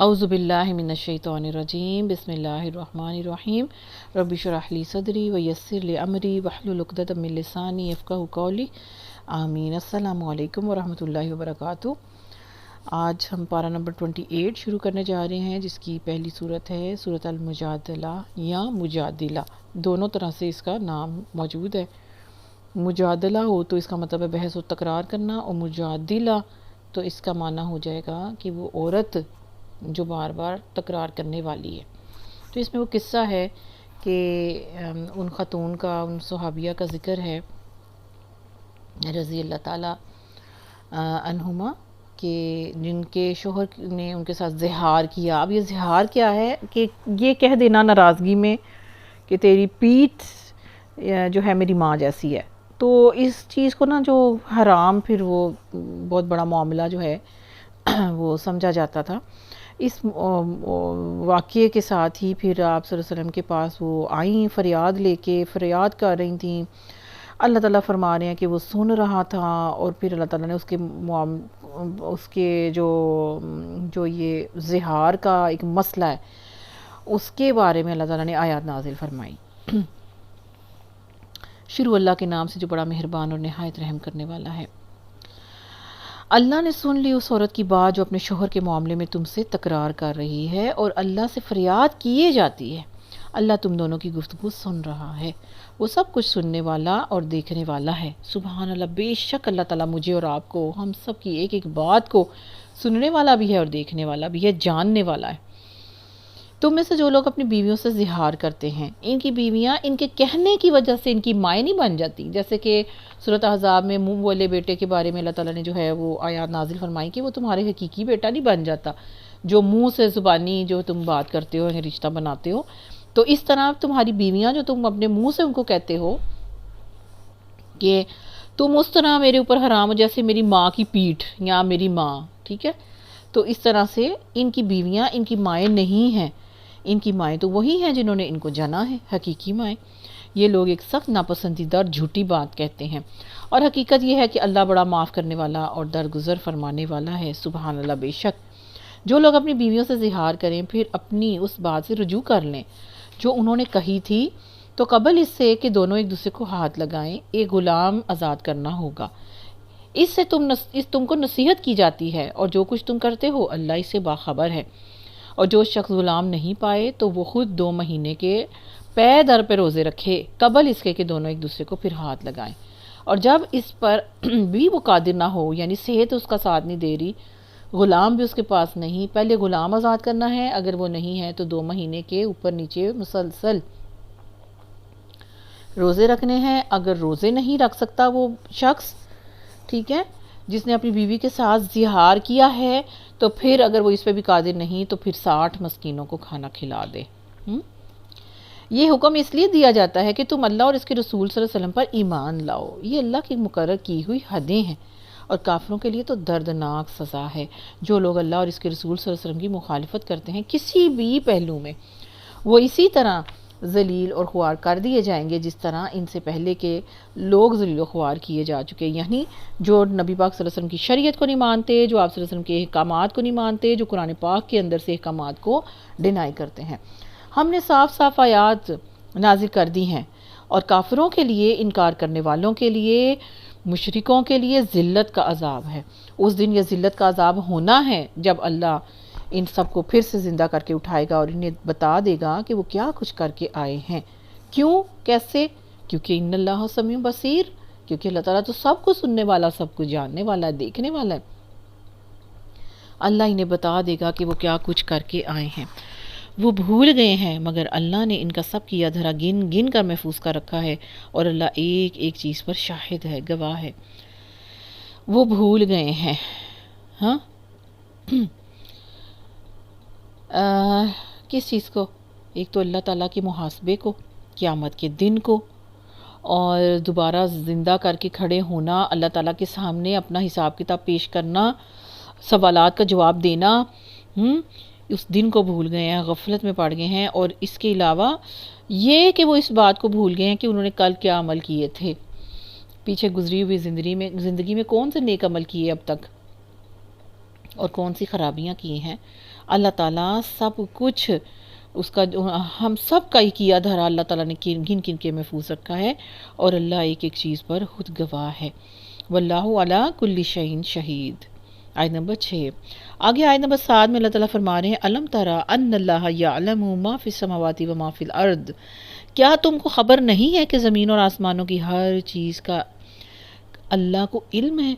اعوذ باللہ من الشیطان الرجیم بسم اللہ الرحمن الرحیم رب اشرح لی صدری ویسر لی امری واحلل عقدۃ من لسانی یفقہوا قولی آمین۔ السلام علیکم ورحمۃ اللہ وبرکاتہ۔ آج ہم پارہ نمبر 28 شروع کرنے جا رہے ہیں، جس کی پہلی صورت ہے سورۃ المجادلہ یا مجادلہ، دونوں طرح سے اس کا نام موجود ہے۔ مجادلہ ہو تو اس کا مطلب ہے بحث و تکرار کرنا، اور مجادلہ تو اس کا معنی ہو جائے گا کہ وہ عورت جو بار بار تکرار کرنے والی ہے۔ تو اس میں وہ قصہ ہے کہ ان خاتون کا، ان صحابیہ کا ذکر ہے رضی اللہ تعالیٰ عنہما، کہ جن کے شوہر نے ان کے ساتھ زہار کیا۔ اب یہ زہار کیا ہے کہ یہ کہہ دینا ناراضگی میں کہ تیری پیٹھ جو ہے میری ماں جیسی ہے، تو اس چیز کو نا جو حرام، پھر وہ بہت بڑا معاملہ جو ہے وہ سمجھا جاتا تھا۔ اس واقعے کے ساتھ ہی پھر آپ صلی اللہ علیہ وسلم کے پاس وہ آئیں، فریاد لے کے فریاد کر رہی تھیں۔ اللہ تعالیٰ فرما رہے ہیں کہ وہ سن رہا تھا، اور پھر اللہ تعالیٰ نے اس کے جو یہ زہار کا ایک مسئلہ ہے اس کے بارے میں اللہ تعالیٰ نے آیات نازل فرمائی۔ شروع اللہ کے نام سے جو بڑا مہربان اور نہایت رحم کرنے والا ہے۔ اللہ نے سن لی اس عورت کی بات جو اپنے شوہر کے معاملے میں تم سے تکرار کر رہی ہے اور اللہ سے فریاد کیے جاتی ہے۔ اللہ تم دونوں کی گفتگو سن رہا ہے، وہ سب کچھ سننے والا اور دیکھنے والا ہے۔ سبحان اللہ، بے شک اللہ تعالیٰ مجھے اور آپ کو، ہم سب کی ایک ایک بات کو سننے والا بھی ہے اور دیکھنے والا بھی ہے، جاننے والا ہے۔ تم میں سے جو لوگ اپنی بیویوں سے زہار کرتے ہیں، ان کی بیویاں ان کے کہنے کی وجہ سے ان کی مائیں نہیں بن جاتی، جیسے کہ سورۃ احزاب میں منہ والے بیٹے کے بارے میں اللہ تعالیٰ نے جو ہے وہ آیات نازل فرمائی کہ وہ تمہارے حقیقی بیٹا نہیں بن جاتا، جو منہ سے زبانی جو تم بات کرتے ہو، رشتہ بناتے ہو۔ تو اس طرح تمہاری بیویاں جو تم اپنے منہ سے ان کو کہتے ہو کہ تم اس طرح میرے اوپر حرام ہو جیسے میری ماں کی پیٹھ یا میری ماں، ٹھیک ہے، تو اس طرح سے ان کی بیویاں ان کی مائیں نہیں ہیں، ان کی مائیں تو وہی ہیں جنہوں نے ان کو جنا ہے، حقیقی مائیں۔ یہ لوگ ایک سخت ناپسندیدہ اور جھوٹی بات کہتے ہیں، اور حقیقت یہ ہے کہ اللہ بڑا معاف کرنے والا اور درگزر فرمانے والا ہے۔ سبحان اللہ، بے شک جو لوگ اپنی بیویوں سے زہار کریں پھر اپنی اس بات سے رجوع کر لیں جو انہوں نے کہی تھی، تو قبل اس سے کہ دونوں ایک دوسرے کو ہاتھ لگائیں ایک غلام آزاد کرنا ہوگا۔ اس سے تم کو نصیحت کی جاتی ہے، اور جو کچھ تم کرتے ہو اللہ اس سے باخبر ہے۔ اور جو شخص غلام نہیں پائے تو وہ خود 2 مہینے کے پے در پہ روزے رکھے قبل اس کے کہ دونوں ایک دوسرے کو پھر ہاتھ لگائیں، اور جب اس پر بھی وہ قادر نہ ہو، یعنی صحت اس کا ساتھ نہیں دے رہی، غلام بھی اس کے پاس نہیں، پہلے غلام آزاد کرنا ہے، اگر وہ نہیں ہے تو 2 مہینے کے اوپر نیچے مسلسل روزے رکھنے ہیں۔ اگر روزے نہیں رکھ سکتا وہ شخص، ٹھیک ہے، جس نے اپنی بیوی کے ساتھ زہار کیا ہے، تو پھر اگر وہ اس پہ بھی قادر نہیں تو پھر 60 مسکینوں کو کھانا کھلا دے۔ یہ حکم اس لیے دیا جاتا ہے کہ تم اللہ اور اس کے رسول صلی اللہ علیہ وسلم پر ایمان لاؤ۔ یہ اللہ کی مقرر کی ہوئی حدیں ہیں، اور کافروں کے لیے تو دردناک سزا ہے۔ جو لوگ اللہ اور اس کے رسول صلی اللہ علیہ وسلم کی مخالفت کرتے ہیں کسی بھی پہلو میں، وہ اسی طرح ذلیل اور خوار کر دیے جائیں گے جس طرح ان سے پہلے کے لوگ ذلیل و خوار کیے جا چکے، یعنی جو نبی پاک صلی اللہ علیہ وسلم کی شریعت کو نہیں مانتے، جو آپ صلی اللہ علیہ وسلم کے احکامات کو نہیں مانتے، جو قرآن پاک کے اندر سے احکامات کو ڈینائی کرتے ہیں۔ ہم نے صاف صاف آیات نازل کر دی ہیں، اور کافروں کے لیے، انکار کرنے والوں کے لیے، مشرکوں کے لیے ذلت کا عذاب ہے۔ اس دن یہ ذلت کا عذاب ہونا ہے جب اللہ ان سب کو پھر سے زندہ کر کے اٹھائے گا اور انہیں بتا دے گا کہ وہ کیا کچھ کر کے آئے ہیں، کیوں، کیسے، کیونکہ ان اللہ سمیع بصیر، کیونکہ اللہ تعالیٰ تو سب کو سننے والا، سب کو جاننے والا ہے، دیکھنے والا ہے۔ اللہ انہیں بتا دے گا کہ وہ کیا کچھ کر کے آئے ہیں۔ وہ بھول گئے ہیں، مگر اللہ نے ان کا سب کیا دھرا گن گن کر محفوظ کر رکھا ہے، اور اللہ ایک ایک چیز پر شاہد ہے، گواہ ہے۔ وہ بھول گئے ہیں، ہاں، کس چیز کو؟ ایک تو اللہ تعالیٰ کے محاسبے کو، قیامت کے دن کو، اور دوبارہ زندہ کر کے کھڑے ہونا، اللہ تعالیٰ کے سامنے اپنا حساب کتاب پیش کرنا، سوالات کا جواب دینا، اس دن کو بھول گئے ہیں، غفلت میں پڑ گئے ہیں۔ اور اس کے علاوہ یہ کہ وہ اس بات کو بھول گئے ہیں کہ انہوں نے کل کیا عمل کیے تھے، پیچھے گزری ہوئی زندگی میں کون سے نیک عمل کیے اب تک، اور کون سی خرابیاں کی ہیں۔ اللہ تعالیٰ سب کچھ اس کا جو ہم سب کا ہی کیا دھرا اللہ تعالیٰ نے گن گن کے محفوظ رکھا ہے، اور اللہ ایک ایک چیز پر خود گواہ ہے۔ واللہ علی کل شیء شہید۔ آیت نمبر 6۔ آگے آیت نمبر 7 میں اللہ تعالیٰ فرما رہے ہیں الم تری ان اللہ یعلم ما فی السماوات و ما فی الارض، کیا تم کو خبر نہیں ہے کہ زمین اور آسمانوں کی ہر چیز کا اللہ کو علم ہے؟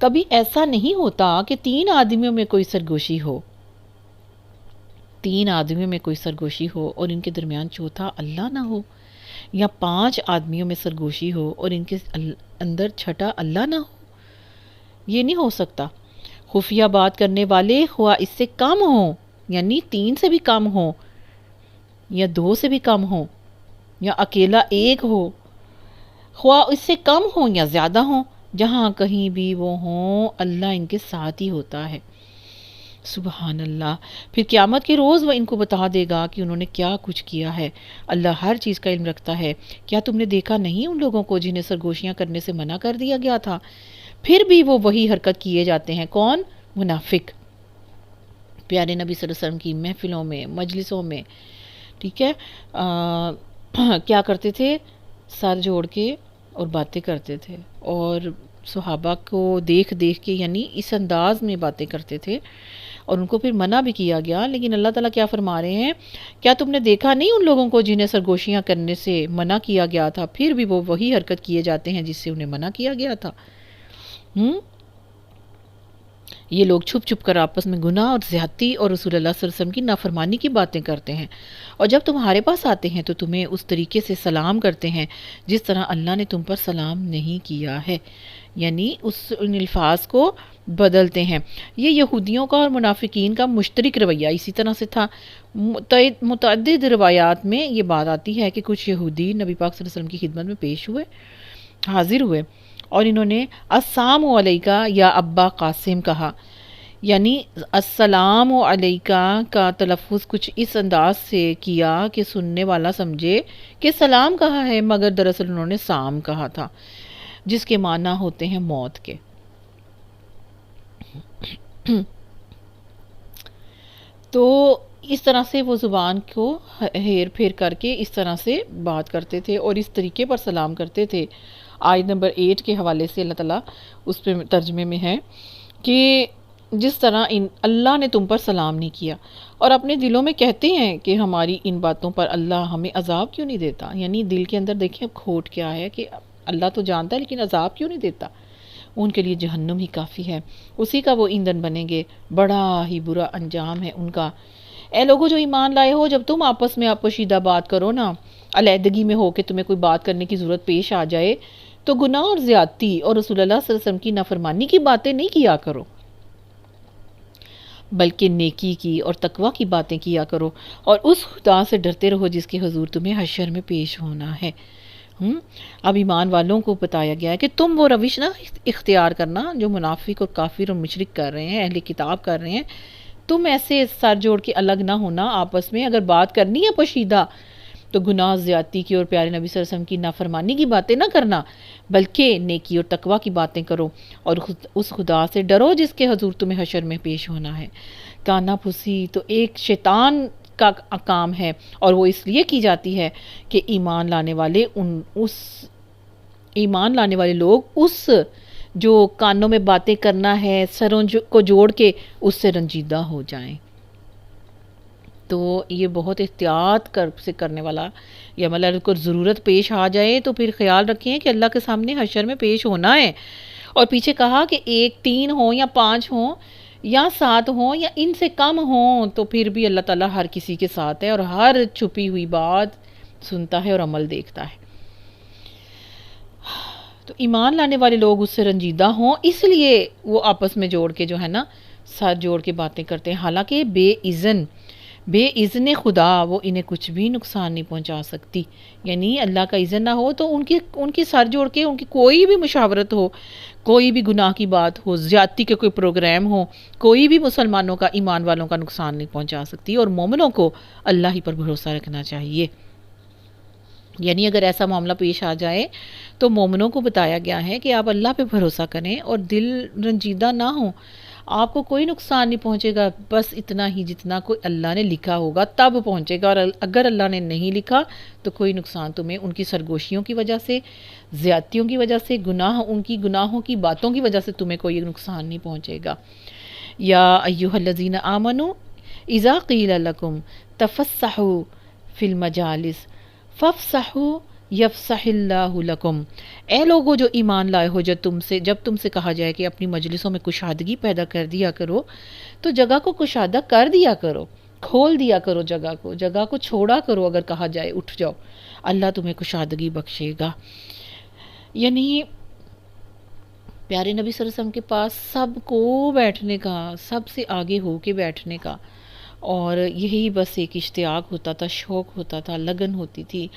کبھی ایسا نہیں ہوتا کہ تین آدمیوں میں کوئی سرگوشی ہو، تین آدمیوں میں کوئی سرگوشی ہو اور ان کے درمیان چوتھا اللہ نہ ہو، یا 5 آدمیوں میں سرگوشی ہو اور ان کے اندر چھٹا اللہ نہ ہو۔ یہ نہیں ہو سکتا۔ خفیہ بات کرنے والے خواہ اس سے کم ہوں، یعنی 3 سے بھی کم ہوں، یا 2 سے بھی کم ہوں، یا اکیلا ایک ہو، خواہ اس سے کم ہوں یا زیادہ ہوں، جہاں کہیں بھی وہ ہوں اللہ ان کے ساتھ ہی ہوتا ہے۔ سبحان اللہ۔ پھر قیامت کے روز وہ ان کو بتا دے گا کہ انہوں نے کیا کچھ کیا ہے۔ اللہ ہر چیز کا علم رکھتا ہے۔ کیا تم نے دیکھا نہیں ان لوگوں کو جنہیں سرگوشیاں کرنے سے منع کر دیا گیا تھا، پھر بھی وہ وہی حرکت کیے جاتے ہیں؟ کون؟ منافق۔ پیارے نبی صلی اللہ علیہ وسلم کی محفلوں میں، مجلسوں میں، ٹھیک ہے، کیا کرتے تھے؟ سر جوڑ کے اور باتیں کرتے تھے، اور صحابہ کو دیکھ دیکھ کے، یعنی اس انداز میں باتیں کرتے تھے، اور ان کو پھر منع بھی کیا گیا۔ لیکن اللہ تعالیٰ کیا فرما رہے ہیں؟ کیا تم نے دیکھا نہیں ان لوگوں کو جنہیں سرگوشیاں کرنے سے منع کیا گیا تھا، پھر بھی وہ وہی حرکت کیے جاتے ہیں جس سے انہیں منع کیا گیا تھا؟ یہ لوگ چھپ چھپ کر آپس میں گناہ اور زیادتی اور رسول اللہ صلی اللہ علیہ وسلم کی نافرمانی کی باتیں کرتے ہیں، اور جب تمہارے پاس آتے ہیں تو تمہیں اس طریقے سے سلام کرتے ہیں جس طرح اللہ نے تم پر سلام نہیں کیا ہے، یعنی ان الفاظ کو بدلتے ہیں۔ یہ یہودیوں کا اور منافقین کا مشترک رویہ اسی طرح سے تھا۔ متعدد روایات میں یہ بات آتی ہے کہ کچھ یہودی نبی پاک صلی اللہ علیہ وسلم کی خدمت میں پیش ہوئے، حاضر ہوئے، اور انہوں نے السلام علیکہ یا ابا قاسم کہا، یعنی السلام علیکہ کا تلفظ کچھ اس انداز سے کیا کہ سننے والا سمجھے کہ سلام کہا ہے، مگر دراصل انہوں نے سام کہا تھا، جس کے معنی ہوتے ہیں موت کے۔ تو اس طرح سے وہ زبان کو ہیر پھیر کر کے اس طرح سے بات کرتے تھے اور اس طریقے پر سلام کرتے تھے۔ آیت نمبر 8 کے حوالے سے اللہ تعالیٰ اس پہ ترجمے میں ہے کہ جس طرح اللہ نے تم پر سلام نہیں کیا، اور اپنے دلوں میں کہتے ہیں کہ ہماری ان باتوں پر اللہ ہمیں عذاب کیوں نہیں دیتا، یعنی دل کے اندر دیکھیں اب کھوٹ کیا ہے کہ اللہ تو جانتا ہے لیکن عذاب کیوں نہیں دیتا۔ ان کے لیے جہنم ہی کافی ہے، اسی کا وہ ایندھن بنیں گے، بڑا ہی برا انجام ہے ان کا۔ اے لوگوں جو ایمان لائے ہو، جب تم آپس میں پوشیدہ بات کرو نا، علیحدگی میں ہو کہ تمہیں کوئی بات کرنے کی ضرورت پیش آ جائے، تو گناہ اور زیادتی اور رسول اللہ صلی اللہ علیہ وسلم کی نافرمانی کی باتیں نہیں کیا کرو، بلکہ نیکی کی اور تقوی کی باتیں کیا کرو، اور اس خدا سے ڈرتے رہو جس کے حضور تمہیں حشر میں پیش ہونا ہے۔ اب ایمان والوں کو بتایا گیا ہے کہ تم وہ روش نہ اختیار کرنا جو منافق اور کافر اور مشرک کر رہے ہیں، اہل کتاب کر رہے ہیں۔ تم ایسے سر جوڑ کے الگ نہ ہونا آپس میں، اگر بات کرنی ہے پوشیدہ تو گناہ زیادتی کی اور پیارے نبی صلی اللہ علیہ وسلم کی نافرمانی کی باتیں نہ کرنا، بلکہ نیکی اور تقوی کی باتیں کرو، اور اس خدا سے ڈرو جس کے حضور تمہیں حشر میں پیش ہونا ہے۔ کانا پھوسی تو ایک شیطان کا کام ہے، اور وہ اس لیے کی جاتی ہے کہ ایمان لانے والے لوگ اس جو کانوں میں باتیں کرنا ہے، سروں کو جوڑ کے اس سے رنجیدہ ہو جائیں۔ تو یہ بہت احتیاط سے کرنے والا، یا مطلب کو ضرورت پیش آ جائے تو پھر خیال رکھیں کہ اللہ کے سامنے حشر میں پیش ہونا ہے۔ اور پیچھے کہا کہ 1 3 ہوں یا 5 ہوں یا 7 ہوں یا ان سے کم ہوں، تو پھر بھی اللہ تعالیٰ ہر کسی کے ساتھ ہے اور ہر چھپی ہوئی بات سنتا ہے اور عمل دیکھتا ہے۔ تو ایمان لانے والے لوگ اس سے رنجیدہ ہوں، اس لیے وہ آپس میں جوڑ کے جو ہے نا ساتھ جوڑ کے باتیں کرتے ہیں، حالانکہ بے اذن خدا وہ انہیں کچھ بھی نقصان نہیں پہنچا سکتی، یعنی اللہ کا اذن نہ ہو تو ان کی سر جوڑ کے ان کی کوئی بھی مشاورت ہو، کوئی بھی گناہ کی بات ہو، زیادتی کے کوئی پروگرام ہو، کوئی بھی مسلمانوں کا، ایمان والوں کا نقصان نہیں پہنچا سکتی، اور مومنوں کو اللہ ہی پر بھروسہ رکھنا چاہیے۔ یعنی اگر ایسا معاملہ پیش آ جائے تو مومنوں کو بتایا گیا ہے کہ آپ اللہ پہ بھروسہ کریں اور دل رنجیدہ نہ ہوں. آپ کو کوئی نقصان نہیں پہنچے گا، بس اتنا ہی جتنا کوئی اللہ نے لکھا ہوگا تب پہنچے گا، اور اگر اللہ نے نہیں لکھا تو کوئی نقصان تمہیں ان کی سرگوشیوں کی وجہ سے، زیادتیوں کی وجہ سے، ان کی گناہوں کی باتوں کی وجہ سے تمہیں کوئی نقصان نہیں پہنچے گا. یا ایھا الذین آمنوا اذا قیل لکم تفسحوا فی المجالس فافسحوا یفسح اللہ لکم. اے لوگو جو ایمان لائے ہو، جب تم سے کہا جائے کہ اپنی مجلسوں میں کشادگی پیدا کر دیا کرو تو جگہ کو کشادہ کر دیا کرو، کھول دیا کرو جگہ کو چھوڑا کرو. اگر کہا جائے اٹھ جاؤ، اللہ تمہیں کشادگی بخشے گا. یعنی پیارے نبی صلی اللہ علیہ وسلم کے پاس سب کو بیٹھنے کا، سب سے آگے ہو کے بیٹھنے کا، اور یہی بس ایک اشتیاق ہوتا تھا، شوق ہوتا تھا، لگن ہوتی تھی،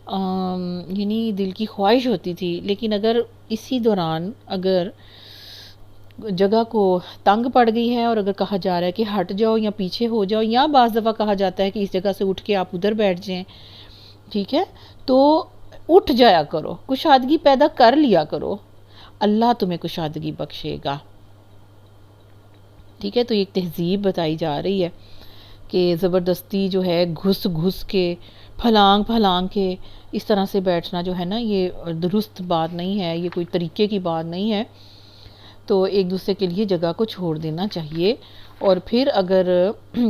یعنی دل کی خواہش ہوتی تھی. لیکن اگر اسی دوران اگر جگہ کو تنگ پڑ گئی ہے اور اگر کہا جا رہا ہے کہ ہٹ جاؤ یا پیچھے ہو جاؤ، یا بعض دفعہ کہا جاتا ہے کہ اس جگہ سے اٹھ کے آپ ادھر بیٹھ جائیں، ٹھیک ہے، تو اٹھ جایا کرو، کشادگی پیدا کر لیا کرو، اللہ تمہیں کشادگی بخشے گا. ٹھیک ہے، تو ایک تہذیب بتائی جا رہی ہے کہ زبردستی جو ہے گھس کے پھلانگ کے اس طرح سے بیٹھنا جو ہے نا، یہ درست بات نہیں ہے، یہ کوئی طریقے کی بات نہیں ہے. تو ایک دوسرے کے لیے جگہ کو چھوڑ دینا چاہیے. اور پھر اگر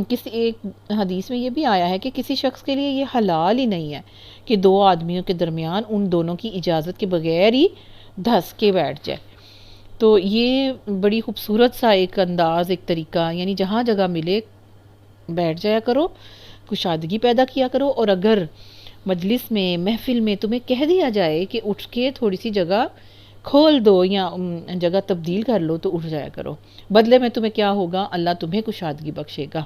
کسی ایک حدیث میں یہ بھی آیا ہے کہ کسی شخص کے لیے یہ حلال ہی نہیں ہے کہ دو آدمیوں کے درمیان ان دونوں کی اجازت کے بغیر ہی دھس کے بیٹھ جائے. تو یہ بڑی خوبصورت سا ایک انداز، ایک طریقہ، یعنی جہاں جگہ ملے بیٹھ جایا کرو، کشادگی پیدا کیا کرو. اور اگر مجلس میں، محفل میں تمہیں کہہ دیا جائے کہ اٹھ کے تھوڑی سی جگہ کھول دو یا جگہ تبدیل کر لو تو اٹھ جایا کرو. بدلے میں تمہیں کیا ہوگا؟ اللہ تمہیں کشادگی بخشے گا.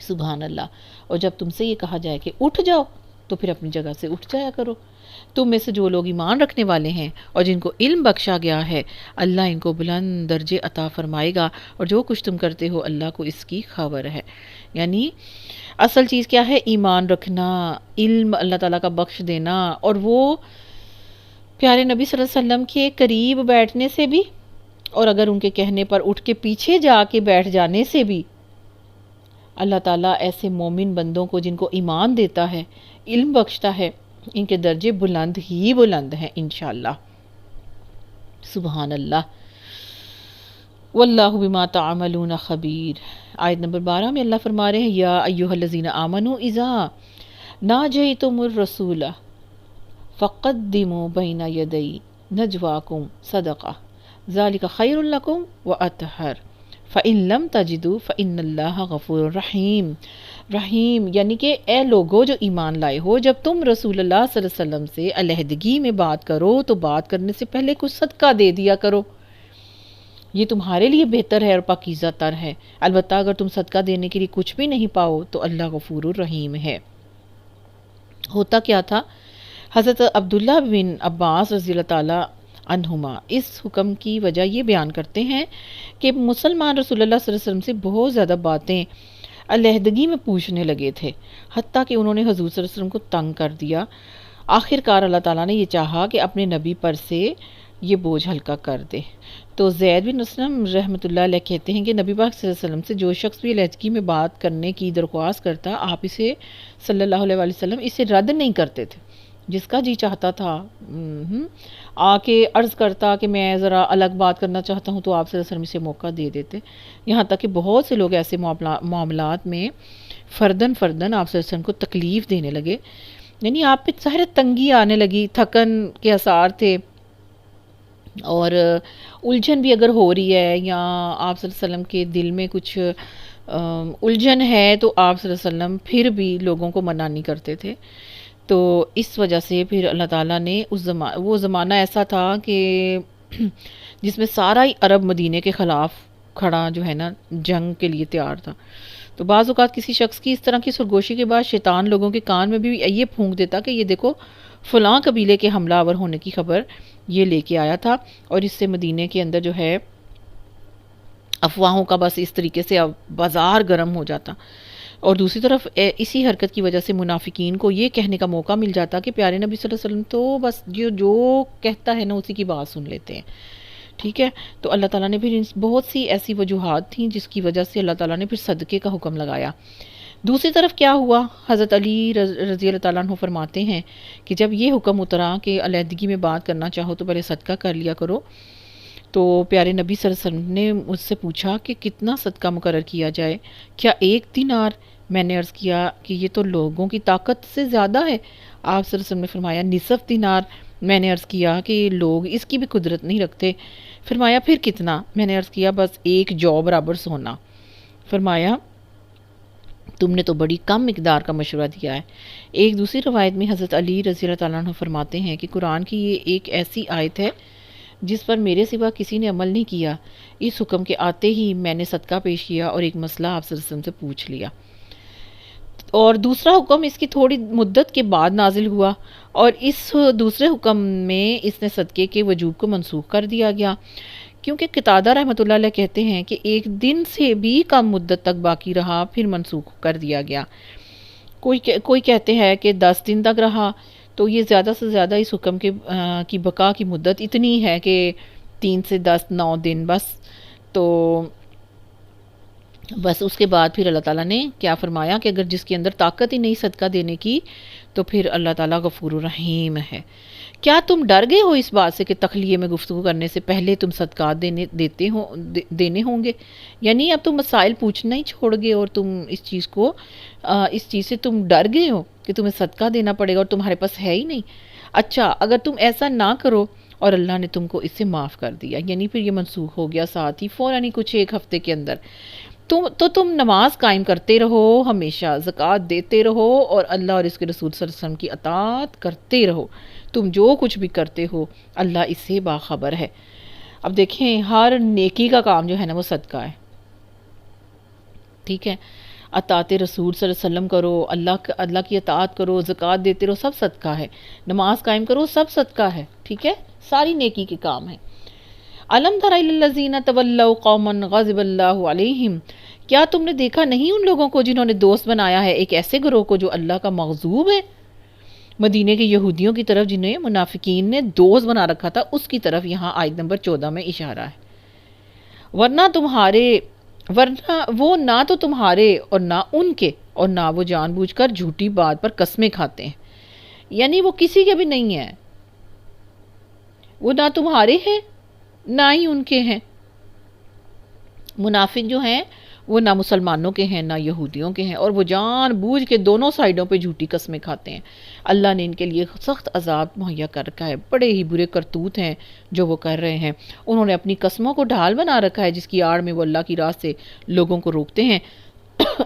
سبحان اللہ. اور جب تم سے یہ کہا جائے کہ اٹھ جاؤ تو پھر اپنی جگہ سے اٹھ جایا کرو. تم میں سے جو لوگ ایمان رکھنے والے ہیں اور جن کو علم بخشا گیا ہے، اللہ ان کو بلند درجے عطا فرمائے گا، اور جو کچھ تم کرتے ہو اللہ کو اس کی خبر ہے. یعنی اصل چیز کیا ہے؟ ایمان رکھنا، علم اللہ تعالیٰ کا بخش دینا، اور وہ پیارے نبی صلی اللہ علیہ وسلم کے قریب بیٹھنے سے بھی، اور اگر ان کے کہنے پر اٹھ کے پیچھے جا کے بیٹھ جانے سے بھی اللہ تعالیٰ ایسے مومن بندوں کو جن کو ایمان دیتا ہے، علم بخشتا ہے، ان کے درجے بلند ہی بلند ہیں انشاءاللہ. سبحان اللہ. واللہ بما تعملون خبیر. آیت نمبر 12 میں اللہ فرما رہے ہیں، یا ایھا الذین آمنوا اذا ناجیتم الرسول فقدموا بین یدی نجواکم صدقہ ذلک خیر لکم واطہر فإن لم تجدوا فإن اللہ غفور رحیم. یعنی کہ اے لوگو جو ایمان لائے ہو، جب تم رسول اللہ صلی اللہ علیہ وسلم سے علیحدگی میں بات کرو تو بات کرنے سے پہلے کچھ صدقہ دے دیا کرو، یہ تمہارے لیے بہتر ہے اور پاکیزہ تر ہے. البتہ اگر تم صدقہ دینے کے لیے کچھ بھی نہیں پاؤ تو اللہ غفور الرحیم ہے. ہوتا کیا تھا؟ حضرت عبداللہ بن عباس رضی اللہ تعالیٰ عنہما اس حکم کی وجہ یہ بیان کرتے ہیں کہ مسلمان رسول اللہ صلی اللہ علیہ وسلم سے بہت زیادہ باتیں علیحدگی میں پوچھنے لگے تھے، حتیٰ کہ انہوں نے حضور صلی اللہ علیہ وسلم کو تنگ کر دیا. آخر کار اللہ تعالیٰ نے یہ چاہا کہ اپنے نبی پر سے یہ بوجھ ہلکا کر دے. تو زید بن اسلم رحمۃ اللہ علیہ کہتے ہیں کہ نبی پاک صلی اللہ علیہ وسلم سے جو شخص بھی علیحدگی میں بات کرنے کی درخواست کرتا، آپ اسے صلی اللہ علیہ وسلم اسے رد نہیں کرتے تھے. جس کا جی چاہتا تھا آ کے عرض کرتا کہ میں ذرا الگ بات کرنا چاہتا ہوں تو آپ صلی اللہ علیہ وسلم اسے موقع دے دیتے. یہاں تک کہ بہت سے لوگ ایسے معاملات میں فردن آپ صلی اللہ علیہ وسلم کو تکلیف دینے لگے. یعنی آپ پہ ظاہر تنگی آنے لگی، تھکن کے آثار تھے، اور الجھن بھی اگر ہو رہی ہے یا آپ صلی اللہ علیہ وسلم کے دل میں کچھ الجھن ہے تو آپ صلی اللہ علیہ وسلم پھر بھی لوگوں کو منع نہیں کرتے تھے. تو اس وجہ سے پھر اللہ تعالیٰ نے وہ زمانہ ایسا تھا کہ جس میں سارا ہی عرب مدینے کے خلاف کھڑا جو ہے نا جنگ کے لیے تیار تھا. تو بعض اوقات کسی شخص کی اس طرح کی سرگوشی کے بعد شیطان لوگوں کے کان میں بھی یہ پھونک دیتا کہ یہ دیکھو فلاں قبیلے کے حملہ آور ہونے کی خبر یہ لے کے آیا تھا، اور اس سے مدینے کے اندر جو ہے افواہوں کا بس اس طریقے سے بازار گرم ہو جاتا. اور دوسری طرف اسی حرکت کی وجہ سے منافقین کو یہ کہنے کا موقع مل جاتا کہ پیارے نبی صلی اللہ علیہ وسلم تو بس جو کہتا ہے نا اسی کی بات سن لیتے ہیں، ٹھیک ہے۔ تو اللہ تعالیٰ نے پھر بہت سی ایسی وجوہات تھیں جس کی وجہ سے اللہ تعالیٰ نے پھر صدقے کا حکم لگایا۔ دوسری طرف کیا ہوا، حضرت علی رضی اللہ تعالیٰ عنہ فرماتے ہیں کہ جب یہ حکم اترا کہ علیحدگی میں بات کرنا چاہو تو پہلے صدقہ کر لیا کرو، تو پیارے نبی صلی اللہ علیہ وسلم نے مجھ سے پوچھا کہ کتنا صدقہ مقرر کیا جائے، کیا 1 دینار؟ میں نے عرض کیا کہ یہ تو لوگوں کی طاقت سے زیادہ ہے۔ آپ صلی اللہ علیہ وسلم نے فرمایا نصف دینار۔ میں نے عرض کیا کہ لوگ اس کی بھی قدرت نہیں رکھتے۔ فرمایا پھر کتنا؟ میں نے عرض کیا بس 1 جو برابر سونا۔ فرمایا تم نے تو بڑی کم مقدار کا مشورہ دیا ہے۔ ایک دوسری روایت میں حضرت علی رضی اللہ تعالیٰ عنہ فرماتے ہیں کہ قرآن کی یہ ایک ایسی آیت ہے جس پر میرے سوا کسی نے عمل نہیں کیا۔ اس حکم کے آتے ہی میں نے صدقہ پیش کیا اور ایک مسئلہ آپ صلی اللہ علیہ وسلم سے پوچھ لیا، اور دوسرا حکم اس کی تھوڑی مدت کے بعد نازل ہوا، اور اس دوسرے حکم میں اس نے صدقے کے وجوب کو منسوخ کر دیا گیا، کیونکہ قتادہ رحمۃ اللہ علیہ کہتے ہیں کہ 1 دن سے بھی کم مدت تک باقی رہا پھر منسوخ کر دیا گیا۔ کوئی کہتے ہیں کہ 10 دن تک رہا، تو یہ زیادہ سے زیادہ اس حکم کی بقا کی مدت اتنی ہے کہ 3 سے 10 9 دن بس۔ تو بس اس کے بعد پھر اللہ تعالیٰ نے کیا فرمایا کہ اگر جس کے اندر طاقت ہی نہیں صدقہ دینے کی تو پھر اللہ تعالیٰ غفور الرحیم ہے۔ کیا تم ڈر گئے ہو اس بات سے کہ تخلیے میں گفتگو کرنے سے پہلے تم صدقات دینے ہوں گے؟ یعنی اب تم مسائل پوچھنا ہی چھوڑ گئے اور تم اس چیز سے تم ڈر گئے ہو کہ تمہیں صدقہ دینا پڑے گا اور تمہارے پاس ہے ہی نہیں۔ اچھا اگر تم ایسا نہ کرو اور اللہ نے تم کو اس سے معاف کر دیا، یعنی پھر یہ منسوخ ہو گیا ساتھ ہی فوراً ہی کچھ 1 ہفتے کے اندر، تم نماز قائم کرتے رہو، ہمیشہ زکوٰۃ دیتے رہو اور اللہ اور اس کے رسول صلی اللہ علیہ وسلم کی اطاعت کرتے رہو، تم جو کچھ بھی کرتے ہو اللہ اس سے باخبر ہے۔ اب دیکھیں ہر نیکی کا کام جو ہے نا وہ صدقہ ہے، ٹھیک ہے۔ اطاعت رسول صلی اللہ علیہ وسلم کرو، اللہ کی اطاعت کرو، زکوٰۃ دیتے رہو، سب صدقہ ہے، نماز قائم کرو، سب صدقہ ہے، ٹھیک ہے، ساری نیکی کے کام ہیں۔ الم تر الی الذین تولوا قوما غضب اللہ علیہم، کیا تم نے دیکھا نہیں ان لوگوں کو جنہوں نے دوست بنایا ہے ایک ایسے گروہ کو جو اللہ کا مغضوب ہے؟ مدینے کے یہودیوں کی طرف جنہیں منافقین نے دوست بنا رکھا تھا، اس کی طرف یہاں آیت نمبر 14 میں اشارہ ہے۔ ورنہ وہ نہ تو تمہارے اور نہ ان کے، اور نہ وہ جان بوجھ کر جھوٹی بات پر قسمیں کھاتے ہیں، یعنی وہ کسی کے بھی نہیں ہیں، وہ نہ تمہارے ہیں نہ ہی ان کے ہیں۔ منافق جو ہیں وہ نہ مسلمانوں کے ہیں نہ یہودیوں کے ہیں، اور وہ جان بوجھ کے دونوں سائیڈوں پہ جھوٹی قسمیں کھاتے ہیں۔ اللہ نے ان کے لیے سخت عذاب مہیا کر رکھا ہے، بڑے ہی برے کرتوت ہیں جو وہ کر رہے ہیں۔ انہوں نے اپنی قسموں کو ڈھال بنا رکھا ہے جس کی آڑ میں وہ اللہ کی راہ سے لوگوں کو روکتے ہیں۔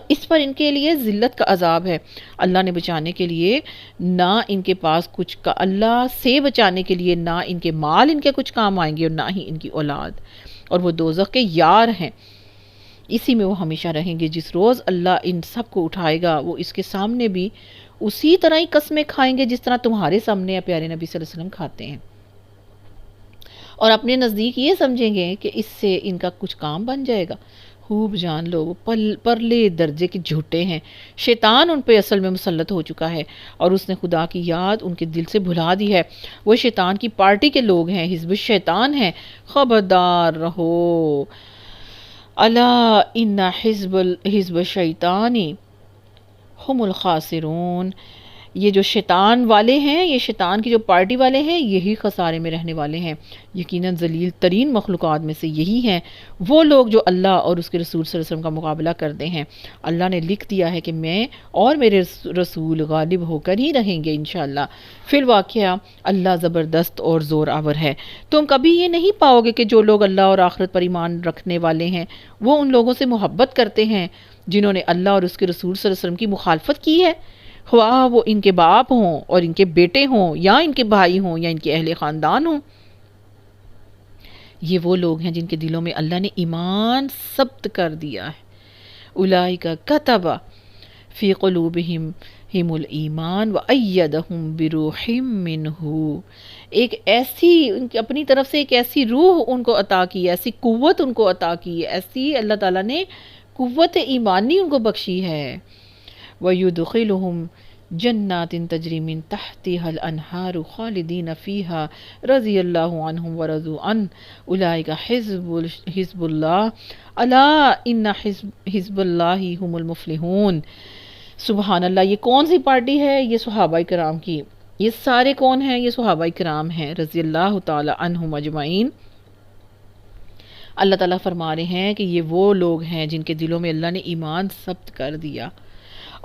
اس پر ان کے لیے ذلت کا عذاب ہے۔ اللہ نے بچانے کے لیے نہ ان کے پاس کچھ کا، اللہ سے بچانے کے لیے نہ ان کے مال ان کے کچھ کام آئیں گے اور نہ ہی ان کی اولاد، اور وہ دوزخ کے یار ہیں، اسی میں وہ ہمیشہ رہیں گے۔ جس روز اللہ ان سب کو اٹھائے گا وہ اس کے سامنے بھی اسی طرح ہی قسمیں کھائیں گے جس طرح تمہارے سامنے پیارے نبی صلی اللہ علیہ وسلم کھاتے ہیں، اور اپنے نزدیک یہ سمجھیں گے کہ اس سے ان کا کچھ کام بن جائے گا۔ خوب جان لو وہ پرلے درجے کے جھوٹے ہیں، شیطان ان پہ اصل میں مسلط ہو چکا ہے اور اس نے خدا کی یاد ان کے دل سے بھلا دی ہے۔ وہ شیطان کی پارٹی کے لوگ ہیں، حزب الشیطان ہیں، خبردار رہو۔ الا ان حزب الشیطان ہم الخاسرون، یہ جو شیطان والے ہیں، یہ شیطان کی جو پارٹی والے ہیں، یہی خسارے میں رہنے والے ہیں۔ یقیناً ذلیل ترین مخلوقات میں سے یہی ہیں وہ لوگ جو اللہ اور اس کے رسول صلی اللہ علیہ وسلم کا مقابلہ کرتے ہیں۔ اللہ نے لکھ دیا ہے کہ میں اور میرے رسول غالب ہو کر ہی رہیں گے انشاءاللہ۔ فی الواقعہ اللہ زبردست اور زور آور ہے۔ تم کبھی یہ نہیں پاؤ گے کہ جو لوگ اللہ اور آخرت پر ایمان رکھنے والے ہیں وہ ان لوگوں سے محبت کرتے ہیں جنہوں نے اللہ اور اس کے رسول صلی اللہ علیہ وسلم کی مخالفت کی ہے، خواہ وہ ان کے باپ ہوں اور ان کے بیٹے ہوں یا ان کے بھائی ہوں یا ان کے اہل خاندان ہوں۔ یہ وہ لوگ ہیں جن کے دلوں میں اللہ نے ایمان ثبت کر دیا ہے۔ اولئک کتب فی قلوبہم الایمان وایدہم بروح منہ، ایک ایسی اپنی طرف سے ایک ایسی روح ان کو عطا کی، ایسی قوت ان کو عطا کی، ایسی اللہ تعالیٰ نے قوت ایمانی ان کو بخشی ہے وَيُدْخِلُهُمْ جَنَّاتٍ تَجْرِي مِن تَحْتِهَا الْأَنْهَارُ خَالِدِينَ فِيهَا رَضِيَ اللَّهُ عَنْهُمْ وَرَضُوا عَنْهُ أُولَئِكَ حِزْبُ اللَّهِ أَلَا إِنَّ حِزْبَ اللَّهِ هُمُ الْمُفْلِحُونَ۔ سبحان اللہ، یہ کون سی پارٹی ہے؟ یہ صحابہ کرام کی، یہ سارے کون ہیں؟ یہ صحابہ کرام ہیں رضی اللہ تعالی عنہم اجمعین۔ اللہ تعالیٰ فرما رہے ہیں کہ یہ وہ لوگ ہیں جن کے دلوں میں اللہ نے ایمان ثبت کر دیا،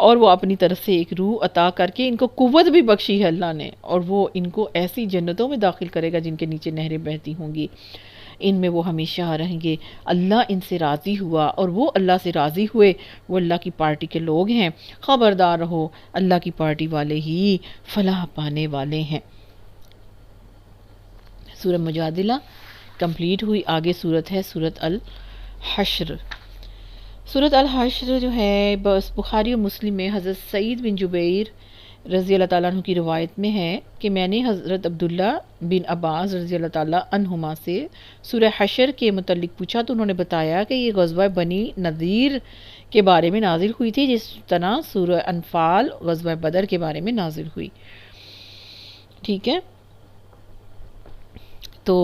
اور وہ اپنی طرف سے ایک روح عطا کر کے ان کو قوت بھی بخشی ہے اللہ نے، اور وہ ان کو ایسی جنتوں میں داخل کرے گا جن کے نیچے نہریں بہتی ہوں گی، ان میں وہ ہمیشہ رہیں گے۔ اللہ ان سے راضی ہوا اور وہ اللہ سے راضی ہوئے، وہ اللہ کی پارٹی کے لوگ ہیں۔ خبردار رہو، اللہ کی پارٹی والے ہی فلاح پانے والے ہیں۔ سورہ مجادلہ کمپلیٹ ہوئی، آگے سورت ہے سورت الحشر۔ سورت الحشر جو ہے بس بخاری و مسلم میں حضرت سعید بن جبیر رضی اللہ تعالیٰ عنہ کی روایت میں ہے کہ میں نے حضرت عبداللہ بن عباس رضی اللہ تعالیٰ عنہما سے سورہ حشر کے متعلق پوچھا تو انہوں نے بتایا کہ یہ غزوہ بنی نذیر کے بارے میں نازل ہوئی تھی، جس طرح سورہ انفال غزوہ بدر کے بارے میں نازل ہوئی۔ ٹھیک ہے، تو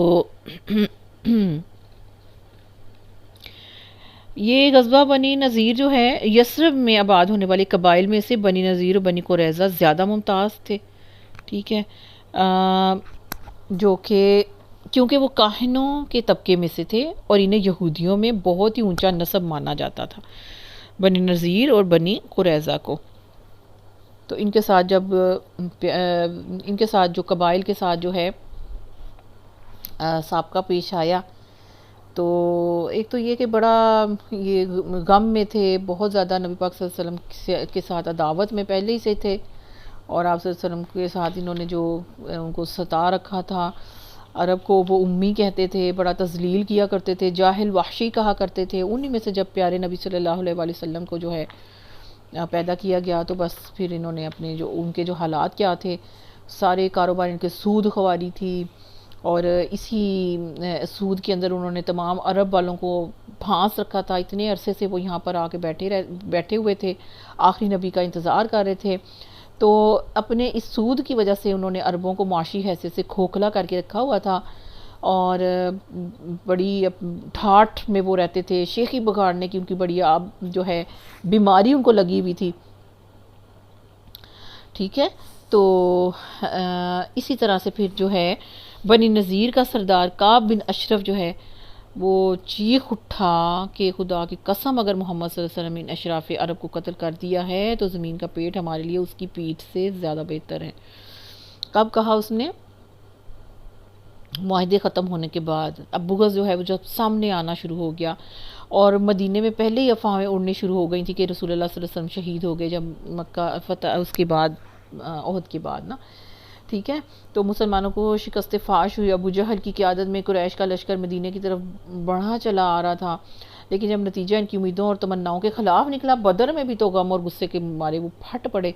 یہ غزوہ بنی نذیر جو ہے یثرب میں آباد ہونے والے قبائل میں سے بنی نذیر اور بنی قریظہ زیادہ ممتاز تھے۔ ٹھیک ہے، جو کہ کیونکہ وہ کاہنوں کے طبقے میں سے تھے اور انہیں یہودیوں میں بہت ہی اونچا نسب مانا جاتا تھا، بنی نذیر اور بنی قریظہ کو۔ تو ان کے ساتھ جو قبائل کے ساتھ جو ہے سابقہ پیش آیا، تو ایک تو یہ کہ بڑا یہ غم میں تھے، بہت زیادہ نبی پاک صلی اللہ علیہ وسلم کے ساتھ عداوت میں پہلے ہی سے تھے، اور آپ صلی اللہ علیہ وسلم کے ساتھ انہوں نے جو ان کو ستا رکھا تھا، عرب کو وہ امی کہتے تھے، بڑا تذلیل کیا کرتے تھے، جاہل وحشی کہا کرتے تھے۔ انہی میں سے جب پیارے نبی صلی اللہ علیہ وآلہ وسلم کو جو ہے پیدا کیا گیا، تو بس پھر انہوں نے اپنے ان کے جو حالات کیا تھے، سارے کاروبار ان کے سود خواری تھی، اور اسی سود کے اندر انہوں نے تمام عرب والوں کو پھانس رکھا تھا۔ اتنے عرصے سے وہ یہاں پر آ کے بیٹھے ہوئے تھے، آخری نبی کا انتظار کر رہے تھے، تو اپنے اس سود کی وجہ سے انہوں نے عربوں کو معاشی حیثیت سے کھوکھلا کر کے رکھا ہوا تھا، اور بڑی ٹھاٹھ میں وہ رہتے تھے، شیخی بگاڑنے کی ان کی بڑی جو ہے بیماری ان کو لگی ہوئی تھی۔ ٹھیک ہے، تو اسی طرح سے پھر جو ہے بنی نذیر کا سردار کعب بن اشرف جو ہے وہ چیخ اٹھا کہ خدا کی قسم اگر محمد صلی اللہ علیہ وسلم ان اشراف عرب کو قتل کر دیا ہے تو زمین کا پیٹ ہمارے لیے اس کی پیٹھ سے زیادہ بہتر ہے۔ کب کہا اس نے؟ معاہدے ختم ہونے کے بعد۔ اب بغض جو ہے وہ جب سامنے آنا شروع ہو گیا، اور مدینے میں پہلے ہی افواہیں اڑنی شروع ہو گئی تھی کہ رسول اللہ صلی اللہ علیہ وسلم شہید ہو گئے جب مکہ فتح، اس کے بعد احد کے بعد نا۔ ٹھیک ہے، تو مسلمانوں کو شکست فاش ہوئی۔ ابو جہل کی قیادت میں قریش کا لشکر مدینے کی طرف بڑھا چلا آ رہا تھا، لیکن جب نتیجہ ان کی امیدوں اور تمناؤں کے خلاف نکلا، بدر میں بھی تو غم اور غصے کے مارے وہ پھٹ پڑے۔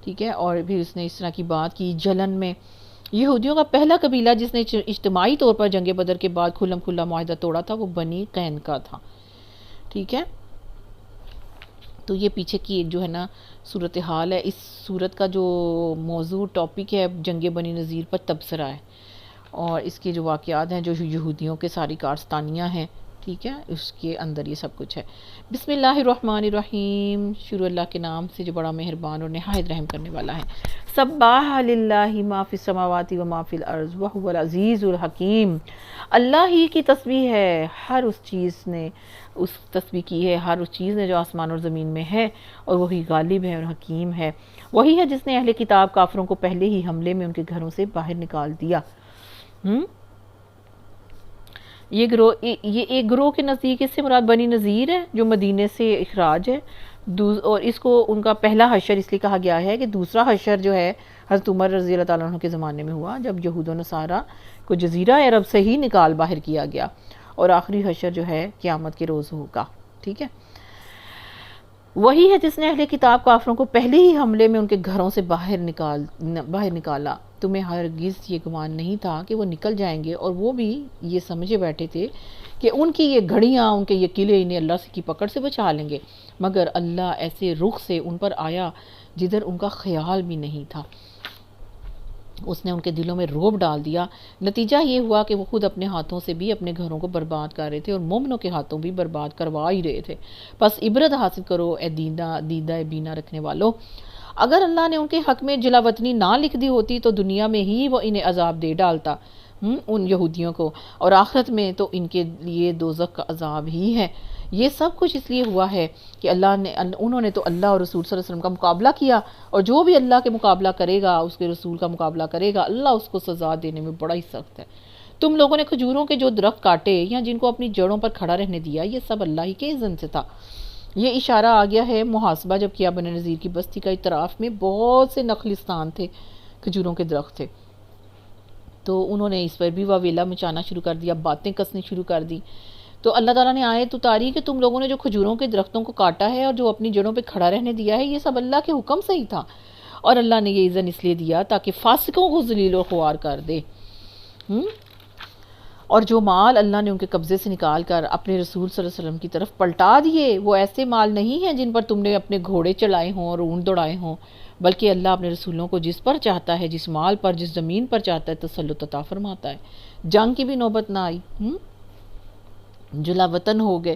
ٹھیک ہے، اور پھر اس نے اس طرح کی بات کی جلن میں۔ یہودیوں کا پہلا قبیلہ جس نے اجتماعی طور پر جنگ بدر کے بعد کھلم کھلا معاہدہ توڑا تھا وہ بنی قینقاع تھا۔ ٹھیک ہے، تو یہ پیچھے کی ایک جو ہے نا صورتحال ہے۔ اس صورت کا جو موضوع ٹاپک ہے جنگ بنی نذیر پر تبصرہ ہے، اور اس کے جو واقعات ہیں جو یہودیوں کے ساری کارستانیاں ہیں، ٹھیک ہے، اس کے اندر یہ سب کچھ ہے۔ بسم اللہ الرحمن الرحیم، شروع اللہ کے نام سے جو بڑا مہربان اور نہایت رحم کرنے والا ہے۔ سبح للہ ما فی السماوات و ما فی الارض وہو العزیز الحکیم۔ اللہ ہی کی تسبیح ہے، ہر اس چیز نے اس تسبیح کی ہے، ہر اس چیز نے جو آسمان اور زمین میں ہے، اور وہی غالب ہے اور حکیم ہے۔ وہی ہے جس نے اہل کتاب کافروں کو پہلے ہی حملے میں ان کے گھروں سے باہر نکال دیا۔ یہ ایک گروہ کے نزدیک اس سے مراد بنی نذیر ہے جو مدینے سے اخراج ہے، اور اس کو ان کا پہلا حشر اس لیے کہا گیا ہے کہ دوسرا حشر جو ہے حضرت عمر رضی اللہ تعالیٰ عنہ کے زمانے میں ہوا، جب یہود و نصارہ کو جزیرہ عرب سے ہی نکال باہر کیا گیا، اور آخری حشر جو ہے قیامت کے روز ہوگا۔ ٹھیک ہے، وہی ہے جس نے اہل کتاب کافروں کو پہلے ہی حملے میں ان کے گھروں سے باہر نکالا۔ تمہیں ہرگز یہ گمان نہیں تھا کہ وہ نکل جائیں گے، اور وہ بھی یہ سمجھے بیٹھے تھے کہ ان کی یہ گھڑیاں، ان کے یہ قلعے انہیں اللہ کی پکڑ سے بچا لیں گے، مگر اللہ ایسے رخ سے ان پر آیا جدھر ان کا خیال بھی نہیں تھا۔ اس نے ان کے دلوں میں رعب ڈال دیا۔ نتیجہ یہ ہوا کہ وہ خود اپنے ہاتھوں سے بھی اپنے گھروں کو برباد کر رہے تھے اور مومنوں کے ہاتھوں بھی برباد کروا ہی رہے تھے۔ بس عبرت حاصل کرو اے دیدہ بینا رکھنے والو، اگر اللہ نے ان کے حق میں جلاوطنی نہ لکھ دی ہوتی تو دنیا میں ہی وہ انہیں عذاب دے ڈالتا، ان یہودیوں کو، اور آخرت میں تو ان کے لیے دوزخ کا عذاب ہی ہے۔ یہ سب کچھ اس لیے ہوا ہے کہ انہوں نے تو اللہ اور رسول صلی اللہ علیہ وسلم کا مقابلہ کیا، اور جو بھی اللہ کے مقابلہ کرے گا، اس کے رسول کا مقابلہ کرے گا، اللہ اس کو سزا دینے میں بڑا ہی سخت ہے۔ تم لوگوں نے کھجوروں کے جو درخت کاٹے یا جن کو اپنی جڑوں پر کھڑا رہنے دیا، یہ سب اللہ ہی کے اذن سے تھا۔ یہ اشارہ آ گیا ہے محاسبہ جب کیا بنی نذیر کی بستی کا اطراف میں بہت سے نخلستان تھے، کھجوروں کے درخت تھے، تو انہوں نے اس پر بھی واویلا مچانا شروع کر دیا، باتیں کسنی شروع کر دی۔ تو اللہ تعالیٰ نے آیت اتاری کہ تم لوگوں نے جو کھجوروں کے درختوں کو کاٹا ہے اور جو اپنی جڑوں پہ کھڑا رہنے دیا ہے، یہ سب اللہ کے حکم سے ہی تھا، اور اللہ نے یہ اذن اس لیے دیا تاکہ فاسقوں کو ذلیل و خوار کر دے۔ اور جو مال اللہ نے ان کے قبضے سے نکال کر اپنے رسول صلی اللہ علیہ وسلم کی طرف پلٹا دیے، وہ ایسے مال نہیں ہیں جن پر تم نے اپنے گھوڑے چلائے ہوں اور اونٹ دوڑائے ہوں، بلکہ اللہ اپنے رسولوں کو جس پر چاہتا ہے، جس مال پر، جس زمین پر چاہتا ہے تسلط عطا فرماتا ہے۔ جنگ کی بھی نوبت نہ آئی، جلا وطن ہو گئے،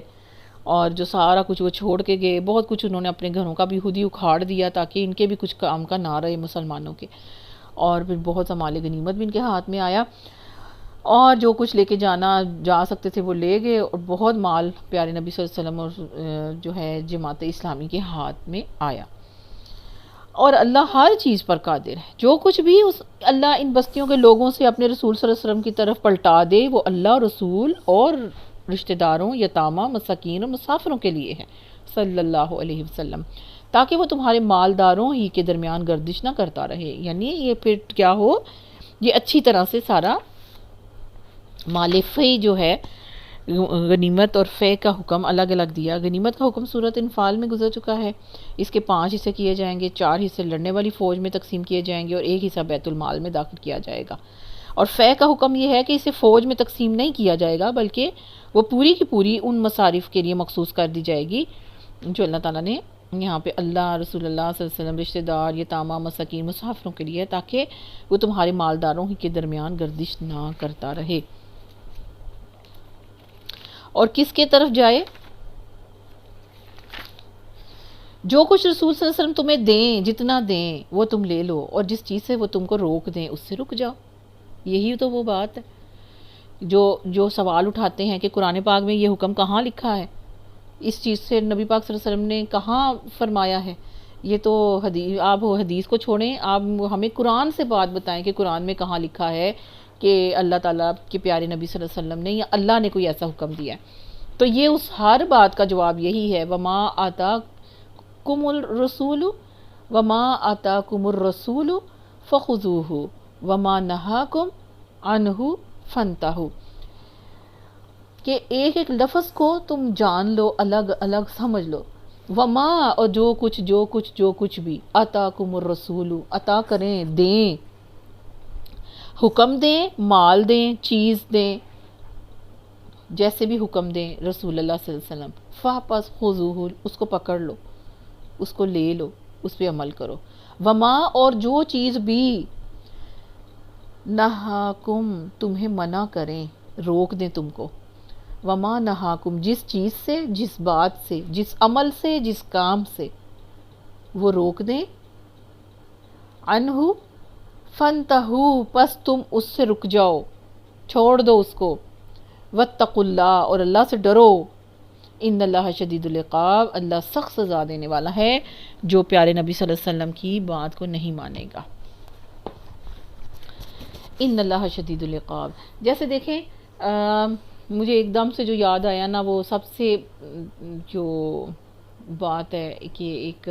اور جو سارا کچھ وہ چھوڑ کے گئے، بہت کچھ انہوں نے اپنے گھروں کا بھی خود ہی اکھاڑ دیا تاکہ ان کے بھی کچھ کام کا نہ رہے مسلمانوں کے، اور پھر بہت سا مال غنیمت بھی ان کے ہاتھ میں آیا، اور جو کچھ لے کے جا سکتے تھے وہ لے گئے، اور بہت مال پیارے نبی صلی اللہ علیہ وسلم اور جو ہے جماعت اسلامی کے ہاتھ میں آیا۔ اور اللہ ہر چیز پر قادر ہے، جو کچھ بھی اللہ ان بستیوں کے لوگوں سے اپنے رسول صلی اللہ علیہ وسلم کی طرف پلٹا دے، وہ اللہ، رسول اور رشتہ داروں، یتامہ، مساکین اور مسافروں کے لیے ہے صلی اللہ علیہ وسلم، تاکہ وہ تمہارے مالداروں ہی کے درمیان گردش نہ کرتا رہے۔ یعنی یہ پھر کیا ہو، یہ اچھی طرح سے سارا مال فی جو ہے، غنیمت اور فے کا حکم الگ الگ دیا۔ غنیمت کا حکم سورۃ انفال میں گزر چکا ہے، اس کے 5 حصے کیے جائیں گے، 4 حصے لڑنے والی فوج میں تقسیم کیے جائیں گے اور 1 حصہ بیت المال میں داخل کیا جائے گا۔ اور فے کا حکم یہ ہے کہ اسے فوج میں تقسیم نہیں کیا جائے گا، بلکہ وہ پوری کی پوری ان مصارف کے لیے مخصوص کر دی جائے گی جو اللہ تعالیٰ نے یہاں پہ اللہ، رسول اللہ صلی اللہ علیہ وسلم، رشتہ دار، یتامہ، مساکین، مسافروں کے لیے، تاکہ وہ تمہارے مالداروں ہی کے درمیان گردش نہ کرتا رہے۔ اور کس کے طرف جائے؟ جو کچھ رسول صلی اللہ علیہ وسلم تمہیں دیں، جتنا دیں وہ تم لے لو، اور جس چیز سے وہ تم کو روک دیں اس سے رک جاؤ۔ یہی تو وہ بات ہے جو سوال اٹھاتے ہیں کہ قرآن پاک میں یہ حکم کہاں لکھا ہے، اس چیز سے نبی پاک صلی اللہ علیہ وسلم نے کہاں فرمایا ہے۔ یہ تو آپ حدیث کو چھوڑیں، آپ ہمیں قرآن سے بات بتائیں کہ قرآن میں کہاں لکھا ہے کہ اللہ تعالیٰ کے پیارے نبی صلی اللہ علیہ وسلم نے یا اللہ نے کوئی ایسا حکم دیا ہے۔ تو یہ اس ہر بات کا جواب یہی ہے، وَمَا آتَاكُمُ الرَّسُولُ وَمَا آتَاكُمُ الرَّسُولُ فَخُذُوهُ وَمَا نَهَاكُمْ عَنْهُ فَانْتَهُوا، کہ ایک ایک لفظ کو تم جان لو، الگ الگ سمجھ لو۔ وما، اور جو کچھ بھی، آتاکم الرسول، عطا کریں، دیں، حکم دیں، مال دیں، چیز دیں، جیسے بھی حکم دیں رسول اللہ صلی اللہ علیہ وسلم، فاپس خذوہ، اس کو پکڑ لو، اس کو لے لو، اس پہ عمل کرو۔ وما، اور جو چیز بھی نہاکم، تمہیں منع کریں، روک دیں تم کو، وما نہاکم، جس چیز سے، جس بات سے، جس عمل سے، جس کام سے وہ روک دیں، عنہ فانتہو، پس تم اس سے رک جاؤ، چھوڑ دو اس کو، واتقوا اللہ، اور اللہ سے ڈرو، ان اللہ شدید العقاب، اللہ سخت سزا دینے والا ہے جو پیارے نبی صلی اللہ علیہ وسلم کی بات کو نہیں مانے گا۔ ان اللہ شدید العقاب، جیسے دیکھیں مجھے ایک دم سے جو یاد آیا نا، وہ سب سے جو بات ہے کہ ایک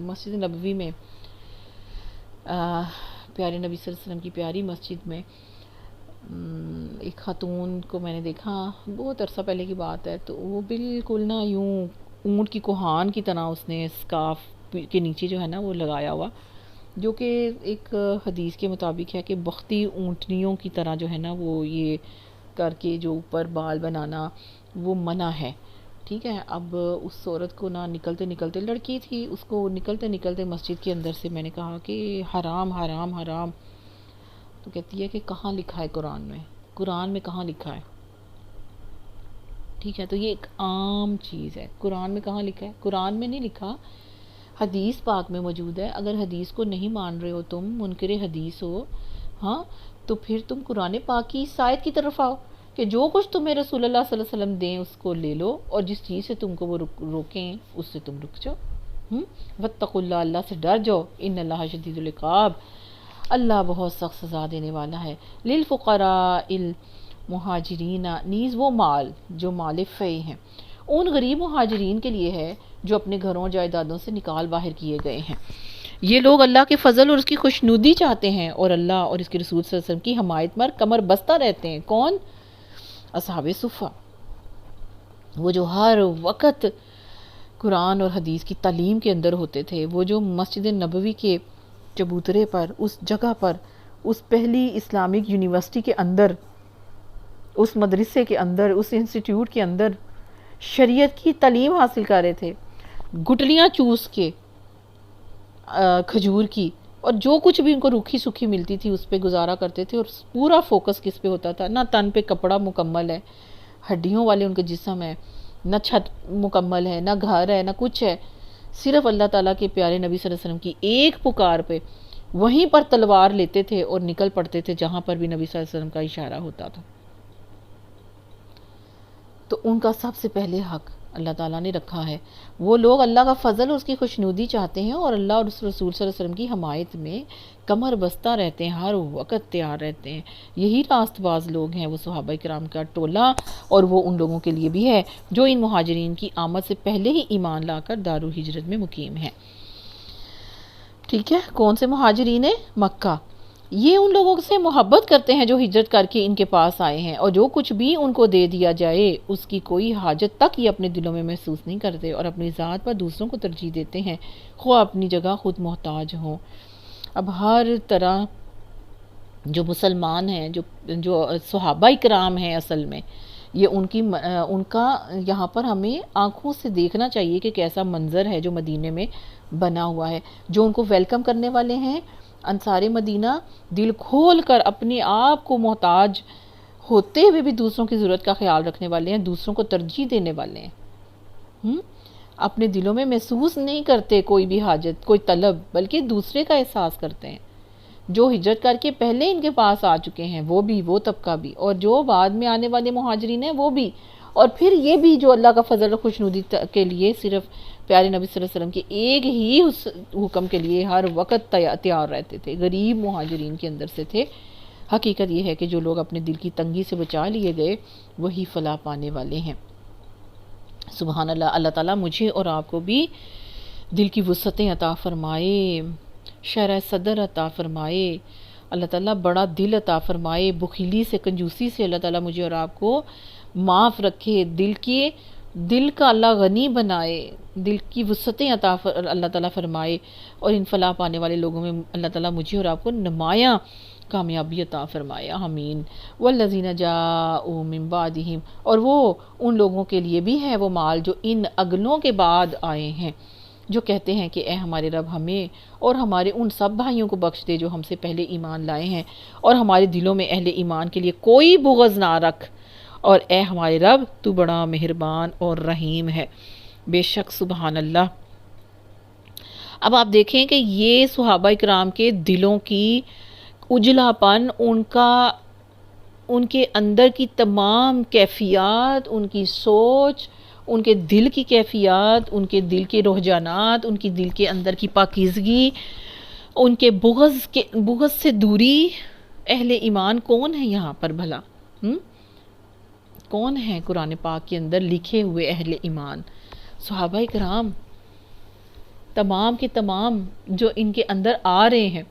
مسجد نبوی میں، پیارے نبی صلی اللہ علیہ وسلم کی پیاری مسجد میں ایک خاتون کو میں نے دیکھا، بہت عرصہ پہلے کی بات ہے، تو وہ بالکل نا یوں اونٹ کی کوہان کی طرح اس نے اسکارف کے نیچے جو ہے نا وہ لگایا ہوا، جو کہ ایک حدیث کے مطابق ہے کہ بختی اونٹنیوں کی طرح جو ہے نا وہ یہ کر کے جو اوپر بال بنانا وہ منع ہے، ٹھیک ہے۔ اب اس عورت کو نہ نکلتے نکلتے، لڑکی تھی، اس کو نکلتے نکلتے مسجد کے اندر سے میں نے کہا کہ حرام حرام حرام، تو کہتی ہے کہ کہاں لکھا ہے قرآن میں، قرآن میں کہاں لکھا ہے، ٹھیک ہے۔ تو یہ ایک عام چیز ہے، قرآن میں کہاں لکھا ہے؟ قرآن میں نہیں لکھا، حدیث پاک میں موجود ہے۔ اگر حدیث کو نہیں مان رہے ہو تم، منکر حدیث ہو، ہاں، تو پھر تم قرآن پاک کی اس آیت کی طرف آؤ کہ جو کچھ تمہیں رسول اللہ صلی اللہ علیہ وسلم دیں اس کو لے لو، اور جس چیز سے تم کو وہ روکیں اس سے تم رک جاؤ۔ واتقوا اللہ، اللہ سے ڈر جاؤ، ان اللہ شدید العقاب، اللہ بہت سخت سزا دینے والا ہے۔ للفقراء المہاجرین، نیز وہ مال جو مال فی ہیں، ان غریب مہاجرین کے لیے ہے جو اپنے گھروں جائیدادوں سے نکال باہر کیے گئے ہیں۔ یہ لوگ اللہ کے فضل اور اس کی خوشنودی چاہتے ہیں اور اللہ اور اس کے رسول صلی اللہ علیہ وسلم کی حمایت پر کمر بستہ رہتے ہیں۔ کون؟ اصحاب صفہ، وہ جو ہر وقت قرآن اور حدیث کی تعلیم کے اندر ہوتے تھے، وہ جو مسجد نبوی کے چبوترے پر، اس جگہ پر، اس پہلی اسلامک یونیورسٹی کے اندر، اس مدرسے کے اندر، اس انسٹیٹیوٹ کے اندر شریعت کی تعلیم حاصل کر رہے تھے، گٹلیاں چوس کے کھجور کی، اور جو کچھ بھی ان کو روکھی سکھی ملتی تھی اس پہ گزارا کرتے تھے، اور پورا فوکس کس پہ ہوتا تھا؟ نہ تن پہ کپڑا مکمل ہے، ہڈیوں والے ان کے جسم ہے، نہ چھت مکمل ہے، نہ گھر ہے، نہ کچھ ہے، صرف اللہ تعالیٰ کے پیارے نبی صلی اللہ علیہ وسلم کی ایک پکار پہ وہیں پر تلوار لیتے تھے اور نکل پڑتے تھے جہاں پر بھی نبی صلی اللہ علیہ وسلم کا اشارہ ہوتا تھا۔ تو ان کا سب سے پہلے حق اللہ تعالیٰ نے رکھا ہے۔ وہ لوگ اللہ کا فضل اور اس کی خوشنودی چاہتے ہیں اور اللہ اور اس رسول صلی اللہ علیہ وسلم کی حمایت میں کمر بستہ رہتے ہیں، ہر وقت تیار رہتے ہیں۔ یہی راست باز لوگ ہیں، وہ صحابہ کرام کا ٹولہ، اور وہ ان لوگوں کے لیے بھی ہے جو ان مہاجرین کی آمد سے پہلے ہی ایمان لا کر دارالہجرت میں مقیم ہیں، ٹھیک ہے۔ کون سے مہاجرین ہیں؟ مکہ۔ یہ ان لوگوں سے محبت کرتے ہیں جو ہجرت کر کے ان کے پاس آئے ہیں، اور جو کچھ بھی ان کو دے دیا جائے اس کی کوئی حاجت تک یہ اپنے دلوں میں محسوس نہیں کرتے، اور اپنی ذات پر دوسروں کو ترجیح دیتے ہیں، خواہ اپنی جگہ خود محتاج ہوں۔ اب ہر طرح جو مسلمان ہیں، جو صحابہ کرام ہیں، اصل میں یہ ان کا یہاں پر ہمیں آنکھوں سے دیکھنا چاہیے کہ کیسا منظر ہے جو مدینے میں بنا ہوا ہے، جو ان کو ویلکم کرنے والے ہیں۔ انصار مدینہ دل کھول کر اپنے آپ کو محتاج ہوتے ہوئے بھی دوسروں کی ضرورت کا خیال رکھنے والے ہیں، دوسروں کو ترجیح دینے والے ہیں، اپنے دلوں میں محسوس نہیں کرتے کوئی بھی حاجت، کوئی طلب، بلکہ دوسرے کا احساس کرتے ہیں۔ جو ہجرت کر کے پہلے ان کے پاس آ چکے ہیں وہ بھی، وہ طبقہ بھی، اور جو بعد میں آنے والے مہاجرین ہیں وہ بھی، اور پھر یہ بھی جو اللہ کا فضل و خوشنودی کے لیے صرف پیارے نبی صلی اللہ علیہ وسلم کے ایک ہی اس حکم کے لیے ہر وقت تیار رہتے تھے، غریب مہاجرین کے اندر سے تھے۔ حقیقت یہ ہے کہ جو لوگ اپنے دل کی تنگی سے بچا لیے گئے وہی فلاح پانے والے ہیں۔ سبحان اللہ۔ اللہ تعالیٰ مجھے اور آپ کو بھی دل کی وسعتیں عطا فرمائے، شرح صدر عطا فرمائے، اللہ تعالیٰ بڑا دل عطا فرمائے، بخیلی سے، کنجوسی سے اللہ تعالیٰ مجھے اور آپ کو معاف رکھے، دل کا اللہ غنی بنائے، دل کی وسعتیں عطا اللہ تعالیٰ فرمائے، اور ان فلاح پانے والے لوگوں میں اللہ تعالیٰ مجھے اور آپ کو نمایاں کامیابی عطا فرمائے، آمین۔ والذین جاءوا من بعدہم، اور وہ ان لوگوں کے لیے بھی ہے وہ مال جو ان اگلوں کے بعد آئے ہیں، جو کہتے ہیں کہ اے ہمارے رب ہمیں اور ہمارے ان سب بھائیوں کو بخش دے جو ہم سے پہلے ایمان لائے ہیں، اور ہمارے دلوں میں اہل ایمان کے لیے کوئی بغض نہ رکھ، اور اے ہمارے رب تو بڑا مہربان اور رحیم ہے۔ بے شک سبحان اللہ۔ اب آپ دیکھیں کہ یہ صحابہ کرام کے دلوں کی اجلا پن، ان کے اندر کی تمام کیفیات، ان کی سوچ، ان کے دل کی کیفیات، ان کے دل کے رجحانات، ان کی دل کے اندر کی پاکیزگی، ان کے بغض سے دوری۔ اہل ایمان کون ہے یہاں پر بھلا؟ کون ہے قرآن پاک کے اندر لکھے ہوئے اہل ایمان؟ صحابہ کرام تمام کے تمام جو ان کے اندر آ رہے ہیں۔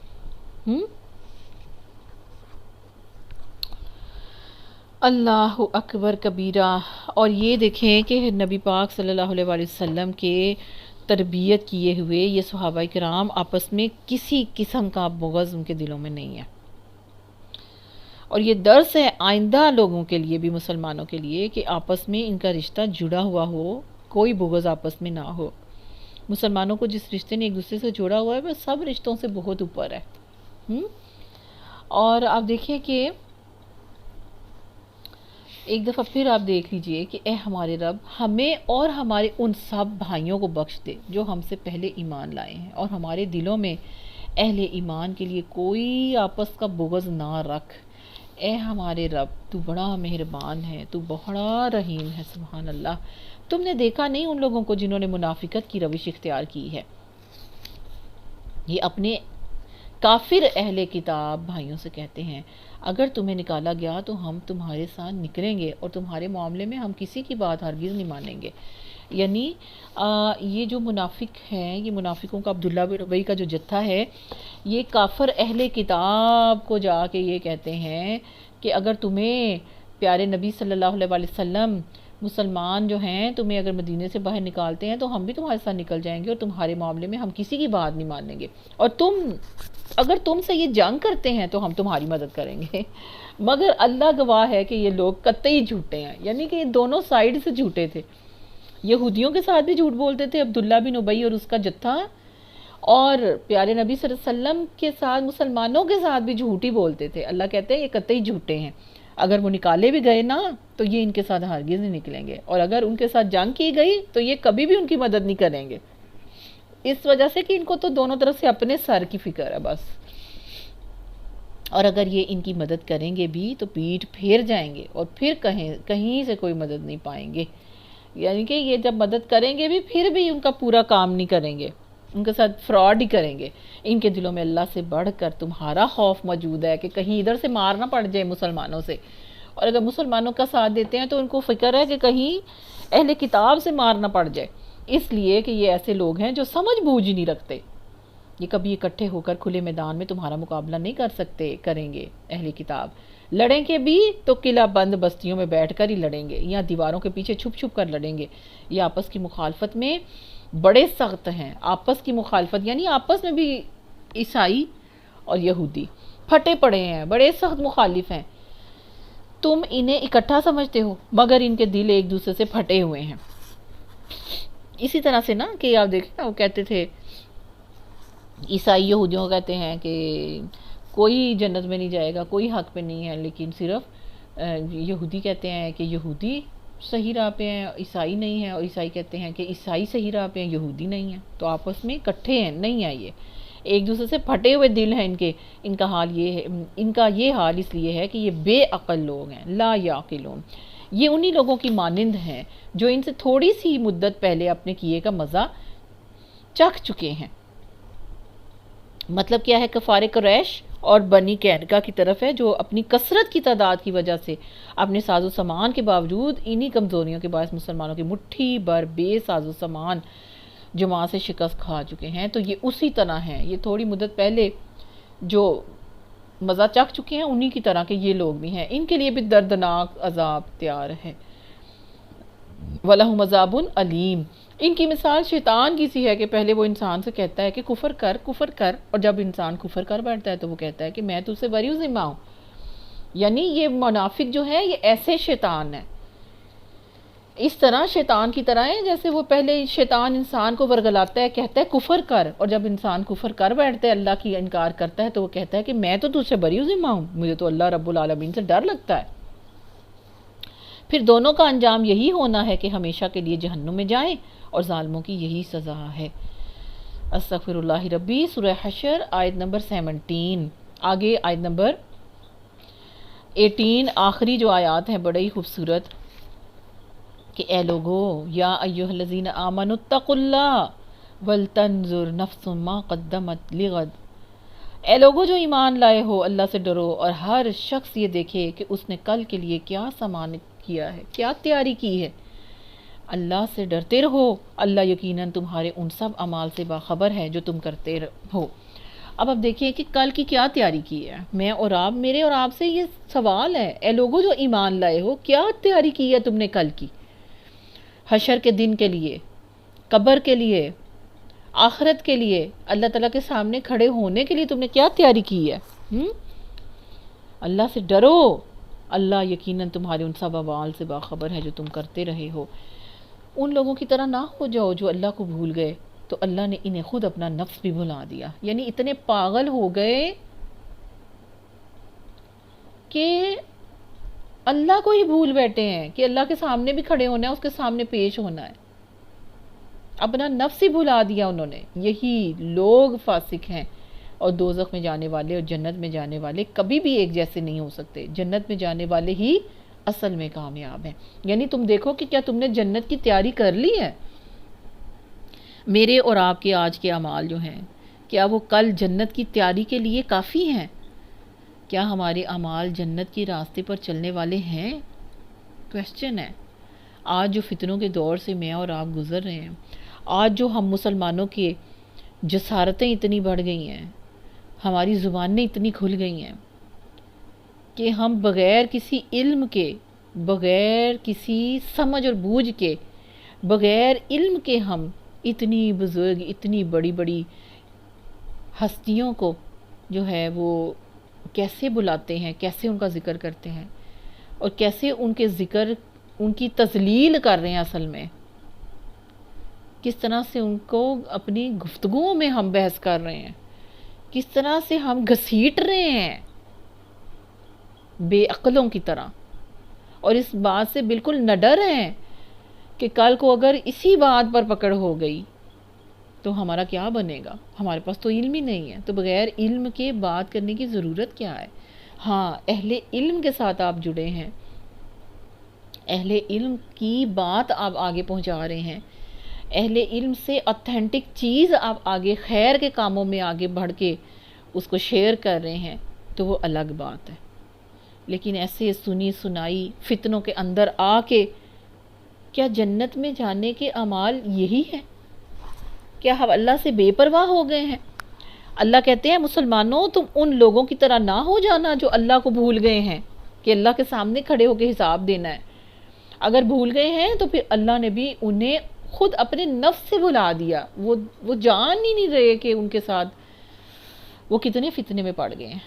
اللہ اکبر کبیرہ۔ اور یہ دیکھیں کہ نبی پاک صلی اللہ علیہ وسلم کے تربیت کیے ہوئے یہ صحابہ کرام آپس میں کسی قسم کا بغض ان کے دلوں میں نہیں ہے. اور یہ درس ہے آئندہ لوگوں کے لیے بھی، مسلمانوں کے لیے، کہ آپس میں ان کا رشتہ جڑا ہوا ہو، کوئی بغض آپس میں نہ ہو. مسلمانوں کو جس رشتے نے ایک دوسرے سے جوڑا ہوا ہے وہ سب رشتوں سے بہت اوپر ہے. اور آپ دیکھیں کہ ایک دفعہ پھر آپ دیکھ لیجئے کہ اے ہمارے رب ہمیں اور ہمارے ان سب بھائیوں کو بخش دے جو ہم سے پہلے ایمان لائے ہیں، اور ہمارے دلوں میں اہل ایمان کے لیے کوئی آپس کا بغض نہ رکھ. اے ہمارے رب تو بڑا مہربان ہے، تو بڑا رحیم ہے. سبحان اللہ. تم نے دیکھا نہیں ان لوگوں کو جنہوں نے منافقت کی روش اختیار کی ہے، یہ اپنے کافر اہل کتاب بھائیوں سے کہتے ہیں اگر تمہیں نکالا گیا تو ہم تمہارے ساتھ نکلیں گے اور تمہارے معاملے میں ہم کسی کی بات ہرگز نہیں مانیں گے. یعنی یہ جو منافق ہیں، یہ منافقوں کا عبداللہ بن ابی کا جو جتھا ہے، یہ کافر اہل کتاب کو جا کے یہ کہتے ہیں کہ اگر تمہیں پیارے نبی صلی اللہ علیہ وسلم مسلمان جو ہیں تمہیں اگر مدینے سے باہر نکالتے ہیں تو ہم بھی تمہارے ساتھ نکل جائیں گے اور تمہارے معاملے میں ہم کسی کی بات نہیں مانیں گے، اور اگر تم سے یہ جنگ کرتے ہیں تو ہم تمہاری مدد کریں گے. مگر اللہ گواہ ہے کہ یہ لوگ قطعی جھوٹے ہیں. یعنی کہ یہ دونوں سائیڈ سے جھوٹے تھے. یہودیوں کے ساتھ بھی جھوٹ بولتے تھے عبداللہ بن ابی اور اس کا جتھا، اور پیارے نبی صلی اللہ علیہ وسلم کے ساتھ مسلمانوں کے ساتھ بھی جھوٹ ہی بولتے تھے. اللہ کہتے ہیں یہ قطعی جھوٹے ہیں. اگر وہ نکالے بھی گئے نا تو یہ ان کے ساتھ ہرگز نہیں نکلیں گے، اور اگر ان کے ساتھ جنگ کی گئی تو یہ کبھی بھی ان کی مدد نہیں کریں گے، اس وجہ سے کہ ان کو تو دونوں طرف سے اپنے سر کی فکر ہے بس. اور اگر یہ ان کی مدد کریں گے بھی تو پیٹھ پھیر جائیں گے اور پھر کہیں سے کوئی مدد نہیں پائیں گے. یعنی کہ یہ جب مدد کریں گے بھی پھر بھی ان کا پورا کام نہیں کریں گے، ان کے ساتھ فراڈ ہی کریں گے. ان کے دلوں میں اللہ سے بڑھ کر تمہارا خوف موجود ہے کہ کہیں ادھر سے مار نہ پڑ جائے مسلمانوں سے، اور اگر مسلمانوں کا ساتھ دیتے ہیں تو ان کو فکر ہے کہ کہیں اہل کتاب سے مار نہ پڑ جائے، اس لیے کہ یہ ایسے لوگ ہیں جو سمجھ بوجھ ہی نہیں رکھتے. یہ کبھی اکٹھے ہو کر کھلے میدان میں تمہارا مقابلہ نہیں کریں گے. اہل کتاب لڑیں گے بھی تو قلعہ بند بستیوں میں بیٹھ کر ہی لڑیں گے، یا دیواروں کے پیچھے چھپ چھپ کر لڑیں گے. یہ آپس کی مخالفت میں بڑے سخت ہیں. آپس کی مخالفت یعنی آپس میں بھی عیسائی اور یہودی پھٹے پڑے ہیں، بڑے سخت مخالف ہیں. تم انہیں اکٹھا سمجھتے ہو مگر ان کے دل ایک دوسرے سے پھٹے ہوئے ہیں. اسی طرح سے نا کہ آپ دیکھیں نا، وہ کہتے تھے عیسائی یہودیوں کہتے ہیں کہ کوئی جنت میں نہیں جائے گا، کوئی حق پہ نہیں ہے، لیکن صرف یہودی کہتے ہیں کہ یہودی صحیح راہ پہ ہیں، عیسائی نہیں ہیں، اور عیسائی کہتے ہیں کہ عیسائی صحیح راہ پہ ہیں، یہودی نہیں ہیں. تو آپس میں اکٹھے ہیں نہیں ہیں، یہ ایک دوسرے سے پھٹے ہوئے دل ہیں ان کے. ان کا حال یہ ہے، ان کا یہ حال اس لیے ہے کہ یہ بے عقل لوگ ہیں. لا یعقلون. یہ انہی لوگوں کی مانند ہیں جو ان سے تھوڑی سی مدت پہلے اپنے کیے کا مزہ چکھ چکے ہیں. مطلب کیا ہے؟ کفار قریش اور بنی قینقاع کی طرف ہے، جو اپنی کثرت کی تعداد کی وجہ سے اپنے ساز و سامان کے باوجود انہی کمزوریوں کے باعث مسلمانوں کی مٹھی بھر بے ساز و سامان جماع سے شکست کھا چکے ہیں. تو یہ اسی طرح ہیں، یہ تھوڑی مدت پہلے جو مزہ چکھ چکے ہیں انہی کی طرح کے یہ لوگ بھی ہیں. ان کے لیے بھی دردناک عذاب تیار ہے. وَلَهُمْ عَذَابٌ عَلِيمٌ. ان کی مثال شیطان کی سی ہے کہ پہلے وہ انسان سے کہتا ہے کہ کفر کر، اور جب انسان کفر کر بیٹھتا ہے تو وہ کہتا ہے کہ میں تجھ سے بری ذمہ ہوں. یعنی یہ منافق جو ہے یہ ایسے شیطان ہے، اس طرح شیطان کی طرح ہے جیسے وہ پہلے شیطان انسان کو ورگلاتا ہے، کہتا ہے کفر کر، اور جب انسان کفر کر بیٹھتا ہے، اللہ کی انکار کرتا ہے، تو وہ کہتا ہے کہ میں تو تجھ سے بری ذمہ ہوں، مجھے تو اللہ رب العالمین سے ڈر لگتا ہے. پھر دونوں کا انجام یہی ہونا ہے کہ ہمیشہ کے لیے جہنم میں جائیں، اور ظالموں کی یہی سزا ہے. استغفر اللہ ربی. سورہ حشر آیت نمبر 17. آگے آیت نمبر 18 آخری جو آیات ہیں بڑے ہی خوبصورت، کہ اے لوگو یا ایھا الذین آمنوا اتقوا اللہ ولتنظر نفس ما قدمت لغد. اے لوگو جو ایمان لائے ہو، اللہ سے ڈرو اور ہر شخص یہ دیکھے کہ اس نے کل کے لیے کیا سامان کیا ہے، کیا تیاری کی ہے. اللہ سے ڈرتے رہو، اللہ یقیناً تمہارے ان سب اعمال سے باخبر ہے جو تم کرتے ہو. اب دیکھیں کہ کل کی کیا تیاری کی ہے. میں اور آپ، میرے اور آپ سے یہ سوال ہے، اے لوگو جو ایمان لائے ہو، کیا تیاری کی ہے تم نے کل کی، حشر کے دن کے لیے، قبر کے لیے، آخرت کے لیے، اللہ تعالیٰ کے سامنے کھڑے ہونے کے لیے تم نے کیا تیاری کی ہے؟ اللہ سے ڈرو، اللہ یقیناً تمہارے ان سب اعمال سے باخبر ہے جو تم کرتے رہے ہو۔ ان لوگوں کی طرح نہ ہو جاؤ جو اللہ کو بھول گئے، تو اللہ نے انہیں خود اپنا نفس بھی بھلا دیا، یعنی اتنے پاگل ہو گئے کہ اللہ کو ہی بھول بیٹھے ہیں کہ اللہ کے سامنے بھی کھڑے ہونا ہے، اس کے سامنے پیش ہونا ہے، اپنا نفس ہی بھلا دیا انہوں نے۔ یہی لوگ فاسق ہیں، اور دوزخ میں جانے والے اور جنت میں جانے والے کبھی بھی ایک جیسے نہیں ہو سکتے۔ جنت میں جانے والے ہی اصل میں کامیاب ہیں۔ یعنی تم دیکھو کہ کیا تم نے جنت کی تیاری کر لی ہے؟ میرے اور آپ کے آج کے اعمال جو ہیں، کیا وہ کل جنت کی تیاری کے لیے کافی ہیں؟ کیا ہمارے اعمال جنت کے راستے پر چلنے والے ہیں؟ کویسچن ہے۔ آج جو فتنوں کے دور سے میں اور آپ گزر رہے ہیں، آج جو ہم مسلمانوں کے جسارتیں اتنی بڑھ گئی ہیں، ہماری زبانیں اتنی کھل گئی ہیں کہ ہم بغیر کسی علم کے، بغیر کسی سمجھ اور بوجھ کے، بغیر علم کے ہم اتنی بزرگ، اتنی بڑی بڑی ہستیوں کو جو ہے وہ کیسے بلاتے ہیں، کیسے ان کا ذکر کرتے ہیں، اور کیسے ان کے ذکر، ان کی تذلیل کر رہے ہیں۔ اصل میں کس طرح سے ان کو اپنی گفتگوؤں میں ہم بحث کر رہے ہیں، کس طرح سے ہم گھسیٹ رہے ہیں بے عقلوں کی طرح، اور اس بات سے بالکل نہ ڈر ہیں کہ کل کو اگر اسی بات پر پکڑ ہو گئی تو ہمارا کیا بنے گا؟ ہمارے پاس تو علم ہی نہیں ہے، تو بغیر علم کے بات کرنے کی ضرورت کیا ہے؟ ہاں، اہل علم کے ساتھ آپ جڑے ہیں، اہل علم کی بات آپ آگے پہنچا رہے ہیں، اہل علم سے اتھینٹک چیز آپ آگے خیر کے کاموں میں آگے بڑھ کے اس کو شیئر کر رہے ہیں، تو وہ الگ بات ہے۔ لیکن ایسے سنی سنائی فتنوں کے اندر آ کے، کیا جنت میں جانے کے اعمال یہی ہے؟ کیا ہم اللہ سے بے پرواہ ہو گئے ہیں؟ اللہ کہتے ہیں مسلمانوں تم ان لوگوں کی طرح نہ ہو جانا جو اللہ کو بھول گئے ہیں کہ اللہ کے سامنے کھڑے ہو کے حساب دینا ہے۔ اگر بھول گئے ہیں تو پھر اللہ نے بھی انہیں خود اپنے نفس سے بھلا دیا، وہ جان ہی نہیں رہے کہ ان کے ساتھ وہ کتنے فتنے میں پڑ گئے ہیں۔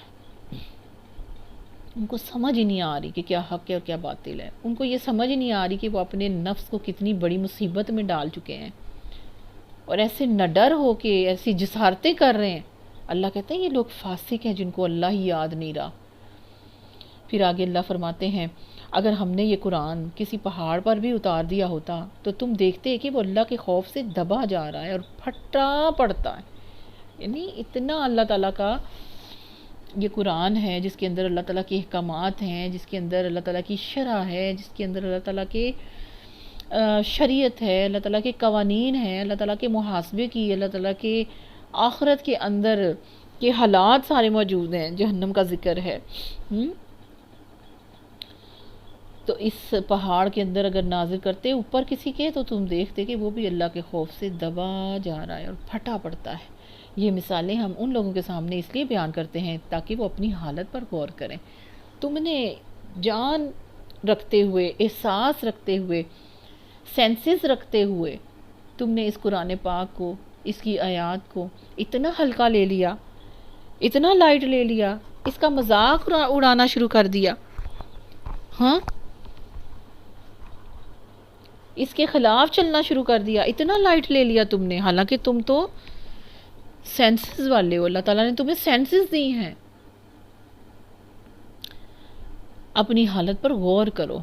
ان کو سمجھ ہی نہیں آ رہی کہ کیا حق ہے اور کیا باطل ہے، ان کو یہ سمجھ ہی نہیں آ رہی کہ وہ اپنے نفس کو کتنی بڑی مصیبت میں ڈال چکے ہیں، اور ایسے نہ ڈر ہو کے ایسی جسارتیں کر رہے ہیں۔ اللہ کہتے ہیں یہ لوگ فاسق ہیں جن کو اللہ ہی یاد نہیں رہا۔ پھر آگے اللہ فرماتے ہیں اگر ہم نے یہ قرآن کسی پہاڑ پر بھی اتار دیا ہوتا تو تم دیکھتے کہ وہ اللہ کے خوف سے دبا جا رہا ہے اور پھٹا پڑتا ہے۔ یعنی اتنا اللہ تعالیٰ کا یہ قرآن ہے جس کے اندر اللہ تعالیٰ کے احکامات ہیں، جس کے اندر اللہ تعالیٰ کی شرع ہے، جس کے اندر اللہ تعالیٰ کے شریعت ہے، اللہ تعالیٰ کے قوانین ہیں، اللہ تعالیٰ کے محاسبے کی، اللہ تعالیٰ کے آخرت کے اندر کے حالات سارے موجود ہیں، جہنم کا ذکر ہے۔ تو اس پہاڑ کے اندر اگر نازل کرتے اوپر کسی کے تو تم دیکھتے کہ وہ بھی اللہ کے خوف سے دبا جا رہا ہے اور پھٹا پڑتا ہے۔ یہ مثالیں ہم ان لوگوں کے سامنے اس لیے بیان کرتے ہیں تاکہ وہ اپنی حالت پر غور کریں۔ تم نے جان رکھتے ہوئے، احساس رکھتے ہوئے، سینسز رکھتے ہوئے تم نے اس قرآن پاک کو، اس کی آیات کو اتنا ہلکا لے لیا، اتنا لائٹ لے لیا، اس کا مذاق اڑانا شروع کر دیا، ہاں، اس کے خلاف چلنا شروع کر دیا، اتنا لائٹ لے لیا تم نے، حالانکہ تم تو سینسز والے ہو، اللہ تعالیٰ نے تمہیں سینسز دی ہیں۔ اپنی حالت پر غور کرو۔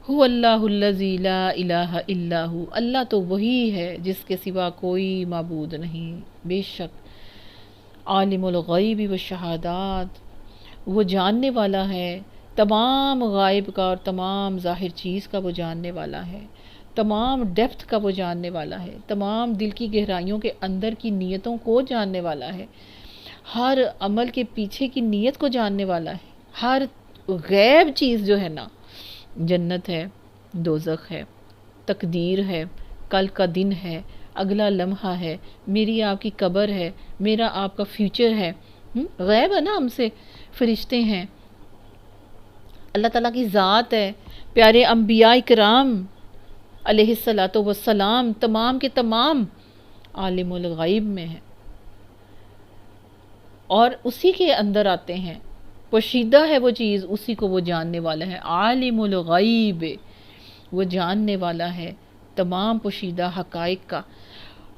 هو اللہ الذی لا الہ الا ہو، اللہ تو وہی ہے جس کے سوا کوئی معبود نہیں، بے شک عالم الغیب والشہادات، وہ جاننے والا ہے تمام غائب کا اور تمام ظاہر چیز کا، وہ جاننے والا ہے تمام ڈیپتھ کا، وہ جاننے والا ہے تمام دل کی گہرائیوں کے اندر کی نیتوں کو جاننے والا ہے، ہر عمل کے پیچھے کی نیت کو جاننے والا ہے، ہر غیب چیز جو ہے نا، جنت ہے، دوزخ ہے، تقدیر ہے، کل کا دن ہے، اگلا لمحہ ہے، میری آپ کی قبر ہے، میرا آپ کا فیوچر ہے، غیب ہے نا ہم سے، فرشتے ہیں، اللہ تعالیٰ کی ذات ہے، پیارے انبیاء کرام علیہ الصلاۃ والسلام، تمام کے تمام عالم الغیب میں ہے، اور اسی کے اندر آتے ہیں، پوشیدہ ہے وہ چیز، اسی کو وہ جاننے والا ہے، عالم الغیب، وہ جاننے والا ہے تمام پوشیدہ حقائق کا،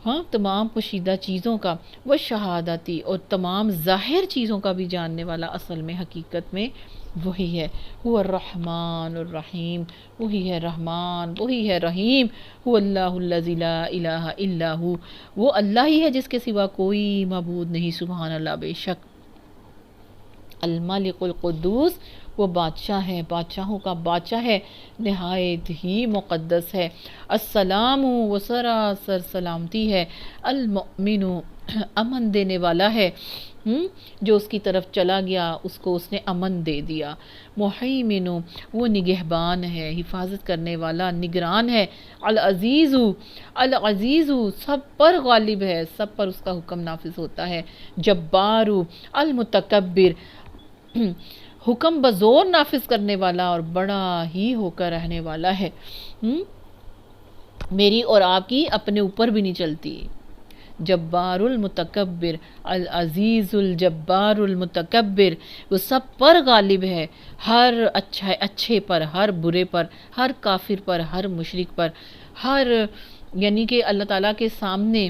ہاں تمام پوشیدہ چیزوں کا، وہ شہادتی، اور تمام ظاہر چیزوں کا بھی جاننے والا اصل میں حقیقت میں وہی ہے، وہ الرحمن الرحیم، وہی ہے رحمان، وہی ہے رحیم، هو اللہ الذی لا الہ الا ہو، وہ اللہ ہی ہے جس کے سوا کوئی معبود نہیں، سبحان اللہ، بے شک الملک القدوس، وہ بادشاہ ہے، بادشاہوں کا بادشاہ ہے، نہایت ہی مقدس ہے، السلام، وہ سراسر سلامتی ہے، المؤمن، امن دینے والا ہے، جو اس کی طرف چلا گیا اس کو اس نے امن دے دیا، محیمن، وہ نگہبان ہے، حفاظت کرنے والا، نگران ہے، العزیز، العزیز، سب پر غالب ہے، سب پر اس کا حکم نافذ ہوتا ہے، جبار، المتکبر، حکم بزور نافذ کرنے والا اور بڑا ہی ہو کر رہنے والا ہے، میری اور آپ کی اپنے اوپر بھی نہیں چلتی، جبار المتکبر، العزیز الجبار المتکبر، وہ سب پر غالب ہے، ہر اچھے پر، ہر برے پر، ہر کافر پر، ہر مشرک پر، ہر، یعنی کہ اللہ تعالیٰ کے سامنے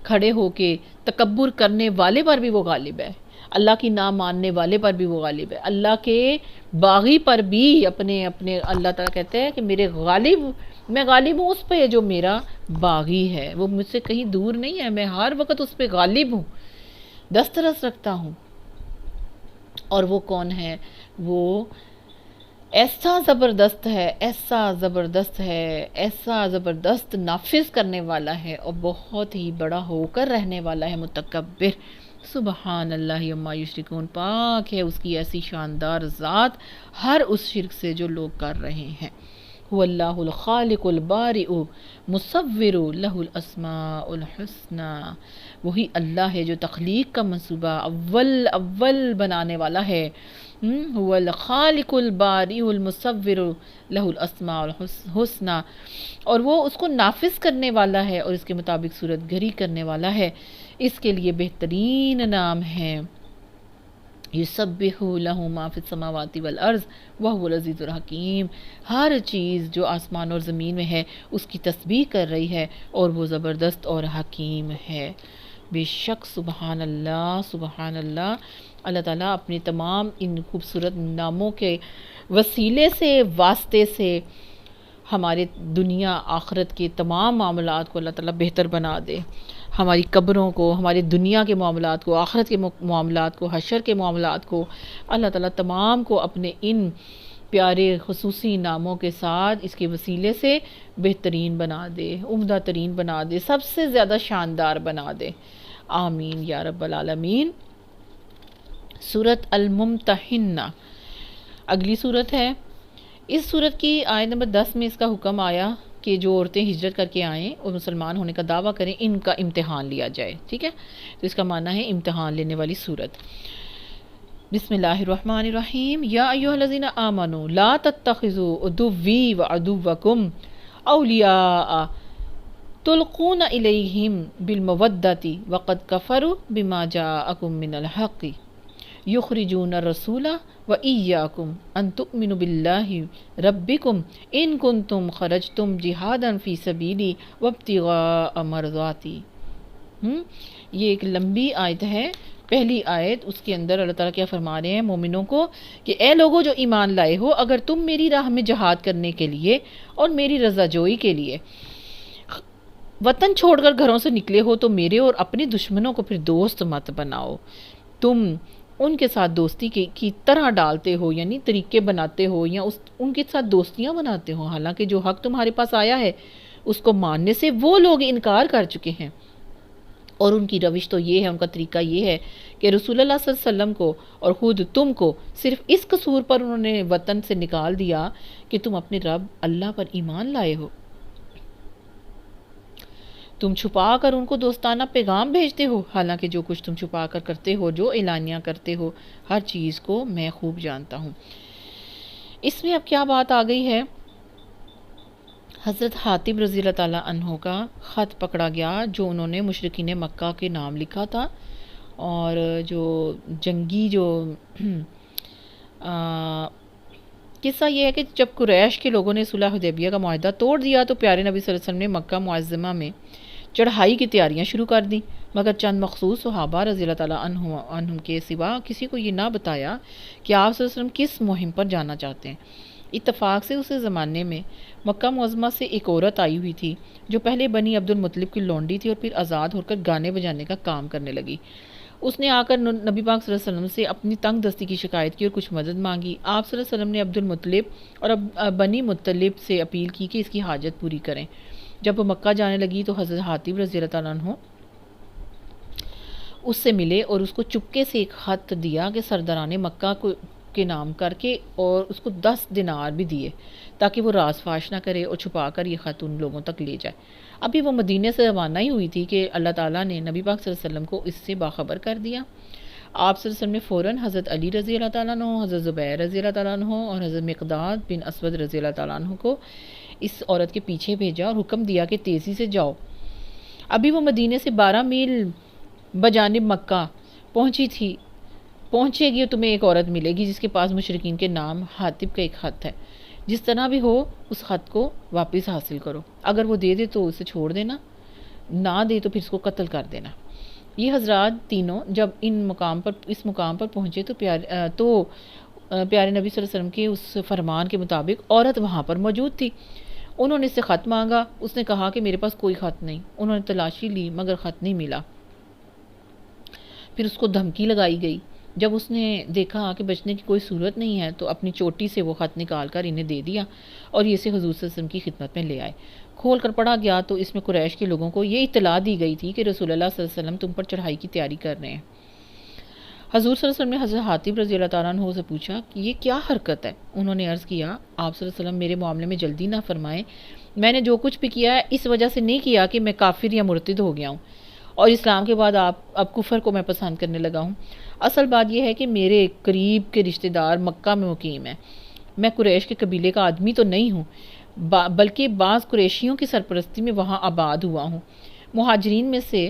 کھڑے ہو کے تکبر کرنے والے پر بھی وہ غالب ہے، اللہ کی نہ ماننے والے پر بھی وہ غالب ہے، اللہ کے باغی پر بھی، اپنے اللہ تعالیٰ کہتے ہیں کہ میں غالب ہوں اس پہ جو میرا باغی ہے، وہ مجھ سے کہیں دور نہیں ہے، میں ہر وقت اس پہ غالب ہوں، دسترس رکھتا ہوں، اور وہ کون ہے؟ وہ ایسا زبردست ہے، ایسا زبردست ہے، ایسا زبردست نافذ کرنے والا ہے، اور بہت ہی بڑا ہو کر رہنے والا ہے، متکبر، سبحان اللہ عما یشرکون، پاک ہے اس کی ایسی شاندار ذات ہر اس شرک سے جو لوگ کر رہے ہیں، هو اللہ الخالق البارئ مصور لہ الاسماء الحسنى، وہی اللہ ہے جو تخلیق کا منصوبہ اول بنانے والا ہے، هو الخالق البارئ المصور لہ الاسماء الحسنى، اور وہ اس کو نافذ کرنے والا ہے اور اس کے مطابق صورت گری کرنے والا ہے، اس کے لیے بہترین نام ہے، یسبح لہ ما فی السماوات والارض وہو العزیز الحکیم، ہر چیز جو آسمان اور زمین میں ہے اس کی تسبیح کر رہی ہے اور وہ زبردست اور حکیم ہے، بے شک، سبحان اللہ، سبحان اللہ، اللہ تعالیٰ اپنے تمام ان خوبصورت ناموں کے وسیلے سے، واسطے سے ہمارے دنیا آخرت کے تمام معاملات کو اللہ تعالیٰ بہتر بنا دے، ہماری قبروں کو، ہماری دنیا کے معاملات کو، آخرت کے معاملات کو، حشر کے معاملات کو، اللہ تعالیٰ تمام کو اپنے ان پیارے خصوصی ناموں کے ساتھ اس کے وسیلے سے بہترین بنا دے، عمدہ ترین بنا دے، سب سے زیادہ شاندار بنا دے، آمین یا رب العالمین۔ سورۃ الممتحنہ اگلی سورت ہے، اس سورت کی آیت نمبر 10 میں اس کا حکم آیا کہ جو عورتیں ہجرت کر کے آئیں اور مسلمان ہونے کا دعویٰ کریں، ان کا امتحان لیا جائے، ٹھیک ہے، تو اس کا معنی ہے امتحان لینے والی سورت۔ بسم اللہ الرحمن الرحیم، یا ایھا الذین آمنوا لا تتخذوا عدوی وعدوکم اولیاء تلقون الیہم بالمودۃ وقد کفروا بما جاءکم من الحق یخرجون الرسول وإیاکم ان تؤمنوا باللہ ربکم ان کنتم خرجتم جہادا فی سبیلی وابتغاء مرضاتی۔ یہ ایک لمبی آیت ہے، پہلی آیت، اس کے اندر اللہ تعالیٰ کیا فرما رہے ہیں مومنوں کو کہ اے لوگوں جو ایمان لائے ہو، اگر تم میری راہ میں جہاد کرنے کے لیے اور میری رضا جوئی کے لیے وطن چھوڑ کر گھروں سے نکلے ہو تو میرے اور اپنے دشمنوں کو پھر دوست مت بناؤ، تم ان کے ساتھ دوستی کی طرح ڈالتے ہو، یعنی طریقے بناتے ہو یا ان کے ساتھ دوستیاں بناتے ہو، حالانکہ جو حق تمہارے پاس آیا ہے اس کو ماننے سے وہ لوگ انکار کر چکے ہیں، اور ان کی روش تو یہ ہے، ان کا طریقہ یہ ہے کہ رسول اللہ صلی اللہ علیہ وسلم کو اور خود تم کو صرف اس قصور پر انہوں نے وطن سے نکال دیا کہ تم اپنے رب اللہ پر ایمان لائے ہو، تم چھپا کر ان کو دوستانہ پیغام بھیجتے ہو، حالانکہ جو کچھ تم چھپا کر کرتے ہو، جو اعلانیہ کرتے ہو، ہر چیز کو میں خوب جانتا ہوں۔ اس میں اب کیا بات آ گئی ہے؟ حضرت حاتب رضی اللہ تعالیٰ عنہ کا خط پکڑا گیا جو انہوں نے مشرکین مکہ کے نام لکھا تھا، اور جو جنگی جو قصہ یہ ہے کہ جب قریش کے لوگوں نے صلح حدیبیہ کا معاہدہ توڑ دیا تو پیارے نبی صلی اللہ علیہ وسلم نے مکہ معظمہ میں چڑھائی کی تیاریاں شروع کر دیں، مگر چند مخصوص صحابہ رضی اللہ تعالیٰ عنہم کے سوا کسی کو یہ نہ بتایا کہ آپ صلی اللہ علیہ وسلم کس مہم پر جانا چاہتے ہیں۔ اتفاق سے اسے زمانے میں مکہ معظمہ سے ایک عورت آئی ہوئی تھی جو پہلے بنی عبد المطلب کی لونڈی تھی اور پھر آزاد ہو کر گانے بجانے کا کام کرنے لگی۔ اس نے آ کر نبی پاک صلی اللہ علیہ وسلم سے اپنی تنگ دستی کی شکایت کی اور کچھ مدد مانگی۔ آپ صلی اللہ علیہ وسلم نے عبد المطلب اور بنی مطلب سے اپیل کی کہ اس کی حاجت پوری کریں۔ جب وہ مکہ جانے لگی تو حضرت حاتب رضی اللہ تعالیٰ عنہ اس سے ملے اور اس کو چپکے سے ایک خط دیا کہ سرداران مکہ کے نام کر کے، اور اس کو 10 دینار بھی دیے تاکہ وہ راز فاش نہ کرے اور چھپا کر یہ خط ان لوگوں تک لے جائے۔ ابھی وہ مدینے سے روانہ ہی ہوئی تھی کہ اللہ تعالیٰ نے نبی پاک صلی اللہ علیہ وسلم کو اس سے باخبر کر دیا۔ آپ صلی اللہ علیہ وسلم نے فوراً حضرت علی رضی اللہ تعالیٰ عنہ، حضرت زبیر رضی اللہ تعالیٰ عنہ اور حضرت مقداد بن اسود رضی اللہ تعالیٰ عنہ کو اس عورت کے پیچھے بھیجا اور حکم دیا کہ تیزی سے جاؤ۔ ابھی وہ مدینے سے 12 میل بجانب مکہ پہنچے گی اور تمہیں ایک عورت ملے گی جس کے پاس مشرکین کے نام حاتب کا ایک خط ہے۔ جس طرح بھی ہو اس خط کو واپس حاصل کرو، اگر وہ دے دے تو اسے چھوڑ دینا، نہ دے تو پھر اس کو قتل کر دینا۔ یہ حضرات تینوں جب اس مقام پر پہنچے تو پیارے نبی صلی اللہ علیہ وسلم کے اس فرمان کے مطابق عورت وہاں پر موجود تھی۔ انہوں نے اس سے خط مانگا، اس نے کہا کہ میرے پاس کوئی خط نہیں۔ انہوں نے تلاشی لی مگر خط نہیں ملا۔ پھر اس کو دھمکی لگائی گئی۔ جب اس نے دیکھا کہ بچنے کی کوئی صورت نہیں ہے تو اپنی چوٹی سے وہ خط نکال کر انہیں دے دیا اور یہ اسے حضور صلی اللہ علیہ وسلم کی خدمت میں لے آئے۔ کھول کر پڑھا گیا تو اس میں قریش کے لوگوں کو یہ اطلاع دی گئی تھی کہ رسول اللہ صلی اللہ علیہ وسلم تم پر چڑھائی کی تیاری کر رہے ہیں۔ حضور صلی اللہ علیہ وسلم نے حضرت حاتب رضی اللہ تعالیٰ عنہ سے پوچھا کہ یہ کیا حرکت ہے؟ انہوں نے عرض کیا، آپ صلی اللہ علیہ وسلم میرے معاملے میں جلدی نہ فرمائیں، میں نے جو کچھ بھی کیا ہے اس وجہ سے نہیں کیا کہ میں کافر یا مرتد ہو گیا ہوں اور اسلام کے بعد اب کفر کو میں پسند کرنے لگا ہوں۔ اصل بات یہ ہے کہ میرے قریب کے رشتہ دار مکہ میں مقیم ہیں۔ میں قریش کے قبیلے کا آدمی تو نہیں ہوں، بلکہ بعض قریشیوں کی سرپرستی میں وہاں آباد ہوا ہوں۔ مہاجرین میں سے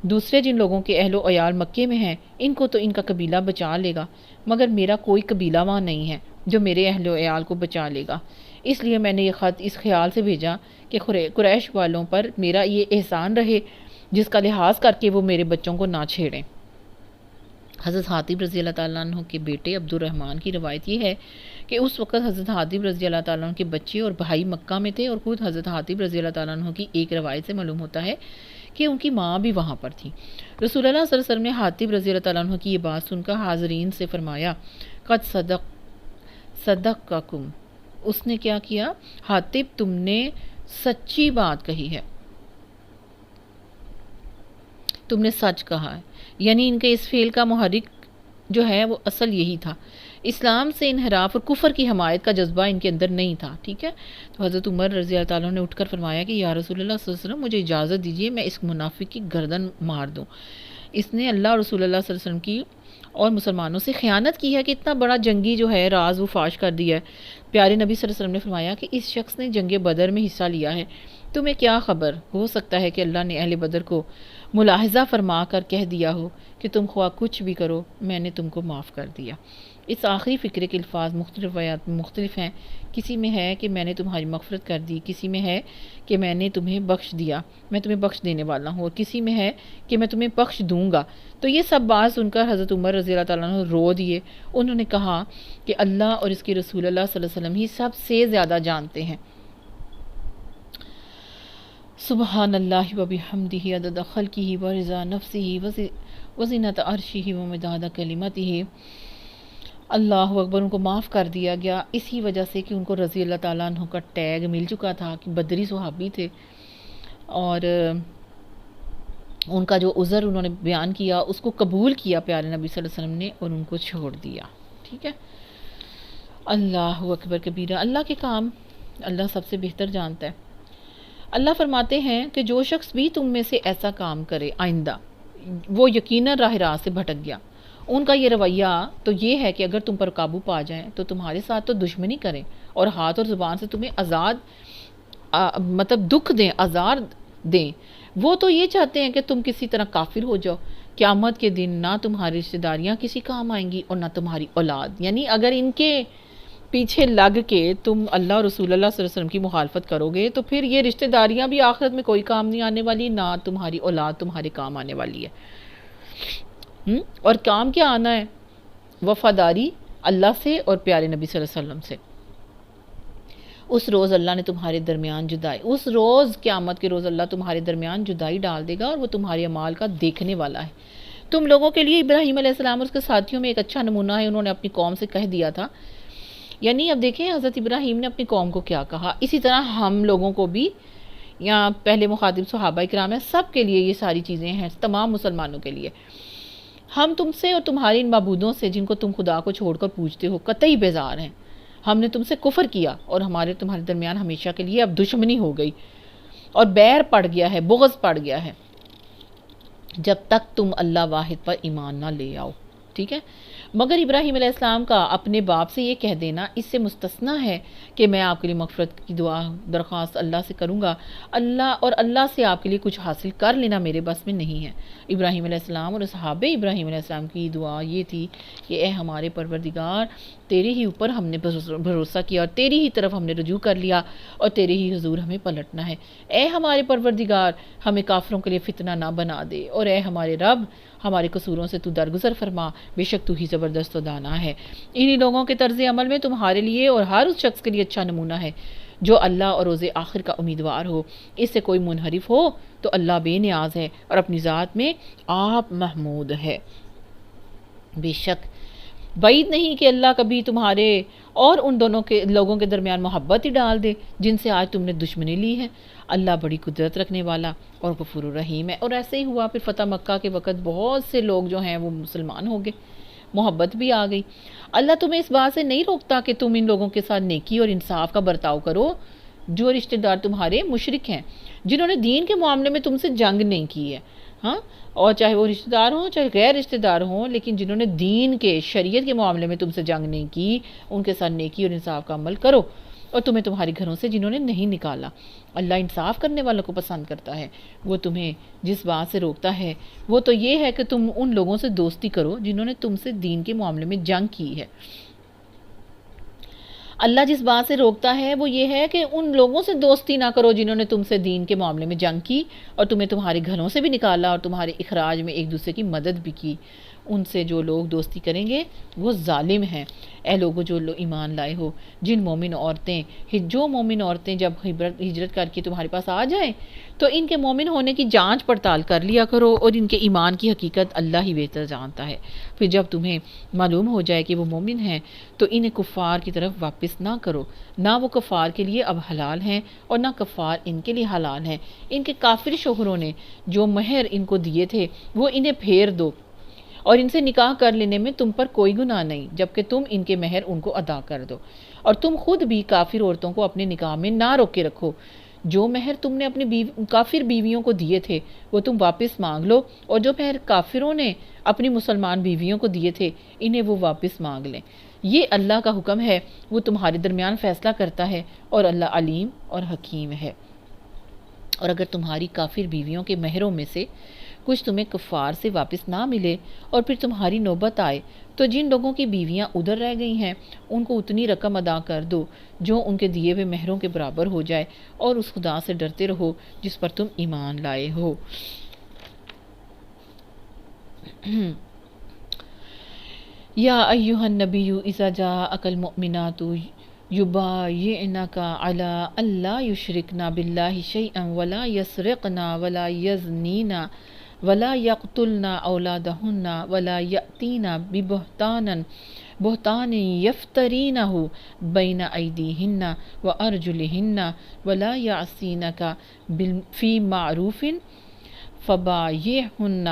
دوسرے جن لوگوں کے اہل و عیال مکے میں ہیں ان کو تو ان کا قبیلہ بچا لے گا، مگر میرا کوئی قبیلہ وہاں نہیں ہے جو میرے اہل و عیال کو بچا لے گا۔ اس لیے میں نے یہ خط اس خیال سے بھیجا کہ قریش والوں پر میرا یہ احسان رہے جس کا لحاظ کر کے وہ میرے بچوں کو نہ چھیڑیں۔ حضرت حاتب رضی اللہ تعالیٰ عنہ کے بیٹے عبد الرحمن کی روایت یہ ہے کہ اس وقت حضرت حاتب رضی اللہ تعالیٰ عنہ کے بچے اور بھائی مکہ میں تھے، اور خود حضرت حاتب رضی اللہ تعالیٰ عنہ کی ایک روایت سے معلوم ہوتا ہے کہ ان کی ماں بھی وہاں پر تھی۔ رسول اللہ صلی اللہ علیہ وسلم نے حاتب رضی اللہ تعالیٰ عنہ کی یہ بات سن کر حاضرین سے فرمایا، قد صدقکم، اس نے کیا کیا؟ حاتب تم نے سچی بات کہی ہے، تم نے سچ کہا ہے۔ یعنی ان کے اس فعل کا محرک جو ہے وہ اصل یہی تھا، اسلام سے انحراف اور کفر کی حمایت کا جذبہ ان کے اندر نہیں تھا، ٹھیک ہے۔ تو حضرت عمر رضی اللہ تعالیٰ نے اٹھ کر فرمایا کہ یا رسول اللہ صلی اللہ علیہ وسلم مجھے اجازت دیجیے میں اس منافق کی گردن مار دوں، اس نے اللہ اور رسول اللہ صلی اللہ علیہ وسلم کی اور مسلمانوں سے خیانت کی ہے کہ اتنا بڑا جنگی جو ہے راز وہ فاش کر دیا ہے۔ پیارے نبی صلی اللہ علیہ وسلم نے فرمایا کہ اس شخص نے جنگ بدر میں حصہ لیا ہے، تمہیں کیا خبر، ہو سکتا ہے کہ اللہ نے اہل بدر کو ملاحظہ فرما کر کہہ دیا ہو کہ تم خواہ کچھ بھی کرو میں نے تم کو معاف کر دیا۔ اس آخری فقرے کے الفاظ مختلف روایات میں مختلف ہیں، کسی میں ہے کہ میں نے تمہاری مغفرت کر دی، کسی میں ہے کہ میں نے تمہیں بخش دیا، میں تمہیں بخش دینے والا ہوں، اور کسی میں ہے کہ میں تمہیں بخش دوں گا۔ تو یہ سب بات سن کر حضرت عمر رضی اللہ تعالیٰ عنہ رو دیے۔ انہوں نے کہا کہ اللہ اور اس کے رسول اللہ صلی اللہ علیہ وسلم ہی سب سے زیادہ جانتے ہیں۔ سبحان اللہ و بحمدہ عدد خلقہ و رضا نفسہ و زینت عرشہ و مداد کلمتہ۔ اللہ اکبر، ان کو معاف کر دیا گیا اسی وجہ سے کہ ان کو رضی اللہ تعالیٰ عنہ کا ٹیگ مل چکا تھا کہ بدری صحابی تھے، اور ان کا جو عذر انہوں نے بیان کیا اس کو قبول کیا پیارے نبی صلی اللہ علیہ وسلم نے اور ان کو چھوڑ دیا، ٹھیک ہے۔ اللہ اکبر کبیرہ، اللہ کے کام اللہ سب سے بہتر جانتا ہے۔ اللہ فرماتے ہیں کہ جو شخص بھی تم میں سے ایسا کام کرے آئندہ، وہ یقیناً راہ راست سے بھٹک گیا۔ ان کا یہ رویہ تو یہ ہے کہ اگر تم پر قابو پا جائیں تو تمہارے ساتھ تو دشمنی کریں اور ہاتھ اور زبان سے تمہیں مطلب دکھ دیں، آزار دیں، وہ تو یہ چاہتے ہیں کہ تم کسی طرح کافر ہو جاؤ۔ قیامت کے دن نہ تمہاری رشتہ داریاں کسی کام آئیں گی اور نہ تمہاری اولاد، یعنی اگر ان کے پیچھے لگ کے تم اللہ اور رسول اللہ صلی اللہ علیہ وسلم کی مخالفت کرو گے تو پھر یہ رشتہ داریاں بھی آخرت میں کوئی کام نہیں آنے والی، نہ تمہاری اولاد تمہارے کام آنے والی ہے۔ اور کام کیا آنا ہے؟ وفاداری اللہ سے اور پیارے نبی صلی اللہ علیہ وسلم سے۔ اس روز اللہ نے تمہارے درمیان جدائی، اس روز قیامت کے روز اللہ تمہارے درمیان جدائی ڈال دے گا اور وہ تمہارے اعمال کا دیکھنے والا ہے۔ تم لوگوں کے لیے ابراہیم علیہ السلام اور اس کے ساتھیوں میں ایک اچھا نمونہ ہے، انہوں نے اپنی قوم سے کہہ دیا تھا، یعنی اب دیکھیں حضرت ابراہیم نے اپنی قوم کو کیا کہا، اسی طرح ہم لوگوں کو بھی، یا پہلے مخاطب صحابہ کرام ہیں، سب کے لیے یہ ساری چیزیں ہیں، تمام مسلمانوں کے لیے۔ ہم تم سے اور تمہارے ان معبودوں سے جن کو تم خدا کو چھوڑ کر پوجتے ہو قطعی بیزار ہیں۔ ہم نے تم سے کفر کیا اور تمہارے درمیان ہمیشہ کے لیے اب دشمنی ہو گئی اور بیر پڑ گیا ہے، بغض پڑ گیا ہے، جب تک تم اللہ واحد پر ایمان نہ لے آؤ۔ ٹھیک ہے، مگر ابراہیم علیہ السلام کا اپنے باپ سے یہ کہہ دینا اس سے مستثنا ہے کہ میں آپ کے لیے مغفرت کی دعا درخواست اللہ سے کروں گا، اللہ سے آپ کے لیے کچھ حاصل کر لینا میرے بس میں نہیں ہے۔ ابراہیم علیہ السلام اور صحابہ ابراہیم علیہ السلام کی دعا یہ تھی کہ اے ہمارے پروردگار، تیرے ہی اوپر ہم نے بھروسہ کیا اور تیری ہی طرف ہم نے رجوع کر لیا اور تیرے ہی حضور ہمیں پلٹنا ہے۔ اے ہمارے پروردگار، ہمیں کافروں کے لیے فتنہ نہ بنا دے، اور اے ہمارے رب، ہمارے قصوروں سے تو درگزر فرما، بے شک تو ہی زبردست و دانا ہے۔ انہی لوگوں کے طرز عمل میں تمہارے لیے اور ہر اس شخص کے لیے اچھا نمونہ ہے جو اللہ اور روز آخر کا امیدوار ہو۔ اس سے کوئی منحرف ہو تو اللہ بے نیاز ہے اور اپنی ذات میں آپ محمود ہے۔ بے شک بعید نہیں کہ اللہ کبھی تمہارے اور ان دونوں کے لوگوں کے درمیان محبت ہی ڈال دے جن سے آج تم نے دشمنی لی ہے۔ اللہ بڑی قدرت رکھنے والا اور غفور الرحیم ہے۔ اور ایسے ہی ہوا، پھر فتح مکہ کے وقت بہت سے لوگ جو ہیں وہ مسلمان ہو گئے، محبت بھی آ گئی۔ اللہ تمہیں اس بات سے نہیں روکتا کہ تم ان لوگوں کے ساتھ نیکی اور انصاف کا برتاؤ کرو جو رشتہ دار تمہارے مشرک ہیں، جنہوں نے دین کے معاملے میں تم سے جنگ نہیں کی ہے، ہاں، اور چاہے وہ رشتہ دار ہوں چاہے غیر رشتہ دار ہوں، لیکن جنہوں نے دین کے شریعت کے معاملے میں تم سے جنگ نہیں کی، ان کے ساتھ نیکی اور انصاف کا عمل کرو۔ اور تمہیں تمہارے گھروں سے جنہوں نے نہیں نکالا، اللہ انصاف کرنے والوں کو پسند کرتا ہے۔ وہ تمہیں جس بات سے روکتا ہے وہ تو یہ ہے کہ تم ان لوگوں سے دوستی کرو جنہوں نے تم سے دین کے معاملے میں جنگ کی ہے۔ اللہ جس بات سے روکتا ہے وہ یہ ہے کہ ان لوگوں سے دوستی نہ کرو جنہوں نے تم سے دین کے معاملے میں جنگ کی اور تمہیں تمہارے گھروں سے بھی نکالا اور تمہارے اخراج میں ایک دوسرے کی مدد بھی کی۔ ان سے جو لوگ دوستی کریں گے وہ ظالم ہیں۔ اے لوگو جو ایمان لائے ہو، جو مومن عورتیں جب ہجرت کر کے تمہارے پاس آ جائیں تو ان کے مومن ہونے کی جانچ پڑتال کر لیا کرو، اور ان کے ایمان کی حقیقت اللہ ہی بہتر جانتا ہے۔ پھر جب تمہیں معلوم ہو جائے کہ وہ مومن ہیں تو انہیں کفار کی طرف واپس نہ کرو، نہ وہ کفار کے لیے اب حلال ہیں اور نہ کفار ان کے لیے حلال ہیں۔ ان کے کافر شوہروں نے جو مہر ان کو دیے تھے وہ انہیں پھیر دو، اور ان سے نکاح کر لینے میں تم پر کوئی گناہ نہیں جبکہ تم ان کے مہر ان کو ادا کر دو، اور تم خود بھی کافر عورتوں کو اپنے نکاح میں نہ روکے رکھو۔ جو مہر تم نے اپنی کافر بیویوں کو دیے تھے وہ تم واپس مانگ لو، اور جو مہر کافروں نے اپنی مسلمان بیویوں کو دیے تھے انہیں وہ واپس مانگ لیں۔ یہ اللہ کا حکم ہے، وہ تمہارے درمیان فیصلہ کرتا ہے، اور اللہ علیم اور حکیم ہے۔ اور اگر تمہاری کافر بیویوں کے مہروں میں سے کچھ تمہیں کفار سے واپس نہ ملے اور پھر تمہاری نوبت آئے تو جن لوگوں کی بیویاں ادھر رہ گئی ہیں ان کو اتنی رقم ادا کر دو جو ان کے دیے ہوئے مہروں کے برابر ہو جائے، اور اس خدا سے ڈرتے رہو جس پر تم ایمان لائے ہو۔ یا ایھا النبی اذا جاءک المؤمنات یبایعنک علی الا یشرکن باللہ شیئا ولا یسرقن ولا یزنین ولا یقتلن اولادہن ولا یأتین بہتان یفترینہ بین ایدیہن وارجلہن ولا یعصینک فی معروف فبایعہن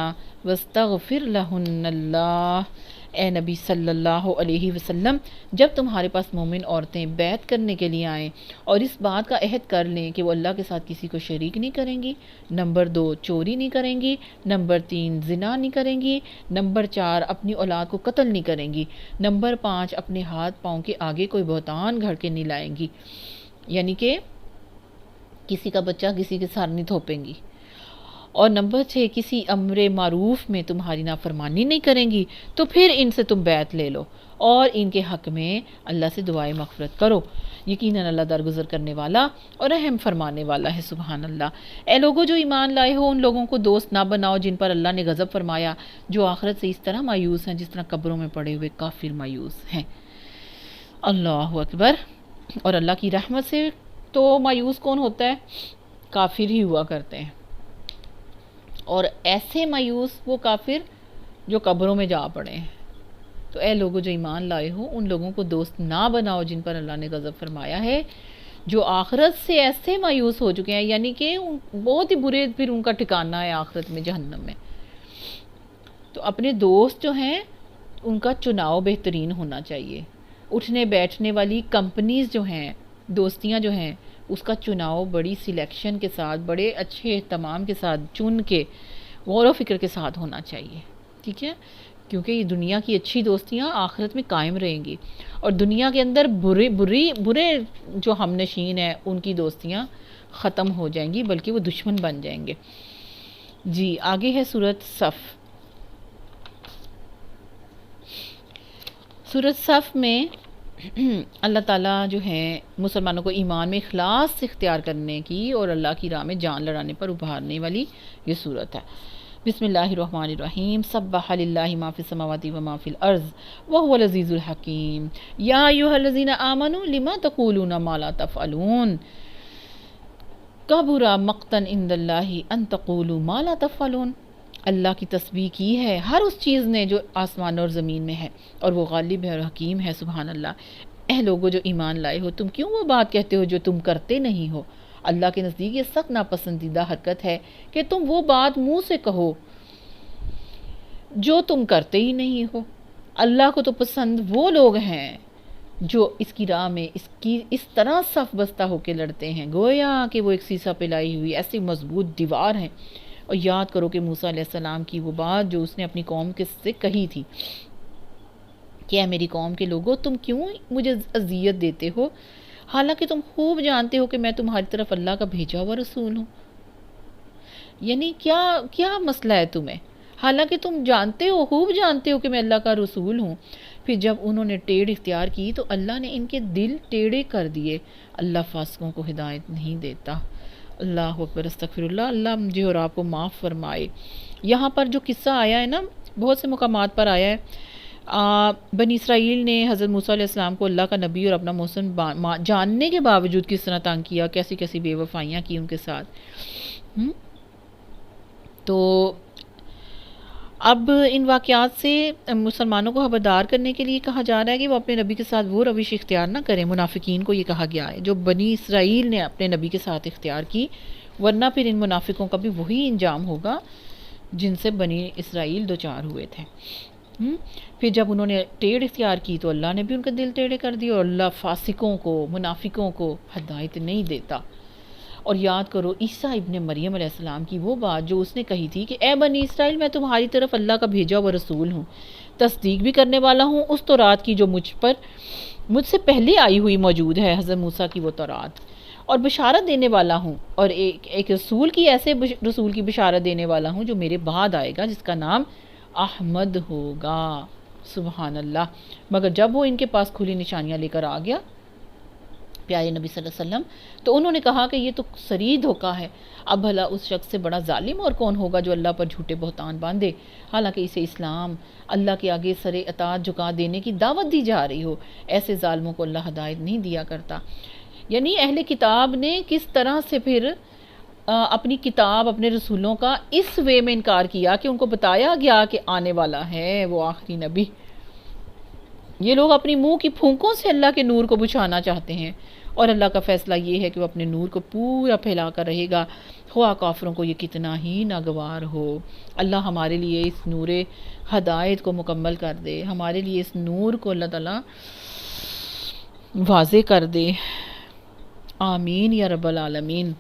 واستغفر لہن اللہ۔ اے نبی صلی اللہ علیہ وسلم، جب تمہارے پاس مومن عورتیں بیعت کرنے کے لیے آئیں اور اس بات کا عہد کر لیں کہ وہ اللہ کے ساتھ کسی کو شریک نہیں کریں گی، نمبر 2 چوری نہیں کریں گی، نمبر 3 زنا نہیں کریں گی، نمبر 4 اپنی اولاد کو قتل نہیں کریں گی، نمبر 5 اپنے ہاتھ پاؤں کے آگے کوئی بہتان گھڑ کے نہیں لائیں گی، یعنی کہ کسی کا بچہ کسی کے سر نہیں تھوپیں گی، اور نمبر 6 کسی امر معروف میں تمہاری نافرمانی نہیں کریں گی تو پھر ان سے تم بیعت لے لو اور ان کے حق میں اللہ سے دعائے مغفرت کرو، یقیناً اللہ درگزر کرنے والا اور رحم فرمانے والا ہے۔ سبحان اللہ۔ اے لوگو جو ایمان لائے ہو، ان لوگوں کو دوست نہ بناؤ جن پر اللہ نے غضب فرمایا، جو آخرت سے اس طرح مایوس ہیں جس طرح قبروں میں پڑے ہوئے کافر مایوس ہیں۔ اللہ اکبر۔ اور اللہ کی رحمت سے تو مایوس کون ہوتا ہے؟ کافر ہی ہوا کرتے ہیں، اور ایسے مایوس وہ کافر جو قبروں میں جا پڑے ہیں۔ تو اے لوگوں جو ایمان لائے ہو، ان لوگوں کو دوست نہ بناؤ جن پر اللہ نے غضب فرمایا ہے، جو آخرت سے ایسے مایوس ہو چکے ہیں، یعنی کہ بہت ہی برے پھر ان کا ٹھکانہ ہے آخرت میں، جہنم میں۔ تو اپنے دوست جو ہیں ان کا چناؤ بہترین ہونا چاہیے۔ اٹھنے بیٹھنے والی کمپنیز جو ہیں، دوستیاں جو ہیں، اس کا چناؤ بڑی سلیکشن کے ساتھ، بڑے اچھے اہتمام کے ساتھ چن کے غور و فکر کے ساتھ ہونا چاہیے، ٹھیک ہے؟ کیونکہ یہ دنیا کی اچھی دوستیاں آخرت میں قائم رہیں گی، اور دنیا کے اندر برے جو ہم نشین ہیں ان کی دوستیاں ختم ہو جائیں گی، بلکہ وہ دشمن بن جائیں گے۔ جی آگے ہے سورۃ صف۔ سورۃ صف میں اللہ تعالیٰ جو ہے مسلمانوں کو ایمان میں اخلاص اختیار کرنے کی اور اللہ کی راہ میں جان لڑانے پر ابھارنے والی یہ صورت ہے۔ بسم اللہ الرحمن الرحیم۔ سبح للہ ما فی السماوات و ما فی الارض وہو العزیز الحکیم۔ یا ایھا الذین آمنوا لما تقولون ما لا تفعلون کبر مقتا عند اللہ ان تقولوا ما لا تفعلون۔ اللہ کی تسبیح کی ہے ہر اس چیز نے جو آسمان اور زمین میں ہے، اور وہ غالب ہے اور حکیم ہے۔ سبحان اللہ۔ اے لوگو جو ایمان لائے ہو، تم کیوں وہ بات کہتے ہو جو تم کرتے نہیں ہو؟ اللہ کے نزدیک یہ سخت ناپسندیدہ حرکت ہے کہ تم وہ بات منہ سے کہو جو تم کرتے ہی نہیں ہو۔ اللہ کو تو پسند وہ لوگ ہیں جو اس کی راہ میں اس طرح صف بستہ ہو کے لڑتے ہیں، گویا کہ وہ ایک سیسا پلائی ہوئی ایسی مضبوط دیوار ہیں۔ اور یاد کرو کہ موسیٰ علیہ السلام کی وہ بات جو اس نے اپنی قوم کے سے کہی تھی کہ اے میری قوم کے لوگوں، تم کیوں مجھے اذیت دیتے ہو، حالانکہ تم خوب جانتے ہو کہ میں تمہاری طرف اللہ کا بھیجا ہوا رسول ہوں۔ یعنی کیا مسئلہ ہے تمہیں، حالانکہ تم جانتے ہو، خوب جانتے ہو کہ میں اللہ کا رسول ہوں۔ پھر جب انہوں نے ٹیڑھ اختیار کی تو اللہ نے ان کے دل ٹیڑھے کر دیے۔ اللہ فاسقوں کو ہدایت نہیں دیتا۔ اللہ اکبر، استغفر اللہ۔ اللہ مجھے اور آپ کو معاف فرمائے۔ یہاں پر جو قصہ آیا ہے نا، بہت سے مقامات پر آیا ہے۔ بنی اسرائیل نے حضرت موسیٰ علیہ السلام کو اللہ کا نبی اور اپنا محسن جاننے کے باوجود کس طرح تنگ کیا، کیسی کیسی بے وفائیاں کی ان کے ساتھ۔ تو اب ان واقعات سے مسلمانوں کو خبردار کرنے کے لیے کہا جا رہا ہے کہ وہ اپنے نبی کے ساتھ وہ روش اختیار نہ کریں۔ منافقین کو یہ کہا گیا ہے جو بنی اسرائیل نے اپنے نبی کے ساتھ اختیار کی، ورنہ پھر ان منافقوں کا بھی وہی انجام ہوگا جن سے بنی اسرائیل دوچار ہوئے تھے۔ پھر جب انہوں نے ٹیڑھ اختیار کی تو اللہ نے بھی ان کے دل ٹیڑھے کر دیے، اور اللہ فاسقوں کو، منافقوں کو ہدایت نہیں دیتا۔ اور یاد کرو عیسیٰ ابن مریم علیہ السلام کی وہ بات جو اس نے کہی تھی کہ اے بنی اسرائیل، میں تمہاری طرف اللہ کا بھیجا ہوا رسول ہوں، تصدیق بھی کرنے والا ہوں اس تورات کی جو مجھ سے پہلے آئی ہوئی موجود ہے، حضرت موسیٰ کی وہ تورات، اور بشارت دینے والا ہوں، اور ایک رسول کی ایسے رسول کی بشارت دینے والا ہوں جو میرے بعد آئے گا، جس کا نام احمد ہوگا۔ سبحان اللہ۔ مگر جب وہ ان کے پاس کھلی نشانیاں لے کر آ گیا پیارے نبی صلی اللہ علیہ وسلم، تو انہوں نے کہا کہ یہ تو سری دھوکہ ہے، اب بھلا اس شخص سے بڑا ظالم اور کون ہوگا جو اللہ پر جھوٹے بہتان باندھے، حالانکہ اسے اسلام، اللہ کے آگے سر اطاعت جھکا دینے کی دعوت دی جا رہی ہو۔ ایسے ظالموں کو اللہ ہدایت نہیں دیا کرتا۔ یعنی اہل کتاب نے کس طرح سے پھر اپنی کتاب، اپنے رسولوں کا اس وے میں انکار کیا کہ ان کو بتایا گیا کہ آنے والا ہے وہ آخری نبی۔ یہ لوگ اپنی منہ کی پھونکوں سے اللہ کے نور کو بجھانا چاہتے ہیں، اور اللہ کا فیصلہ یہ ہے کہ وہ اپنے نور کو پورا پھیلا کر رہے گا، خواہ کافروں کو یہ کتنا ہی ناگوار ہو۔ اللہ ہمارے لیے اس نور ہدایت کو مکمل کر دے، ہمارے لیے اس نور کو اللہ تعالیٰ واضح کر دے۔ آمین یا رب العالمین۔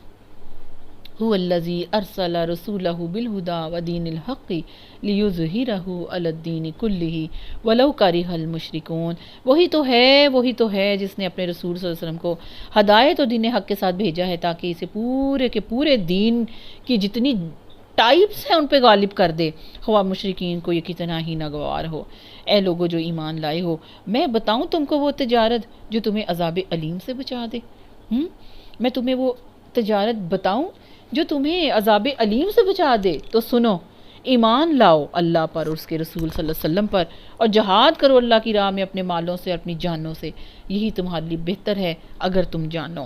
هو الذی ارسل رسولہ بالہدی ودین الحق لیظہرہ علی الدین کلہ ولو کرہ المشرکون۔ وہی تو ہے جس نے اپنے رسول صلی اللہ علیہ وسلم کو ہدایت اور دین حق کے ساتھ بھیجا ہے تاکہ اسے پورے کے پورے دین کی جتنی ٹائپس ہیں ان پہ غالب کر دے، خواہ مشرکین کو یہ کتنا ہی ناگوار ہو۔ اے لوگو جو ایمان لائے ہو، میں بتاؤں تم کو وہ تجارت جو تمہیں عذاب علیم سے بچا دے؟ میں تمہیں وہ تجارت بتاؤں جو تمہیں عذاب علیم سے بچا دے؟ تو سنو، ایمان لاؤ اللہ پر اور اس کے رسول صلی اللہ علیہ وسلم پر، اور جہاد کرو اللہ کی راہ میں اپنے مالوں سے اور اپنی جانوں سے، یہی تمہارے لیے بہتر ہے اگر تم جانو۔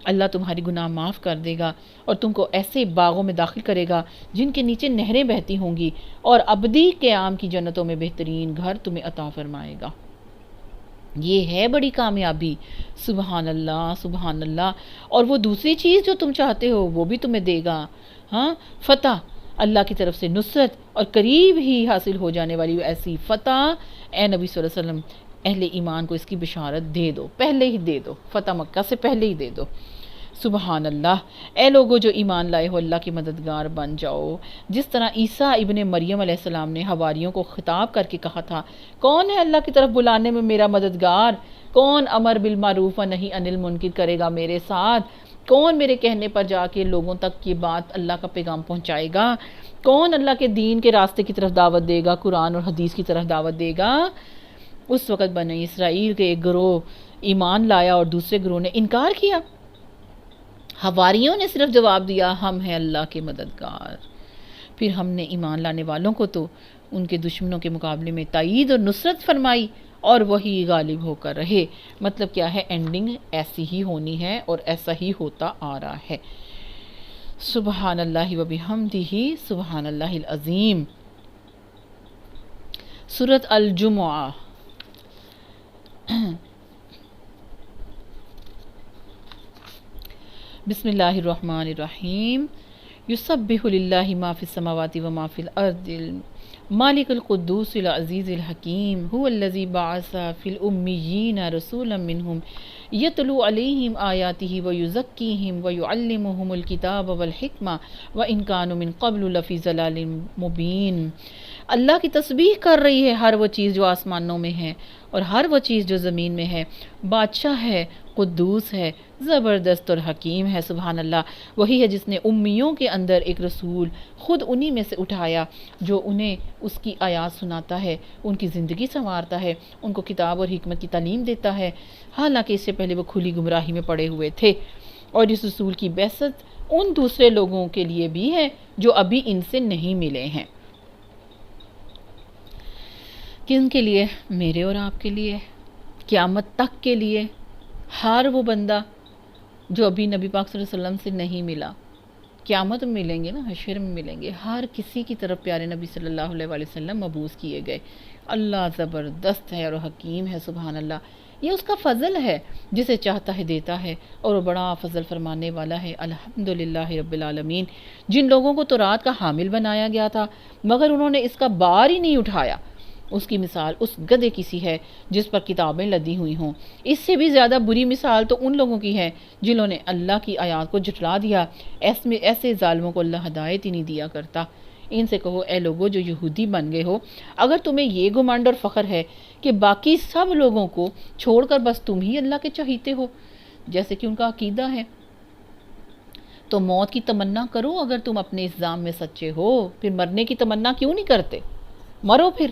اللہ تمہاری گناہ معاف کر دے گا اور تم کو ایسے باغوں میں داخل کرے گا جن کے نیچے نہریں بہتی ہوں گی، اور ابدی قیام کی جنتوں میں بہترین گھر تمہیں عطا فرمائے گا۔ یہ ہے بڑی کامیابی۔ سبحان اللہ، سبحان اللہ۔ اور وہ دوسری چیز جو تم چاہتے ہو وہ بھی تمہیں دے گا، ہاں، فتح، اللہ کی طرف سے نصرت، اور قریب ہی حاصل ہو جانے والی ایسی فتح۔ اے نبی صلی اللہ علیہ وسلم، اہل ایمان کو اس کی بشارت دے دو، پہلے ہی دے دو، فتح مکہ سے پہلے ہی دے دو۔ سبحان اللہ۔ اے لوگو جو ایمان لائے ہو، اللہ کی مددگار بن جاؤ، جس طرح عیسیٰ ابن مریم علیہ السلام نے حواریوں کو خطاب کر کے کہا تھا، کون ہے اللہ کی طرف بلانے میں میرا مددگار؟ کون امر بالمعروف و نہی عن المنکر کرے گا میرے ساتھ؟ کون میرے کہنے پر جا کے لوگوں تک یہ بات اللہ کا پیغام پہنچائے گا؟ کون اللہ کے دین کے راستے کی طرف دعوت دے گا، قرآن اور حدیث کی طرف دعوت دے گا؟ اس وقت بنی اسرائیل کے ایک گروہ ایمان لایا اور دوسرے گروہ نے انکار کیا۔ حواریوں نے صرف جواب دیا، ہم ہیں اللہ کے مددگار۔ پھر ہم نے ایمان لانے والوں کو تو ان کے دشمنوں کے مقابلے میں تائید اور نصرت فرمائی، اور وہی غالب ہو کر رہے۔ مطلب کیا ہے؟ اینڈنگ ایسی ہی ہونی ہے اور ایسا ہی ہوتا آ رہا ہے۔ سبحان اللہ و بحمدہ، سبحان اللہ العظیم۔ سورۃ الجمعہ۔ بسم اللہ الرحمن الرحیم۔ یسبح للہ ما فی السماوات و ما فی الارض مالک القدوس العزیز الحکیم هو الذی بعث فی الامیین رسولا منہم یتلو علیہم آیاتہ ویزکیہم ویعلمہم الکتاب والحکمہ وان کانوا من قبل لفی ضلال مبین۔ اللہ کی تسبیح کر رہی ہے ہر وہ چیز جو آسمانوں میں ہے اور ہر وہ چیز جو زمین میں ہے۔ بادشاہ ہے، قدوس ہے، زبردست اور حکیم ہے۔ سبحان اللہ۔ وہی ہے جس نے امیوں کے اندر ایک رسول خود انہی میں سے اٹھایا جو انہیں اس کی آیات سناتا ہے، ان کی زندگی سنوارتا ہے، ان کو کتاب اور حکمت کی تعلیم دیتا ہے، حالانکہ اس سے پہلے وہ کھلی گمراہی میں پڑے ہوئے تھے۔ اور اس رسول کی بعثت ان دوسرے لوگوں کے لیے بھی ہے جو ابھی ان سے نہیں ملے ہیں۔ کن کے لیے؟ میرے اور آپ کے لیے، قیامت تک کے لیے۔ ہر وہ بندہ جو ابھی نبی پاک صلی اللہ علیہ وسلم سے نہیں ملا، قیامت میں ملیں گے نا، حشر میں ملیں گے، ہر کسی کی طرف پیارے نبی صلی اللہ علیہ وآلہ وسلم مبعوث کیے گئے۔ اللہ زبردست ہے اور حکیم ہے، سبحان اللہ۔ یہ اس کا فضل ہے، جسے چاہتا ہے دیتا ہے، اور وہ بڑا فضل فرمانے والا ہے۔ الحمدللہ رب العالمین۔ جن لوگوں کو تورات کا حامل بنایا گیا تھا مگر انہوں نے اس کا بار ہی نہیں اٹھایا، اس کی مثال اس گدھے کی سی ہے جس پر کتابیں لدی ہوئی ہوں۔ اس سے بھی زیادہ بری مثال تو ان لوگوں کی ہے جنہوں نے اللہ کی آیات کو جھٹلا دیا۔ ایسے ظالموں کو اللہ ہدایت ہی نہیں دیا کرتا۔ ان سے کہو، اے لوگو جو یہودی بن گئے ہو، اگر تمہیں یہ گمانڈ اور فخر ہے کہ باقی سب لوگوں کو چھوڑ کر بس تم ہی اللہ کے چہیتے ہو، جیسے کہ ان کا عقیدہ ہے، تو موت کی تمنا کرو۔ اگر تم اپنے الزام میں سچے ہو، پھر مرنے کی تمنا کیوں نہیں کرتے؟ مرو پھر۔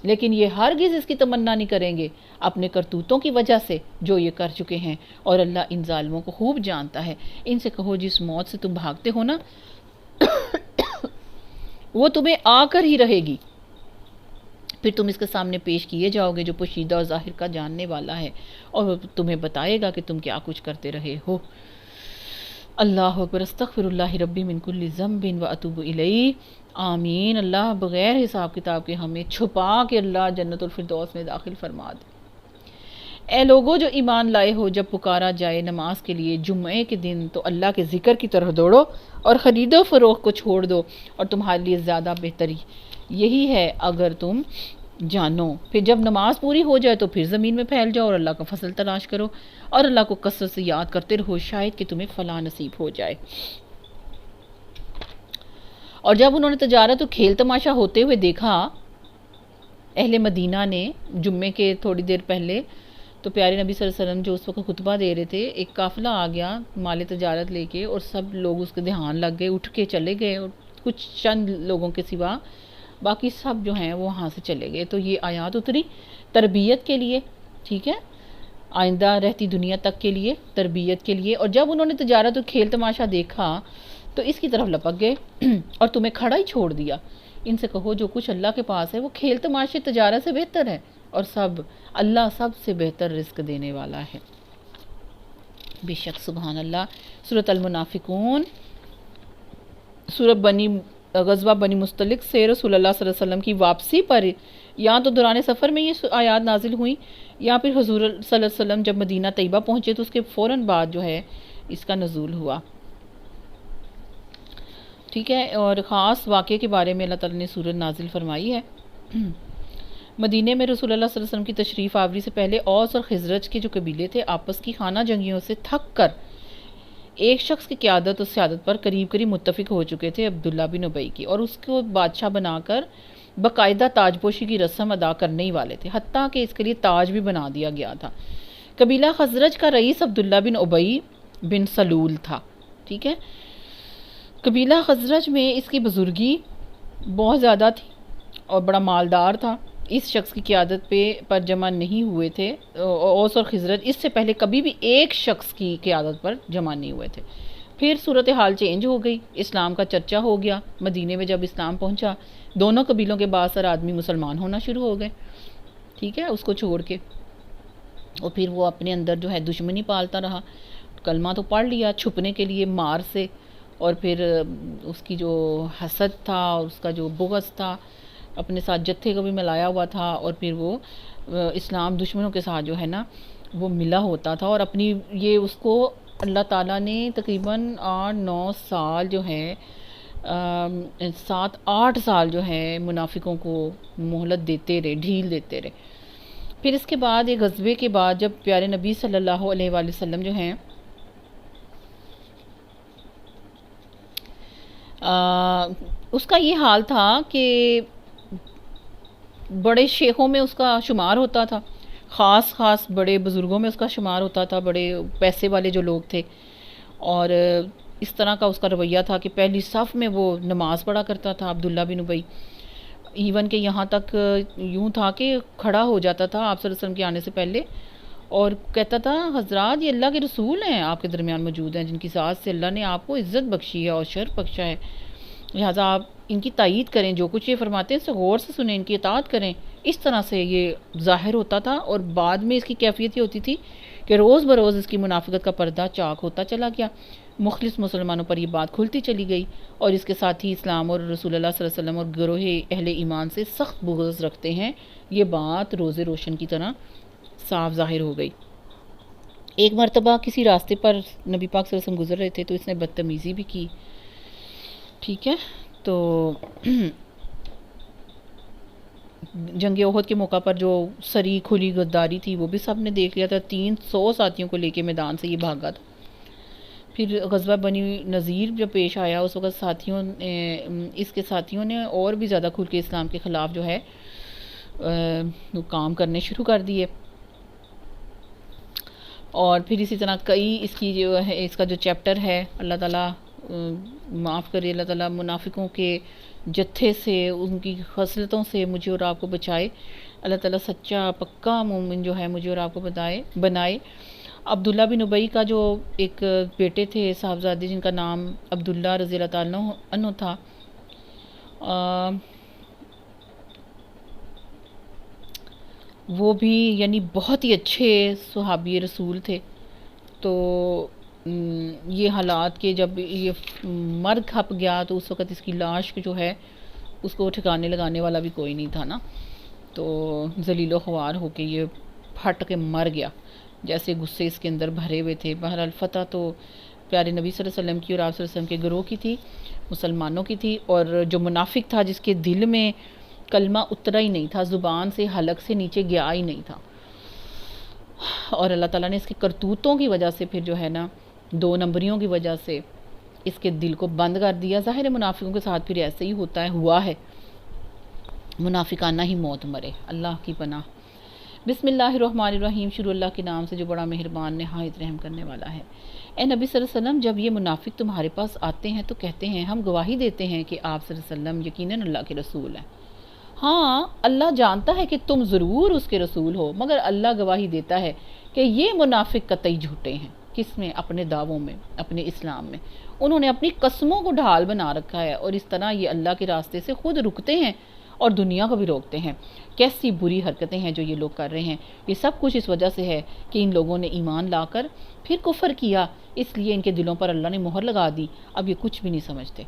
لیکن یہ ہرگز اس کی تمنا نہیں کریں گے اپنے کرتوتوں کی وجہ سے جو یہ کر چکے ہیں، اور اللہ ان ظالموں کو خوب جانتا ہے۔ ان سے کہو، جس موت سے تم بھاگتے ہو نا وہ تمہیں آ کر ہی رہے گی، پھر تم اس کے سامنے پیش کیے جاؤ گے جو پوشیدہ اور ظاہر کا جاننے والا ہے، اور وہ تمہیں بتائے گا کہ تم کیا کچھ کرتے رہے ہو۔ اللہ اکبر، استغفر اللہ ربی من کل ذنب و اتوب الیہ۔ آمین۔ اللہ بغیر حساب کتاب کے ہمیں چھپا کے اللہ جنت الفردوس میں داخل فرما دے۔ اے لوگو جو ایمان لائے ہو، جب پکارا جائے نماز کے لیے جمعے کے دن تو اللہ کے ذکر کی طرف دوڑو اور خرید و فروخت کو چھوڑ دو، اور تمہارے لیے زیادہ بہتری یہی ہے اگر تم جانو۔ پھر جب نماز پوری ہو جائے تو پھر زمین میں پھیل جاؤ اور اللہ کا فضل تلاش کرو، اور اللہ کو کثرت سے یاد کرتے رہو، شاید کہ تمہیں فلاح نصیب ہو جائے۔ اور جب انہوں نے تجارت اور کھیل تماشا ہوتے ہوئے دیکھا اہل مدینہ نے جمعے کے تھوڑی دیر پہلے، تو پیارے نبی صلی اللہ علیہ وسلم جو اس وقت خطبہ دے رہے تھے، ایک قافلہ آ گیا مال تجارت لے کے، اور سب لوگ اس کے دھیان لگ گئے، اٹھ کے چلے گئے، اور کچھ چند لوگوں کے سوا باقی سب جو ہیں وہ وہاں سے چلے گئے۔ تو یہ آیات اتری تربیت کے لیے، ٹھیک ہے، آئندہ رہتی دنیا تک کے لیے، تربیت کے لیے۔ اور جب انہوں نے تجارت اور کھیل تماشا دیکھا تو اس کی طرف لپک گئے اور تمہیں کھڑا ہی چھوڑ دیا۔ ان سے کہو جو کچھ اللہ کے پاس ہے وہ کھیل تماشے تجارت سے بہتر ہے، اور اللہ سب سے بہتر رزق دینے والا ہے۔ بے شک سبحان اللہ۔ سورۃ المنافقون، غزوہ بنی مستلق سے رسول اللہ صلی اللہ علیہ وسلم کی واپسی پر یا تو دوران سفر میں یہ آیات نازل ہوئیں، یا پھر حضور صلی اللہ علیہ وسلم جب مدینہ طیبہ پہنچے تو اس کے فوراً بعد جو ہے اس کا نزول ہوا، ٹھیک ہے۔ اور خاص واقعے کے بارے میں اللہ تعالیٰ نے سورت نازل فرمائی ہے۔ مدینہ میں رسول اللہ صلی اللہ علیہ وسلم کی تشریف آوری سے پہلے اوس اور خزرج کے جو قبیلے تھے آپس کی خانہ جنگیوں سے تھک کر ایک شخص کی قیادت اور سیادت پر قریب متفق ہو چکے تھے، عبداللہ بن ابی کی، اور اس کو بادشاہ بنا کر باقاعدہ تاج پوشی کی رسم ادا کرنے ہی والے تھے، حتیٰ کہ اس کے لیے تاج بھی بنا دیا گیا تھا۔ قبیلہ خزرج کا رئیس عبداللہ بن ابی بن سلول تھا، ٹھیک ہے۔ قبیلہ خزرج میں اس کی بزرگی بہت زیادہ تھی اور بڑا مالدار تھا، اس شخص کی قیادت پر جمع نہیں ہوئے تھے۔ اوس اور خزرج اس سے پہلے کبھی بھی ایک شخص کی قیادت پر جمع نہیں ہوئے تھے۔ پھر صورتحال چینج ہو گئی، اسلام کا چرچا ہو گیا، مدینے میں جب اسلام پہنچا دونوں قبیلوں کے بااثر آدمی مسلمان ہونا شروع ہو گئے، ٹھیک ہے، اس کو چھوڑ کے، اور پھر وہ اپنے اندر جو ہے دشمنی پالتا رہا۔ کلمہ تو پڑھ لیا چھپنے کے لیے مار سے، اور پھر اس کی جو حسد تھا اور اس کا جو بغض تھا، اپنے ساتھ جتھے کو بھی ملایا ہوا تھا، اور پھر وہ اسلام دشمنوں کے ساتھ جو ہے نا وہ ملا ہوتا تھا، اور اپنی یہ اس کو اللہ تعالیٰ نے تقریباً 8-9 سال جو ہے 7-8 سال جو ہے منافقوں کو مہلت دیتے رہے، ڈھیل دیتے رہے۔ پھر اس کے بعد ایک غزوے کے بعد جب پیارے نبی صلی اللہ علیہ وآلہ وسلم جو ہیں اس کا یہ حال تھا کہ بڑے شیخوں میں اس کا شمار ہوتا تھا، خاص بڑے بزرگوں میں اس کا شمار ہوتا تھا، بڑے پیسے والے جو لوگ تھے، اور اس طرح کا اس کا رویہ تھا کہ پہلی صف میں وہ نماز پڑھا کرتا تھا عبداللہ بن ابی، ایون کہ یہاں تک یوں تھا کہ کھڑا ہو جاتا تھا آپ صلی اللہ علیہ وسلم کے آنے سے پہلے اور کہتا تھا حضرات یہ اللہ کے رسول ہیں آپ کے درمیان موجود ہیں جن کی ذات سے اللہ نے آپ کو عزت بخشی ہے اور شرف بخشا ہے، لہٰذا آپ ان کی تائید کریں، جو کچھ یہ فرماتے ہیں اسے غور سے سنیں، ان کی اطاعت کریں۔ اس طرح سے یہ ظاہر ہوتا تھا، اور بعد میں اس کی کیفیت یہ ہوتی تھی کہ روز بروز اس کی منافقت کا پردہ چاک ہوتا چلا گیا، مخلص مسلمانوں پر یہ بات کھلتی چلی گئی، اور اس کے ساتھ ہی اسلام اور رسول اللہ صلی اللہ علیہ وسلم اور گروہ اہل ایمان سے سخت بغض رکھتے ہیں، یہ بات روز روشن کی طرح صاف ظاہر ہو گئی۔ ایک مرتبہ کسی راستے پر نبی پاک صلی اللہ علیہ وسلم گزر رہے تھے تو اس نے بدتمیزی بھی کی، ٹھیک ہے، تو جنگ احد کے موقع پر جو سری کھلی غداری تھی وہ بھی سب نے دیکھ لیا تھا، 300 ساتھیوں کو لے کے میدان سے یہ بھاگا تھا۔ پھر غزوہ بنی نذیر جب پیش آیا اس وقت اس کے ساتھیوں نے اور بھی زیادہ کھل کے اسلام کے خلاف جو ہے کام کرنے شروع کر دیے، اور پھر اسی طرح کئی اس کی جو ہے اس کا جو چیپٹر ہے، اللہ تعالیٰ معاف کرے، اللہ تعالیٰ منافقوں کے جتھے سے ان کی خصلتوں سے مجھے اور آپ کو بچائے، اللہ تعالیٰ سچا پکا مومن جو ہے مجھے اور آپ کو بنائے۔ عبداللہ بن ابی کا جو ایک بیٹے تھے صاحبزادے جن کا نام عبداللہ رضی اللہ تعالیٰ عنہ تھا، وہ بھی یعنی بہت ہی اچھے صحابی رسول تھے، تو یہ حالات کہ جب یہ مر کھپ گیا تو اس وقت اس کی لاش جو ہے اس کو ٹھکانے لگانے والا بھی کوئی نہیں تھا نا، تو ذلیل و خوار ہو کے یہ پھٹ کے مر گیا، جیسے غصے اس کے اندر بھرے ہوئے تھے۔ بہرحال فتح تو پیارے نبی صلی اللہ علیہ وسلم کی اور آپ صلی اللہ علیہ وسلم کے گروہ کی تھی، مسلمانوں کی تھی، اور جو منافق تھا جس کے دل میں کلمہ اترا ہی نہیں تھا، زبان سے حلق سے نیچے گیا ہی نہیں تھا، اور اللہ تعالیٰ نے اس کی کرتوتوں کی وجہ سے پھر جو ہے نا 2 نمبریوں کی وجہ سے اس کے دل کو بند کر دیا۔ ظاہر منافقوں کے ساتھ پھر ایسے ہی ہوتا ہے، ہوا ہے، منافقانہ ہی موت مرے، اللہ کی پناہ۔ بسم اللہ الرحمن الرحیم، شروع اللہ کے نام سے جو بڑا مہربان نہایت رحم کرنے والا ہے۔ اے نبی صلی اللہ علیہ وسلم، جب یہ منافق تمہارے پاس آتے ہیں تو کہتے ہیں ہم گواہی دیتے ہیں کہ آپ صلی اللہ علیہ وسلم یقیناً اللہ کے رسول ہیں۔ ہاں، اللہ جانتا ہے کہ تم ضرور اس کے رسول ہو، مگر اللہ گواہی دیتا ہے کہ یہ منافق قطعی جھوٹے ہیں۔ کس میں؟ اپنے دعووں میں، اپنے اسلام میں۔ انہوں نے اپنی قسموں کو ڈھال بنا رکھا ہے، اور اس طرح یہ اللہ کے راستے سے خود رکتے ہیں اور دنیا کو بھی روکتے ہیں۔ کیسی بری حرکتیں ہیں جو یہ لوگ کر رہے ہیں۔ یہ سب کچھ اس وجہ سے ہے کہ ان لوگوں نے ایمان لا کر پھر کفر کیا، اس لیے ان کے دلوں پر اللہ نے مہر لگا دی۔ اب یہ کچھ بھی نہیں سمجھتے۔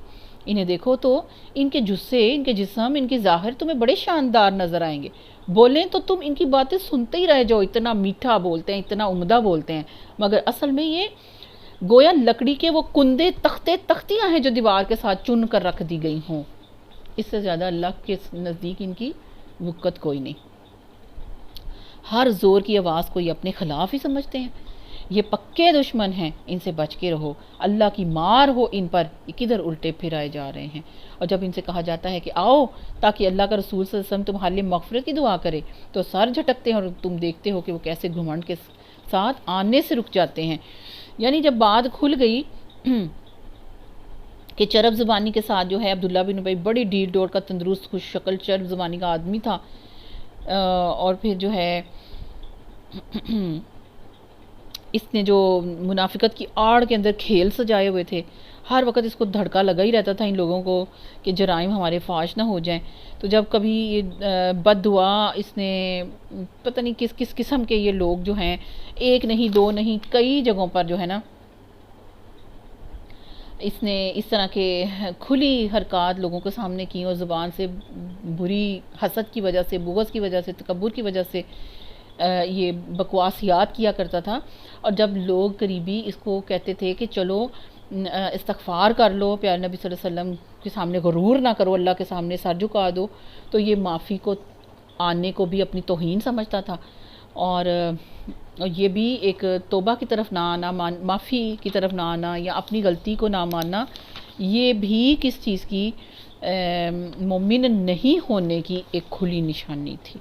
انہیں دیکھو تو ان کے جسے، ان کے جسم، ان کی ظاہر تمہیں بڑے شاندار نظر آئیں گے، بولیں تو تم ان کی باتیں سنتے ہی رہ جاؤ، اتنا میٹھا بولتے ہیں، اتنا عمدہ بولتے ہیں، مگر اصل میں یہ گویا لکڑی کے وہ کندے تختے تختیاں ہیں جو دیوار کے ساتھ چن کر رکھ دی گئی ہوں۔ اس سے زیادہ اللہ کے نزدیک ان کی وقت کوئی نہیں۔ ہر زور کی آواز کو یہ اپنے خلاف ہی سمجھتے ہیں۔ یہ پکے دشمن ہیں، ان سے بچ کے رہو، اللہ کی مار ہو ان پر، یہ کدھر الٹے پھرائے جا رہے ہیں۔ اور جب ان سے کہا جاتا ہے کہ آؤ تاکہ اللہ کا رسول صلی اللہ علیہ وسلم تمہارے لیے مغفرت کی دعا کرے، تو سر جھٹکتے ہیں، اور تم دیکھتے ہو کہ وہ کیسے گھمنڈ کے ساتھ آنے سے رک جاتے ہیں۔ یعنی جب بات کھل گئی کہ چرب زبانی کے ساتھ جو ہے عبداللہ بن ابی بڑی ڈیل ڈور کا تندرست خوش شکل چرب زبانی کا آدمی تھا، اور پھر جو ہے اس نے جو منافقت کی آڑ کے اندر کھیل سجائے ہوئے تھے، ہر وقت اس کو دھڑکا لگا ہی رہتا تھا ان لوگوں کو کہ جرائم ہمارے فاش نہ ہو جائیں۔ تو جب کبھی یہ بد دعا اس نے پتہ نہیں کس کس قسم کے یہ لوگ جو ہیں، ایک نہیں دو نہیں کئی جگہوں پر جو ہے نا، اس نے اس طرح کے کھلی حرکات لوگوں کے سامنے کی، اور زبان سے بری حسد کی وجہ سے، بغض کی وجہ سے، تکبر کی وجہ سے یہ بکواسیات کیا کرتا تھا۔ اور جب لوگ قریبی اس کو کہتے تھے کہ چلو استغفار کر لو، پیارے نبی صلی اللہ علیہ وسلم کے سامنے غرور نہ کرو، اللہ کے سامنے سر جھکا دو، تو یہ معافی کو آنے کو بھی اپنی توہین سمجھتا تھا، اور یہ بھی ایک توبہ کی طرف نہ آنا، معافی کی طرف نہ آنا، یا اپنی غلطی کو نہ ماننا، یہ بھی کس چیز کی، مومن نہیں ہونے کی ایک کھلی نشانی تھی۔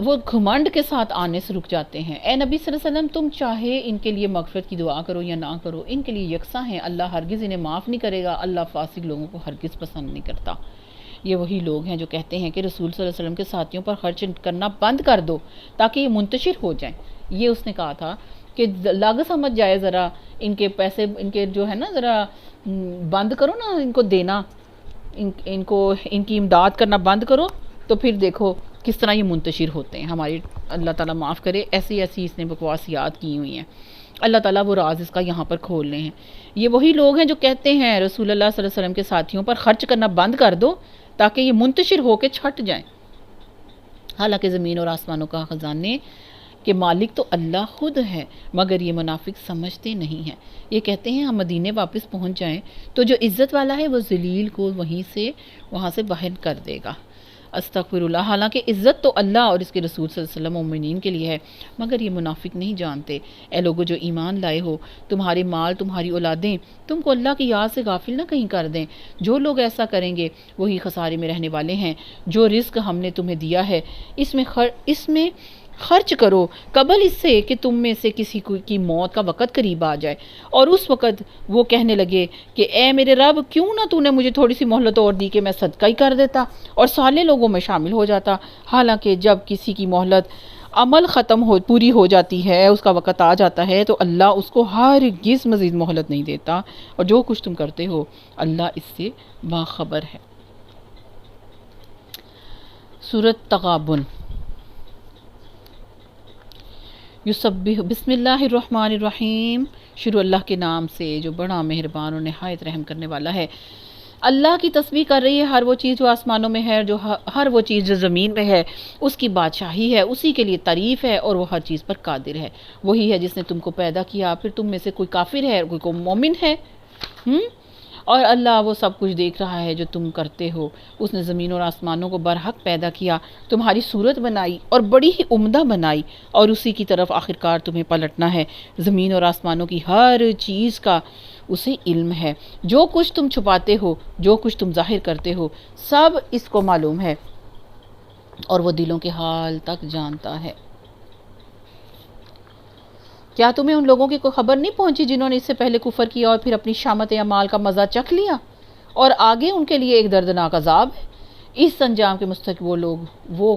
وہ گھمنڈ کے ساتھ آنے سے رک جاتے ہیں۔ اے نبی صلی اللہ علیہ وسلم، تم چاہے ان کے لیے مغفرت کی دعا کرو یا نہ کرو، ان کے لیے یکساں ہیں، اللہ ہرگز انہیں معاف نہیں کرے گا، اللہ فاسق لوگوں کو ہرگز پسند نہیں کرتا۔ یہ وہی لوگ ہیں جو کہتے ہیں کہ رسول صلی اللہ علیہ وسلم کے ساتھیوں پر خرچ کرنا بند کر دو تاکہ یہ منتشر ہو جائیں۔ یہ اس نے کہا تھا کہ لگ سمجھ جائے ذرا، ان کے پیسے، ان کے جو ہے نا، ذرا بند کرو نا ان کو دینا، ان کی امداد کرنا بند کرو، تو پھر دیکھو کس طرح یہ منتشر ہوتے ہیں۔ ہماری اللہ تعالیٰ معاف کرے، ایسی ایسی اس نے بکواسیات کی ہوئی ہیں۔ اللہ تعالیٰ وہ راز اس کا یہاں پر کھول رہے ہیں۔ یہ وہی لوگ ہیں جو کہتے ہیں رسول اللہ صلی اللہ علیہ وسلم کے ساتھیوں پر خرچ کرنا بند کر دو تاکہ یہ منتشر ہو کے چھٹ جائیں۔ حالانکہ زمین اور آسمانوں کا خزانے کے مالک تو اللہ خود ہے، مگر یہ منافق سمجھتے نہیں ہیں۔ یہ کہتے ہیں ہم مدینے واپس پہنچ جائیں تو جو عزت والا ہے وہ ذلیل کو وہاں سے باہر کر دے گا۔ استغفر اللہ۔ حالانکہ عزت تو اللہ اور اس کے رسول صلی اللہ علیہ وسلم مومنین کے لیے ہے، مگر یہ منافق نہیں جانتے۔ اے لوگو جو ایمان لائے ہو، تمہارے مال، تمہاری اولادیں تم کو اللہ کی یاد سے غافل نہ کہیں کر دیں۔ جو لوگ ایسا کریں گے وہی خسارے میں رہنے والے ہیں۔ جو رزق ہم نے تمہیں دیا ہے اس میں خرچ کرو قبل اس سے کہ تم میں سے کسی کی موت کا وقت قریب آ جائے، اور اس وقت وہ کہنے لگے کہ اے میرے رب، کیوں نہ تو نے مجھے تھوڑی سی مہلت اور دی کہ میں صدقہ ہی کر دیتا اور صالح لوگوں میں شامل ہو جاتا۔ حالانکہ جب کسی کی مہلت عمل پوری ہو جاتی ہے، اس کا وقت آ جاتا ہے، تو اللہ اس کو ہرگز مزید مہلت نہیں دیتا، اور جو کچھ تم کرتے ہو اللہ اس سے باخبر ہے۔ سورۃ تغابن۔ یسبح بسم اللہ الرحمن الرحیم، شروع اللہ کے نام سے جو بڑا مہربان اور نہایت رحم کرنے والا ہے۔ اللہ کی تسبیح کر رہی ہے ہر وہ چیز جو آسمانوں میں ہے، جو ہر وہ چیز جو زمین میں ہے، اس کی بادشاہی ہے، اسی کے لیے تعریف ہے، اور وہ ہر چیز پر قادر ہے۔ وہی ہے جس نے تم کو پیدا کیا، پھر تم میں سے کوئی کافر ہے اور کوئی مومن ہے، اور اللہ وہ سب کچھ دیکھ رہا ہے جو تم کرتے ہو۔ اس نے زمین اور آسمانوں کو برحق پیدا کیا، تمہاری صورت بنائی اور بڑی ہی عمدہ بنائی، اور اسی کی طرف آخرکار تمہیں پلٹنا ہے۔ زمین اور آسمانوں کی ہر چیز کا اسے علم ہے، جو کچھ تم چھپاتے ہو، جو کچھ تم ظاہر کرتے ہو، سب اس کو معلوم ہے، اور وہ دلوں کے حال تک جانتا ہے۔ کیا تمہیں ان لوگوں کی کوئی خبر نہیں پہنچی جنہوں نے اس سے پہلے کفر کیا اور پھر اپنی شامت اعمال کا مزہ چکھ لیا، اور آگے ان کے لیے ایک دردناک عذاب ہے؟ اس انجام کے مستحق وہ لوگ وہ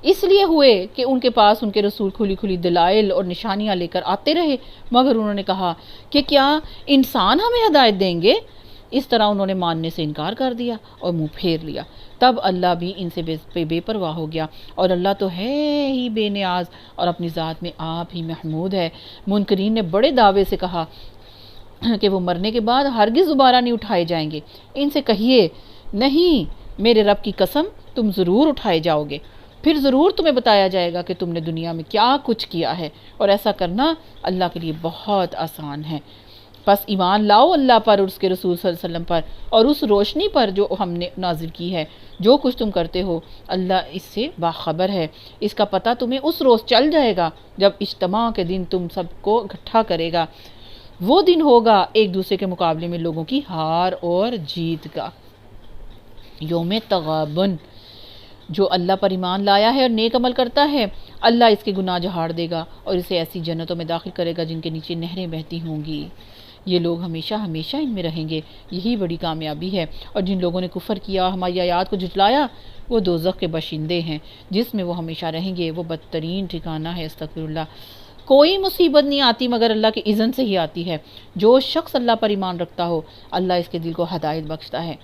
اس لیے ہوئے کہ ان کے پاس ان کے رسول کھلی کھلی دلائل اور نشانیاں لے کر آتے رہے، مگر انہوں نے کہا کہ کیا انسان ہمیں ہدایت دیں گے؟ اس طرح انہوں نے ماننے سے انکار کر دیا اور منہ پھیر لیا۔ تب اللہ بھی ان سے بے پرواہ ہو گیا، اور اللہ تو ہے ہی بے نیاز اور اپنی ذات میں آپ ہی محمود ہے۔ منکرین نے بڑے دعوے سے کہا کہ وہ مرنے کے بعد ہرگز دوبارہ نہیں اٹھائے جائیں گے۔ ان سے کہیے، نہیں، میرے رب کی قسم، تم ضرور اٹھائے جاؤ گے، پھر ضرور تمہیں بتایا جائے گا کہ تم نے دنیا میں کیا کچھ کیا ہے، اور ایسا کرنا اللہ کے لیے بہت آسان ہے۔ پس ایمان لاؤ اللہ پر اور اس کے رسول صلی اللہ علیہ وسلم پر، اور اس روشنی پر جو ہم نے نازل کی ہے۔ جو کچھ تم کرتے ہو اللہ اس سے باخبر ہے۔ اس کا پتہ تمہیں اس روز چل جائے گا جب اجتماع کے دن تم سب کو اکٹھا کرے گا۔ وہ دن ہوگا ایک دوسرے کے مقابلے میں لوگوں کی ہار اور جیت کا۔ یوم تغابن، جو اللہ پر ایمان لایا ہے اور نیک عمل کرتا ہے، اللہ اس کے گناہ جھاڑ دے گا اور اسے ایسی جنتوں میں داخل کرے گا جن کے نیچے نہریں بہتی ہوں گی۔ یہ لوگ ہمیشہ ہمیشہ ان میں رہیں گے، یہی بڑی کامیابی ہے۔ اور جن لوگوں نے کفر کیا اور ہماری آیات کو جھٹلایا، وہ دوزخ کے باشندے ہیں جس میں وہ ہمیشہ رہیں گے، وہ بدترین ٹھکانہ ہے۔ استغفر اللہ۔ کوئی مصیبت نہیں آتی مگر اللہ کے اذن سے ہی آتی ہے۔ جو شخص اللہ پر ایمان رکھتا ہو، اللہ اس کے دل کو ہدایت بخشتا ہے،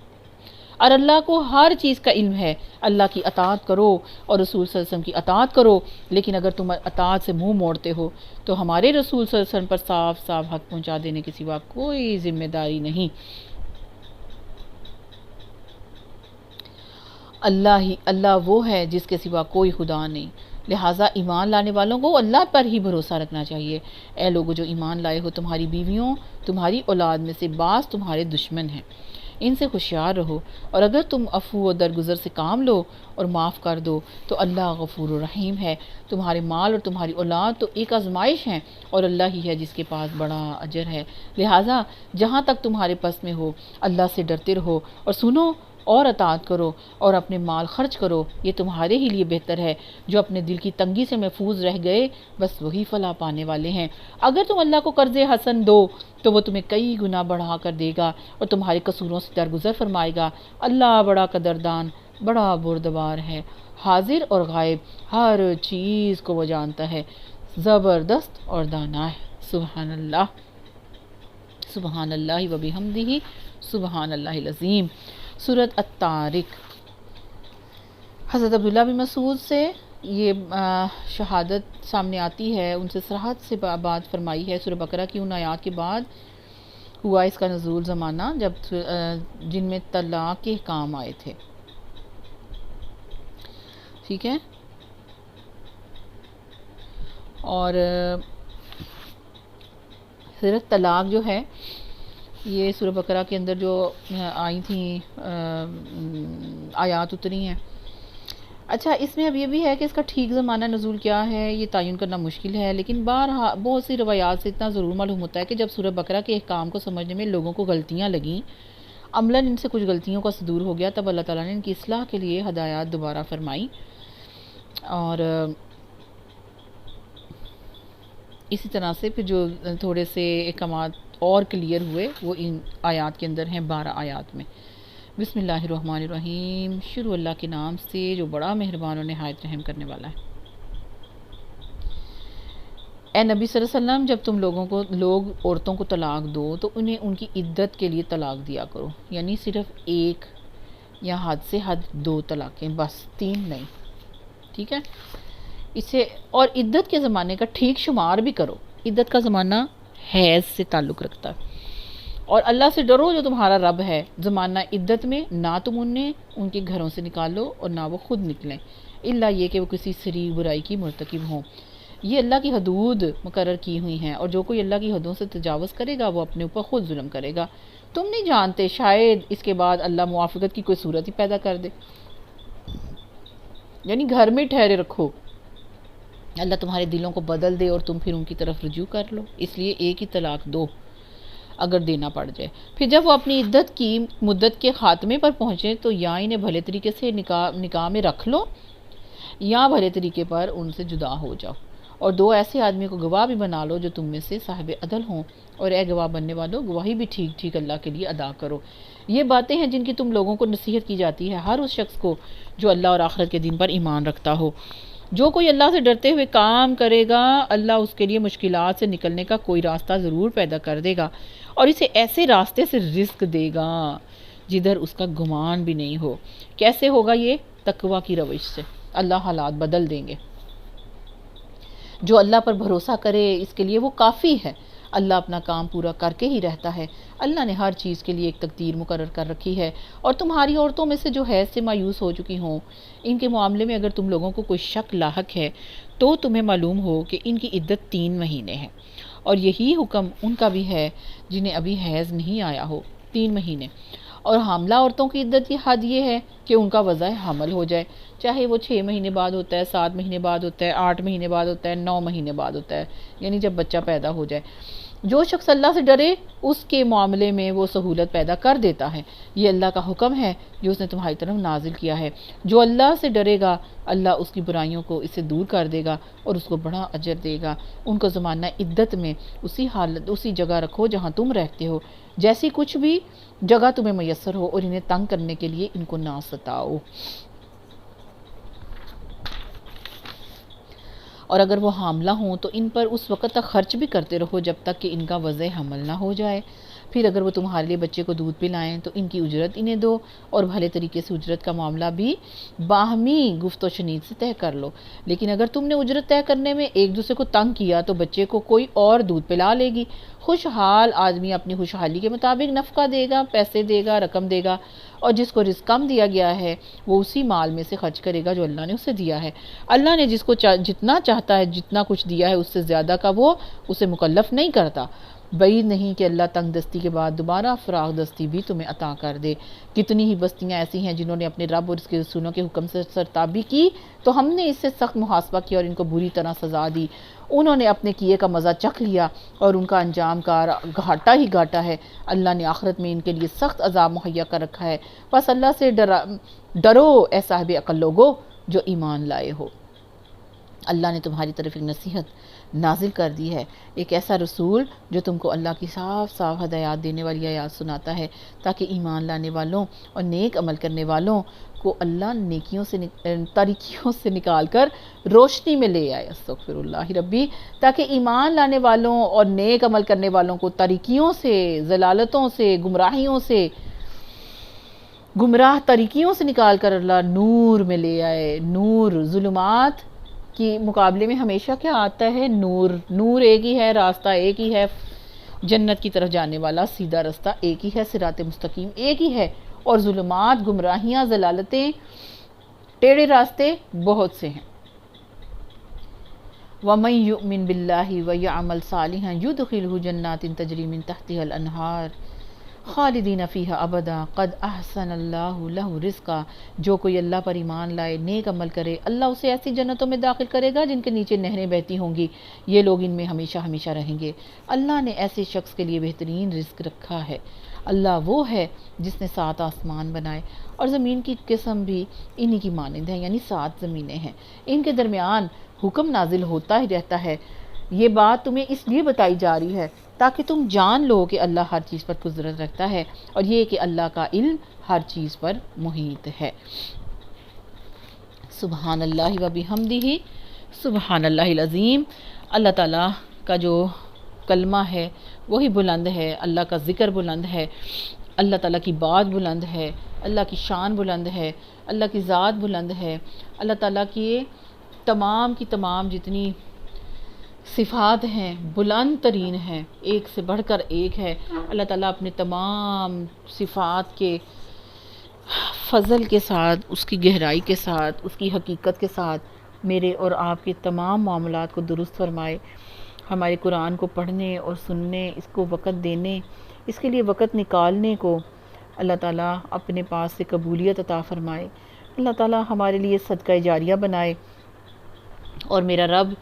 اور اللہ کو ہر چیز کا علم ہے۔ اللہ کی اطاعت کرو اور رسول صلی اللہ علیہ وسلم کی اطاعت کرو، لیکن اگر تم اطاعت سے منہ موڑتے ہو تو ہمارے رسول صلی اللہ علیہ وسلم پر صاف صاف حق پہنچا دینے کے سوا کوئی ذمہ داری نہیں۔ اللہ وہ ہے جس کے سوا کوئی خدا نہیں، لہٰذا ایمان لانے والوں کو اللہ پر ہی بھروسہ رکھنا چاہیے۔ اے لوگو جو ایمان لائے ہو، تمہاری بیویوں، تمہاری اولاد میں سے بعض تمہارے دشمن ہیں، ان سے ہوشیار رہو، اور اگر تم عفو و درگزر سے کام لو اور معاف کر دو تو اللہ غفور و رحیم ہے۔ تمہارے مال اور تمہاری اولاد تو ایک آزمائش ہیں، اور اللہ ہی ہے جس کے پاس بڑا اجر ہے۔ لہٰذا جہاں تک تمہارے پس میں ہو اللہ سے ڈرتے رہو، اور سنو اور اطاعت کرو اور اپنے مال خرچ کرو، یہ تمہارے ہی لیے بہتر ہے۔ جو اپنے دل کی تنگی سے محفوظ رہ گئے، بس وہی فلاح پانے والے ہیں۔ اگر تم اللہ کو قرض حسن دو تو وہ تمہیں کئی گنا بڑھا کر دے گا اور تمہارے قصوروں سے درگزر فرمائے گا۔ اللہ بڑا قدردان، بڑا بردبار ہے، حاضر اور غائب ہر چیز کو وہ جانتا ہے، زبردست اور دانا ہے۔ سبحان اللہ، سبحان اللہ و بحمدہ، سبحان اللہ العظیم۔ سورۃ الطارق۔ حضرت عبداللہ بن مسعود سے یہ شہادت سامنے آتی ہے، ان سے صراحت سے بات فرمائی ہے۔ سورہ بقرہ کی ان آیات کے بعد ہوا اس کا نزول زمانہ جب جن میں طلاق کے احکام آئے تھے، ٹھیک ہے، اور صرف طلاق جو ہے یہ سورہ بقرہ کے اندر جو آئی تھیں آیات اتری ہیں۔ اچھا، اس میں اب یہ بھی ہے کہ اس کا ٹھیک زمانہ نزول کیا ہے یہ تعین کرنا مشکل ہے، لیکن بہت سی روایات سے اتنا ضرور معلوم ہوتا ہے کہ جب سورہ بقرہ کے احکام کو سمجھنے میں لوگوں کو غلطیاں لگیں، عملاً ان سے کچھ غلطیوں کا صدور ہو گیا، تب اللہ تعالیٰ نے ان کی اصلاح کے لیے ہدایات دوبارہ فرمائی، اور اسی طرح سے پھر جو تھوڑے سے احکامات اور کلیئر ہوئے وہ ان آیات کے اندر ہیں، 12 آیات میں۔ بسم اللہ الرحمن الرحیم۔ شروع اللہ کے نام سے جو بڑا مہربان اور نہایت رحم کرنے والا ہے۔ اے نبی صلی اللہ علیہ وسلم، جب تم لوگ عورتوں کو طلاق دو تو انہیں ان کی عدت کے لیے طلاق دیا کرو، یعنی صرف ایک یا حد سے حد 2 طلاقیں، بس 3 نہیں، ٹھیک ہے۔ اسے اور عدت کے زمانے کا ٹھیک شمار بھی کرو۔ عدت کا زمانہ حیض سے تعلق رکھتا ہے، اور اللہ سے ڈرو جو تمہارا رب ہے۔ زمانہ عدت میں نہ تم انہیں ان کے گھروں سے نکالو اور نہ وہ خود نکلیں، الا یہ کہ وہ کسی سری برائی کی مرتکب ہوں۔ یہ اللہ کی حدود مقرر کی ہوئی ہیں، اور جو کوئی اللہ کی حدوں سے تجاوز کرے گا وہ اپنے اوپر خود ظلم کرے گا۔ تم نہیں جانتے، شاید اس کے بعد اللہ موافقت کی کوئی صورت ہی پیدا کر دے، یعنی گھر میں ٹھہرے رکھو، اللہ تمہارے دلوں کو بدل دے اور تم پھر ان کی طرف رجوع کر لو، اس لیے ایک ہی طلاق دو اگر دینا پڑ جائے۔ پھر جب وہ اپنی عدت کی مدت کے خاتمے پر پہنچے تو یا انہیں بھلے طریقے سے نکاح میں رکھ لو یا بھلے طریقے پر ان سے جدا ہو جاؤ، اور دو ایسے آدمی کو گواہ بھی بنا لو جو تم میں سے صاحب عدل ہوں، اور اے گواہ بننے والوں گواہی بھی ٹھیک ٹھیک اللہ کے لیے ادا کرو۔ یہ باتیں ہیں جن کی تم لوگوں کو نصیحت کی جاتی ہے، ہر اس شخص کو جو اللہ اور آخرت کے دن پر ایمان رکھتا ہو۔ جو کوئی اللہ سے ڈرتے ہوئے کام کرے گا، اللہ اس کے لیے مشکلات سے نکلنے کا کوئی راستہ ضرور پیدا کر دے گا، اور اسے ایسے راستے سے رزق دے گا جدھر اس کا گمان بھی نہیں ہو۔ کیسے ہوگا یہ؟ تقوی کی روش سے اللہ حالات بدل دیں گے۔ جو اللہ پر بھروسہ کرے اس کے لیے وہ کافی ہے، اللہ اپنا کام پورا کر کے ہی رہتا ہے۔ اللہ نے ہر چیز کے لیے ایک تقدیر مقرر کر رکھی ہے، اور تمہاری عورتوں میں سے جو حیض سے مایوس ہو چکی ہوں، ان کے معاملے میں اگر تم لوگوں کو کوئی شک لاحق ہے تو تمہیں معلوم ہو کہ ان کی عدت 3 مہینے ہے، اور یہی حکم ان کا بھی ہے جنہیں ابھی حیض نہیں آیا ہو، 3 مہینے۔ اور حاملہ عورتوں کی عدت کی حد یہ ہے کہ ان کا وضع حمل ہو جائے، چاہے وہ 6 مہینے بعد ہوتا ہے، 7 مہینے بعد ہوتا ہے، 8 مہینے بعد ہوتا ہے، 9 مہینے بعد ہوتا ہے، یعنی جب بچہ پیدا ہو جائے۔ جو شخص اللہ سے ڈرے اس کے معاملے میں وہ سہولت پیدا کر دیتا ہے، یہ اللہ کا حکم ہے جو اس نے تمہاری طرف نازل کیا ہے۔ جو اللہ سے ڈرے گا اللہ اس کی برائیوں کو اس سے دور کر دے گا اور اس کو بڑا اجر دے گا۔ ان کو زمانہ عدت میں اسی جگہ رکھو جہاں تم رہتے ہو، جیسی کچھ بھی جگہ تمہیں میسر ہو، اور انہیں تنگ کرنے کے لیے ان کو نہ ستاؤ۔ اور اگر وہ حاملہ ہوں تو ان پر اس وقت تک خرچ بھی کرتے رہو جب تک کہ ان کا وضع حمل نہ ہو جائے۔ پھر اگر وہ تمہارے لیے بچے کو دودھ پلائیں تو ان کی اجرت انہیں دو، اور بھلے طریقے سے اجرت کا معاملہ بھی باہمی گفت و شنید سے طے کر لو۔ لیکن اگر تم نے اجرت طے کرنے میں ایک دوسرے کو تنگ کیا تو بچے کو کوئی اور دودھ پلا لے گی۔ خوشحال آدمی اپنی خوشحالی کے مطابق نفقہ دے گا، پیسے دے گا، رقم دے گا، اور جس کو رزق کم دیا گیا ہے وہ اسی مال میں سے خرچ کرے گا جو اللہ نے اسے دیا ہے۔ اللہ نے جس کو جتنا چاہتا ہے، جتنا کچھ دیا ہے اس سے زیادہ کا وہ اسے مکلف نہیں کرتا۔ بعید نہیں کہ اللہ تنگ دستی کے بعد دوبارہ فراغ دستی بھی تمہیں عطا کر دے۔ کتنی ہی بستیاں ایسی ہیں جنہوں نے اپنے رب اور اس کے رسولوں کے حکم سے سرتابی کی تو ہم نے اس سے سخت محاسبہ کیا اور ان کو بری طرح سزا دی۔ انہوں نے اپنے کیے کا مزہ چکھ لیا اور ان کا انجام کار گھاٹا ہی گھاٹا ہے۔ اللہ نے آخرت میں ان کے لیے سخت عذاب مہیا کر رکھا ہے۔ بس اللہ سے ڈرو اے صاحب عقل لوگو جو ایمان لائے ہو۔ اللہ نے تمہاری طرف ایک نصیحت نازل کر دی ہے، ایک ایسا رسول جو تم کو اللہ کی صاف صاف ہدایات دینے والی آیات سناتا ہے تاکہ ایمان لانے والوں اور نیک عمل کرنے والوں کو اللہ تاریکیوں سے نکال کر روشنی میں لے آئے۔ استغفر اللہ ربی، تاکہ ایمان لانے والوں اور نیک عمل کرنے والوں کو تاریکیوں سے، ضلالتوں سے، گمراہ طریقوں سے نکال کر اللہ نور میں لے آئے۔ نور ظلمات کی مقابلے میں ہمیشہ کیا آتا ہے؟ نور ایک ہی ہے، راستہ ایک ہی ہے، جنت کی طرف جانے والا سیدھا راستہ ایک ہی ہے، صراط مستقیم ایک ہی ہے، اور ظلمات، گمراہیاں، ضلالتیں، ٹیڑھے راستے بہت سے ہیں۔ وَمَن يُؤْمِن بِاللَّهِ وَيَعْمَلْ صَالِحًا يُدْخِلْهُ جَنَّاتٍ تَجْرِي مِن تَحْتِهَا الْأَنْهَارُ خالدین فیہا ابدا قد احسن اللہ لہ رزقا۔ جو کوئی اللہ پر ایمان لائے، نیک عمل کرے، اللہ اسے ایسی جنتوں میں داخل کرے گا جن کے نیچے نہریں بہتی ہوں گی، یہ لوگ ان میں ہمیشہ ہمیشہ رہیں گے۔ اللہ نے ایسے شخص کے لیے بہترین رزق رکھا ہے۔ اللہ وہ ہے جس نے 7 آسمان بنائے اور زمین کی قسم بھی انہی کی مانند ہے، یعنی 7 زمینیں ہیں، ان کے درمیان حکم نازل ہوتا ہی رہتا ہے۔ یہ بات تمہیں اس لیے بتائی جا رہی ہے تاکہ تم جان لو کہ اللہ ہر چیز پر قدرت رکھتا ہے، اور یہ کہ اللہ کا علم ہر چیز پر محیط ہے۔ سبحان اللہ و بحمدہ، سبحان اللہ العظیم۔ اللہ تعالیٰ کا جو کلمہ ہے وہی بلند ہے، اللہ کا ذکر بلند ہے، اللہ تعالیٰ کی بات بلند ہے، اللہ کی شان بلند ہے، اللہ کی ذات بلند ہے، اللہ تعالیٰ کی تمام جتنی صفات ہیں بلند ترین ہیں، ایک سے بڑھ کر ایک ہے۔ اللہ تعالیٰ اپنے تمام صفات کے فضل کے ساتھ، اس کی گہرائی کے ساتھ، اس کی حقیقت کے ساتھ میرے اور آپ کے تمام معاملات کو درست فرمائے، ہمارے قرآن کو پڑھنے اور سننے، اس کو وقت دینے، اس کے لیے وقت نکالنے کو اللہ تعالیٰ اپنے پاس سے قبولیت عطا فرمائے، اللہ تعالیٰ ہمارے لیے صدقہ جاریہ بنائے، اور میرا رب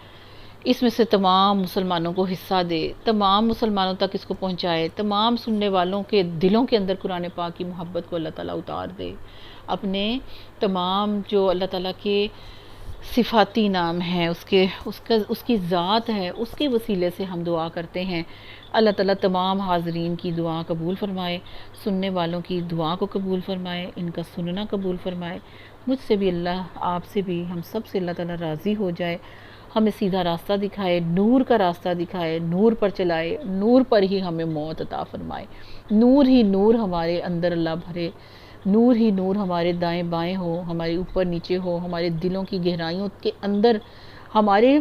اس میں سے تمام مسلمانوں کو حصہ دے، تمام مسلمانوں تک اس کو پہنچائے، تمام سننے والوں کے دلوں کے اندر قرآن پاک کی محبت کو اللہ تعالیٰ اتار دے، اپنے تمام جو اللہ تعالیٰ کے صفاتی نام ہیں، اس کی ذات ہے، اس کے وسیلے سے ہم دعا کرتے ہیں۔ اللہ تعالیٰ تمام حاضرین کی دعا قبول فرمائے، سننے والوں کی دعا کو قبول فرمائے، ان کا سننا قبول فرمائے، مجھ سے بھی اللہ، آپ سے بھی، ہم سب سے اللہ تعالیٰ راضی ہو جائے، ہمیں سیدھا راستہ دکھائے، نور کا راستہ دکھائے، نور پر چلائے، نور پر ہی ہمیں موت عطا فرمائے، نور ہی نور ہمارے اندر اللہ بھرے، نور ہی نور ہمارے دائیں بائیں ہو، ہمارے اوپر نیچے ہو، ہمارے دلوں کی گہرائیوں کے اندر، ہمارے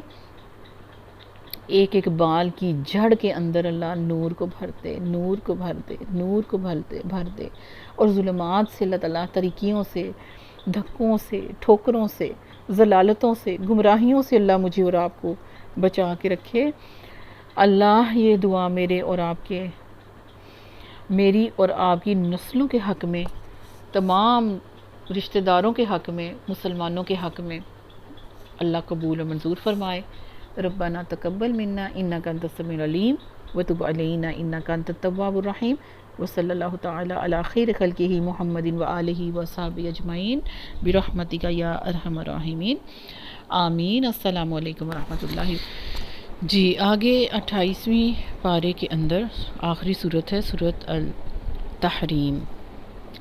ایک ایک بال کی جڑ کے اندر اللہ نور کو بھر دے، نور کو بھر دے، نور کو بھر دے، اور ظلمات سے اللہ تعالیٰ، طریقیوں سے، دھکوں سے، ٹھوکروں سے، ضلالتوں سے، گمراہیوں سے اللہ مجھے اور آپ کو بچا کے رکھے۔ اللہ یہ دعا میری اور آپ کی نسلوں کے حق میں، تمام رشتہ داروں کے حق میں، مسلمانوں کے حق میں اللہ قبول و منظور فرمائے۔ ربنا تقبل منا انک انت السمیع العلیم وتب علینا انک انت التواب الرحیم، وصلی اللہ تعالی علی خیر خلقہ محمد وآلہ وصحبہ اجمعین برحمتک یا ارحم الراحمین، آمین۔ السلام علیکم ورحمۃ اللہ۔ جی آگے 28ویں پارے کے اندر آخری صورت ہے سورۃ التحریم،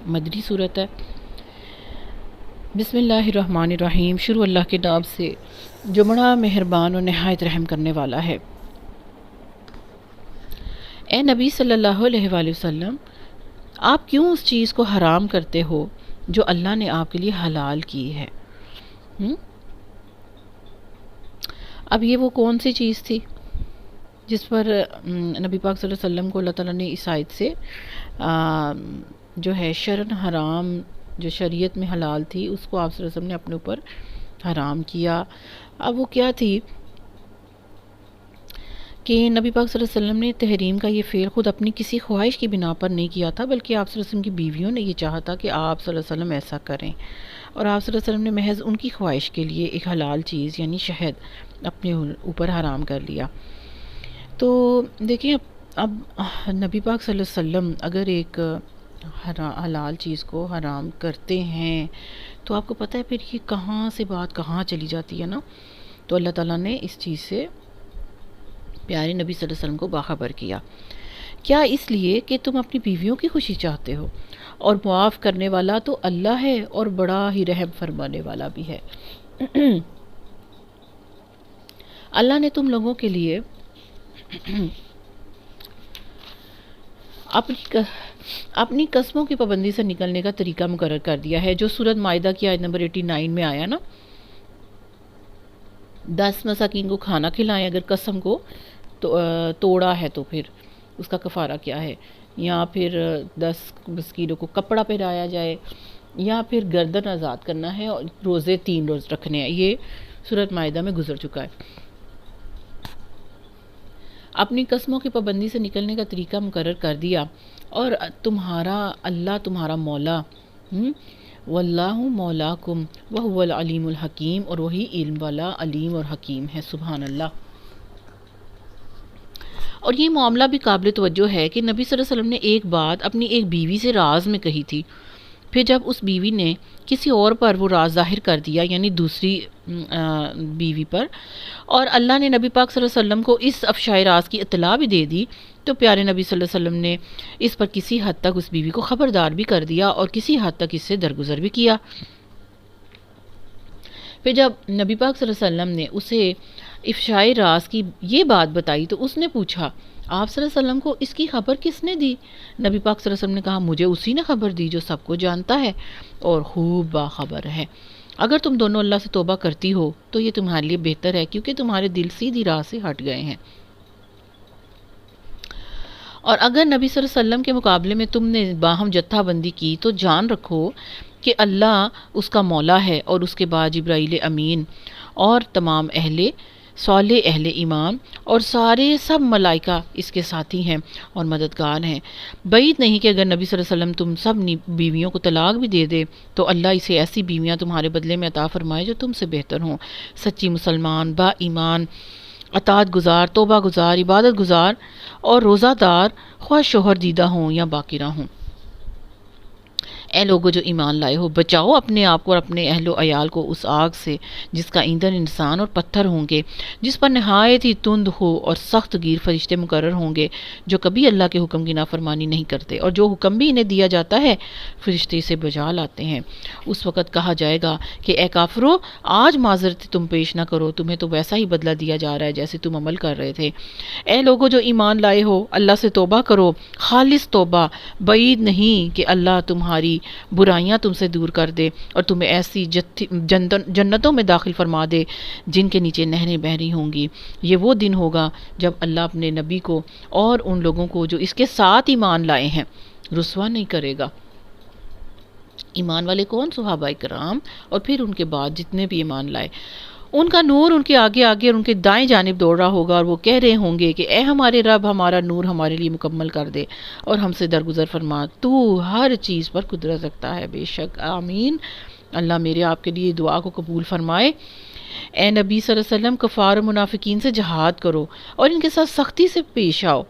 مدنی صورت ہے۔ بسم اللہ الرحمن الرحیم، شروع اللہ کے نام سے جو بڑا مہربان اور نہایت رحم کرنے والا ہے۔ اے نبی صلی اللہ علیہ وآلہ وسلم، آپ کیوں اس چیز کو حرام کرتے ہو جو اللہ نے آپ کے لیے حلال کی ہے؟ اب یہ وہ کون سی چیز تھی جس پر نبی پاک صلی اللہ علیہ وسلم کو اللہ تعالیٰ نے اس آیت سے جو ہے شرعاً حرام، جو شریعت میں حلال تھی، اس کو آپ صلی اللہ علیہ وسلم نے اپنے اوپر حرام کیا۔ اب وہ کیا تھی کہ نبی پاک صلی اللہ علیہ وسلم نے تحریم کا یہ فعل خود اپنی کسی خواہش کی بنا پر نہیں کیا تھا، بلکہ آپ صلی اللہ علیہ وسلم کی بیویوں نے یہ چاہا تھا کہ آپ صلی اللہ علیہ وسلم ایسا کریں، اور آپ صلی اللہ علیہ وسلم نے محض ان کی خواہش کے لیے ایک حلال چیز یعنی شہد اپنے اوپر حرام کر لیا۔ تو دیکھیں اب نبی پاک صلی اللہ علیہ وسلم اگر ایک حلال چیز کو حرام کرتے ہیں تو آپ کو پتہ ہے پھر یہ کہاں سے بات کہاں چلی جاتی ہے نا۔ تو اللہ تعالیٰ نے اس چیز سے پیارے نبی صلی اللہ علیہ وسلم کو باخبر کیا، کیا اس لیے کہ تم اپنی بیویوں کی خوشی چاہتے ہو، اور معاف کرنے والا تو اللہ ہے اور بڑا ہی رحم فرمانے والا بھی ہے۔ اللہ نے تم لوگوں کے لیے اپنی قسموں کی پابندی سے نکلنے کا طریقہ مقرر کر دیا ہے، جو سورۃ مائدہ کی آیت نمبر 89 میں آیا نا، 10 مساکین کو کھانا کھلائیں، اگر قسم کو توڑا ہے تو پھر اس کا کفارہ کیا ہے، یا پھر 10 مسکینوں کو کپڑا پہنایا جائے، یا پھر گردن آزاد کرنا ہے، اور روزے 3 روز رکھنے ہیں۔ یہ سورۃ مائدہ میں گزر چکا ہے۔ اپنی قسموں کی پابندی سے نکلنے کا طریقہ مقرر کر دیا، اور اللہ تمہارا مولا، واللہ مولاکم وہو العلیم الحکیم، اور وہی علم والا، علیم اور حکیم ہے، سبحان اللہ۔ اور یہ معاملہ بھی قابل توجہ ہے کہ نبی صلی اللہ علیہ وسلم نے ایک بات اپنی ایک بیوی سے راز میں کہی تھی، پھر جب اس بیوی نے کسی اور پر وہ راز ظاہر کر دیا، یعنی دوسری بیوی پر، اور اللہ نے نبی پاک صلی اللہ علیہ وسلم کو اس افشائے راز کی اطلاع بھی دے دی، تو پیارے نبی صلی اللہ علیہ وسلم نے اس پر کسی حد تک اس بیوی کو خبردار بھی کر دیا، اور کسی حد تک اس سے درگزر بھی کیا۔ پھر جب نبی پاک صلی اللہ علیہ وسلم نے اسے افشائے راز کی یہ بات بتائی تو اس نے پوچھا، آپ صلی اللہ علیہ وسلم کو اس کی خبر کس نے دی؟ نبی پاک صلی اللہ علیہ وسلم نے کہا، مجھے اسی نے خبر دی جو سب کو جانتا ہے اور خوب باخبر ہے۔ اگر تم دونوں اللہ سے توبہ کرتی ہو تو یہ تمہارے لیے بہتر ہے، کیونکہ تمہارے دل سیدھی راہ سے ہٹ گئے ہیں۔ اور اگر نبی صلی اللہ علیہ وسلم کے مقابلے میں تم نے باہم جتھا بندی کی تو جان رکھو کہ اللہ اس کا مولا ہے، اور اس کے بعد جبرائیل امین اور تمام اہل صالح اہل ایمان اور سارے سب ملائکہ اس کے ساتھی ہیں اور مددگار ہیں۔ بعید نہیں کہ اگر نبی صلی اللہ علیہ وسلم تم سب بیویوں کو طلاق بھی دے دے تو اللہ اسے ایسی بیویاں تمہارے بدلے میں عطا فرمائے جو تم سے بہتر ہوں، سچی مسلمان، با ایمان، اطاعت گزار، توبہ گزار، عبادت گزار اور روزہ دار، خواہ شوہر دیدہ ہوں یا باقرہ ہوں۔ اے لوگو جو ایمان لائے ہو، بچاؤ اپنے آپ کو اور اپنے اہل و عیال کو اس آگ سے جس کا ایندھن انسان اور پتھر ہوں گے، جس پر نہایت ہی تند ہو اور سخت گیر فرشتے مقرر ہوں گے جو کبھی اللہ کے حکم کی نافرمانی نہیں کرتے، اور جو حکم بھی انہیں دیا جاتا ہے فرشتے اسے بجا لاتے ہیں۔ اس وقت کہا جائے گا کہ اے کافرو، آج معذرت تم پیش نہ کرو، تمہیں تو ویسا ہی بدلہ دیا جا رہا ہے جیسے تم عمل کر رہے تھے۔ اے لوگو جو ایمان لائے ہو، اللہ سے توبہ کرو، خالص توبہ، بعید نہیں کہ اللہ تمہاری برائیاں تم سے دور کر دے اور تمہیں ایسی جنتوں میں داخل فرما دے جن کے نیچے نہریں بہہ رہی ہوں گی۔ یہ وہ دن ہوگا جب اللہ اپنے نبی کو اور ان لوگوں کو جو اس کے ساتھ ایمان لائے ہیں رسوا نہیں کرے گا۔ ایمان والے کون؟ صحابہ کرام اور پھر ان کے بعد جتنے بھی ایمان لائے۔ ان کا نور ان کے آگے آگے اور ان کے دائیں جانب دوڑ رہا ہوگا اور وہ کہہ رہے ہوں گے کہ اے ہمارے رب، ہمارا نور ہمارے لیے مکمل کر دے اور ہم سے درگزر فرما، تو ہر چیز پر قدرت رکھتا ہے بے شک۔ آمین۔ اللہ میرے آپ کے لیے دعا کو قبول فرمائے۔ اے نبی صلی اللہ علیہ وسلم، کفار و منافقین سے جہاد کرو اور ان کے ساتھ سختی سے پیش آؤ،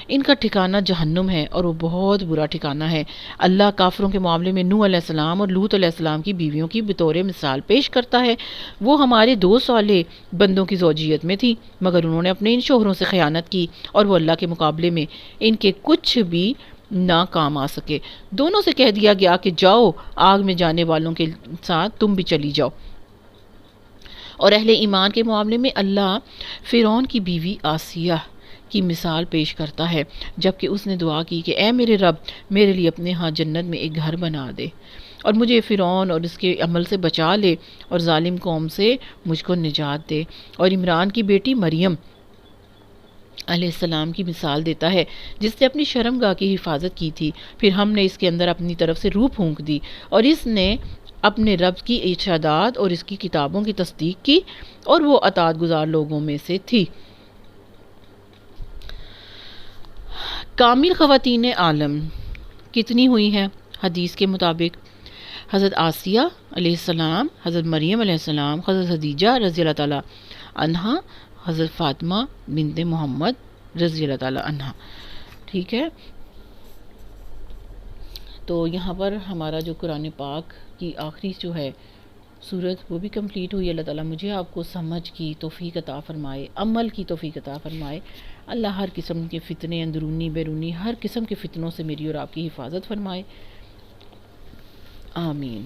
ان کا ٹھکانہ جہنم ہے اور وہ بہت برا ٹھکانہ ہے۔ اللہ کافروں کے معاملے میں نوح علیہ السلام اور لوط علیہ السلام کی بیویوں کی بطور مثال پیش کرتا ہے۔ وہ ہمارے 2 صالح بندوں کی زوجیت میں تھی، مگر انہوں نے اپنے ان شوہروں سے خیانت کی اور وہ اللہ کے مقابلے میں ان کے کچھ بھی نہ کام آ سکے۔ دونوں سے کہہ دیا گیا کہ جاؤ، آگ میں جانے والوں کے ساتھ تم بھی چلی جاؤ۔ اور اہل ایمان کے معاملے میں اللہ فرعون کی بیوی آسیہ کی مثال پیش کرتا ہے، جبکہ اس نے دعا کی کہ اے میرے رب، میرے لیے اپنے ہاں جنت میں ایک گھر بنا دے اور مجھے فرعون اور اس کے عمل سے بچا لے اور ظالم قوم سے مجھ کو نجات دے۔ اور عمران کی بیٹی مریم علیہ السلام کی مثال دیتا ہے، جس نے اپنی شرمگاہ کی حفاظت کی تھی، پھر ہم نے اس کے اندر اپنی طرف سے روح پھونک دی اور اس نے اپنے رب کی ارشادات اور اس کی کتابوں کی تصدیق کی اور وہ اطاعت گزار لوگوں میں سے تھی۔ کامل خواتین عالم کتنی ہوئی ہیں؟ حدیث کے مطابق حضرت آسیہ علیہ السلام، حضرت مریم علیہ السلام، حضرت خدیجہ رضی اللہ تعالیٰ عنہا، حضرت فاطمہ بنت محمد رضی اللہ تعالیٰ عنہا۔ ٹھیک ہے، تو یہاں پر ہمارا جو قرآن پاک کی آخری جو ہے سورت وہ بھی کمپلیٹ ہوئی۔ اللہ تعالیٰ مجھے آپ کو سمجھ کی توفیق عطا فرمائے، عمل کی توفیق عطا فرمائے۔ اللہ ہر قسم کے فتنے، اندرونی بیرونی ہر قسم کے فتنوں سے میری اور آپ کی حفاظت فرمائے۔ آمین۔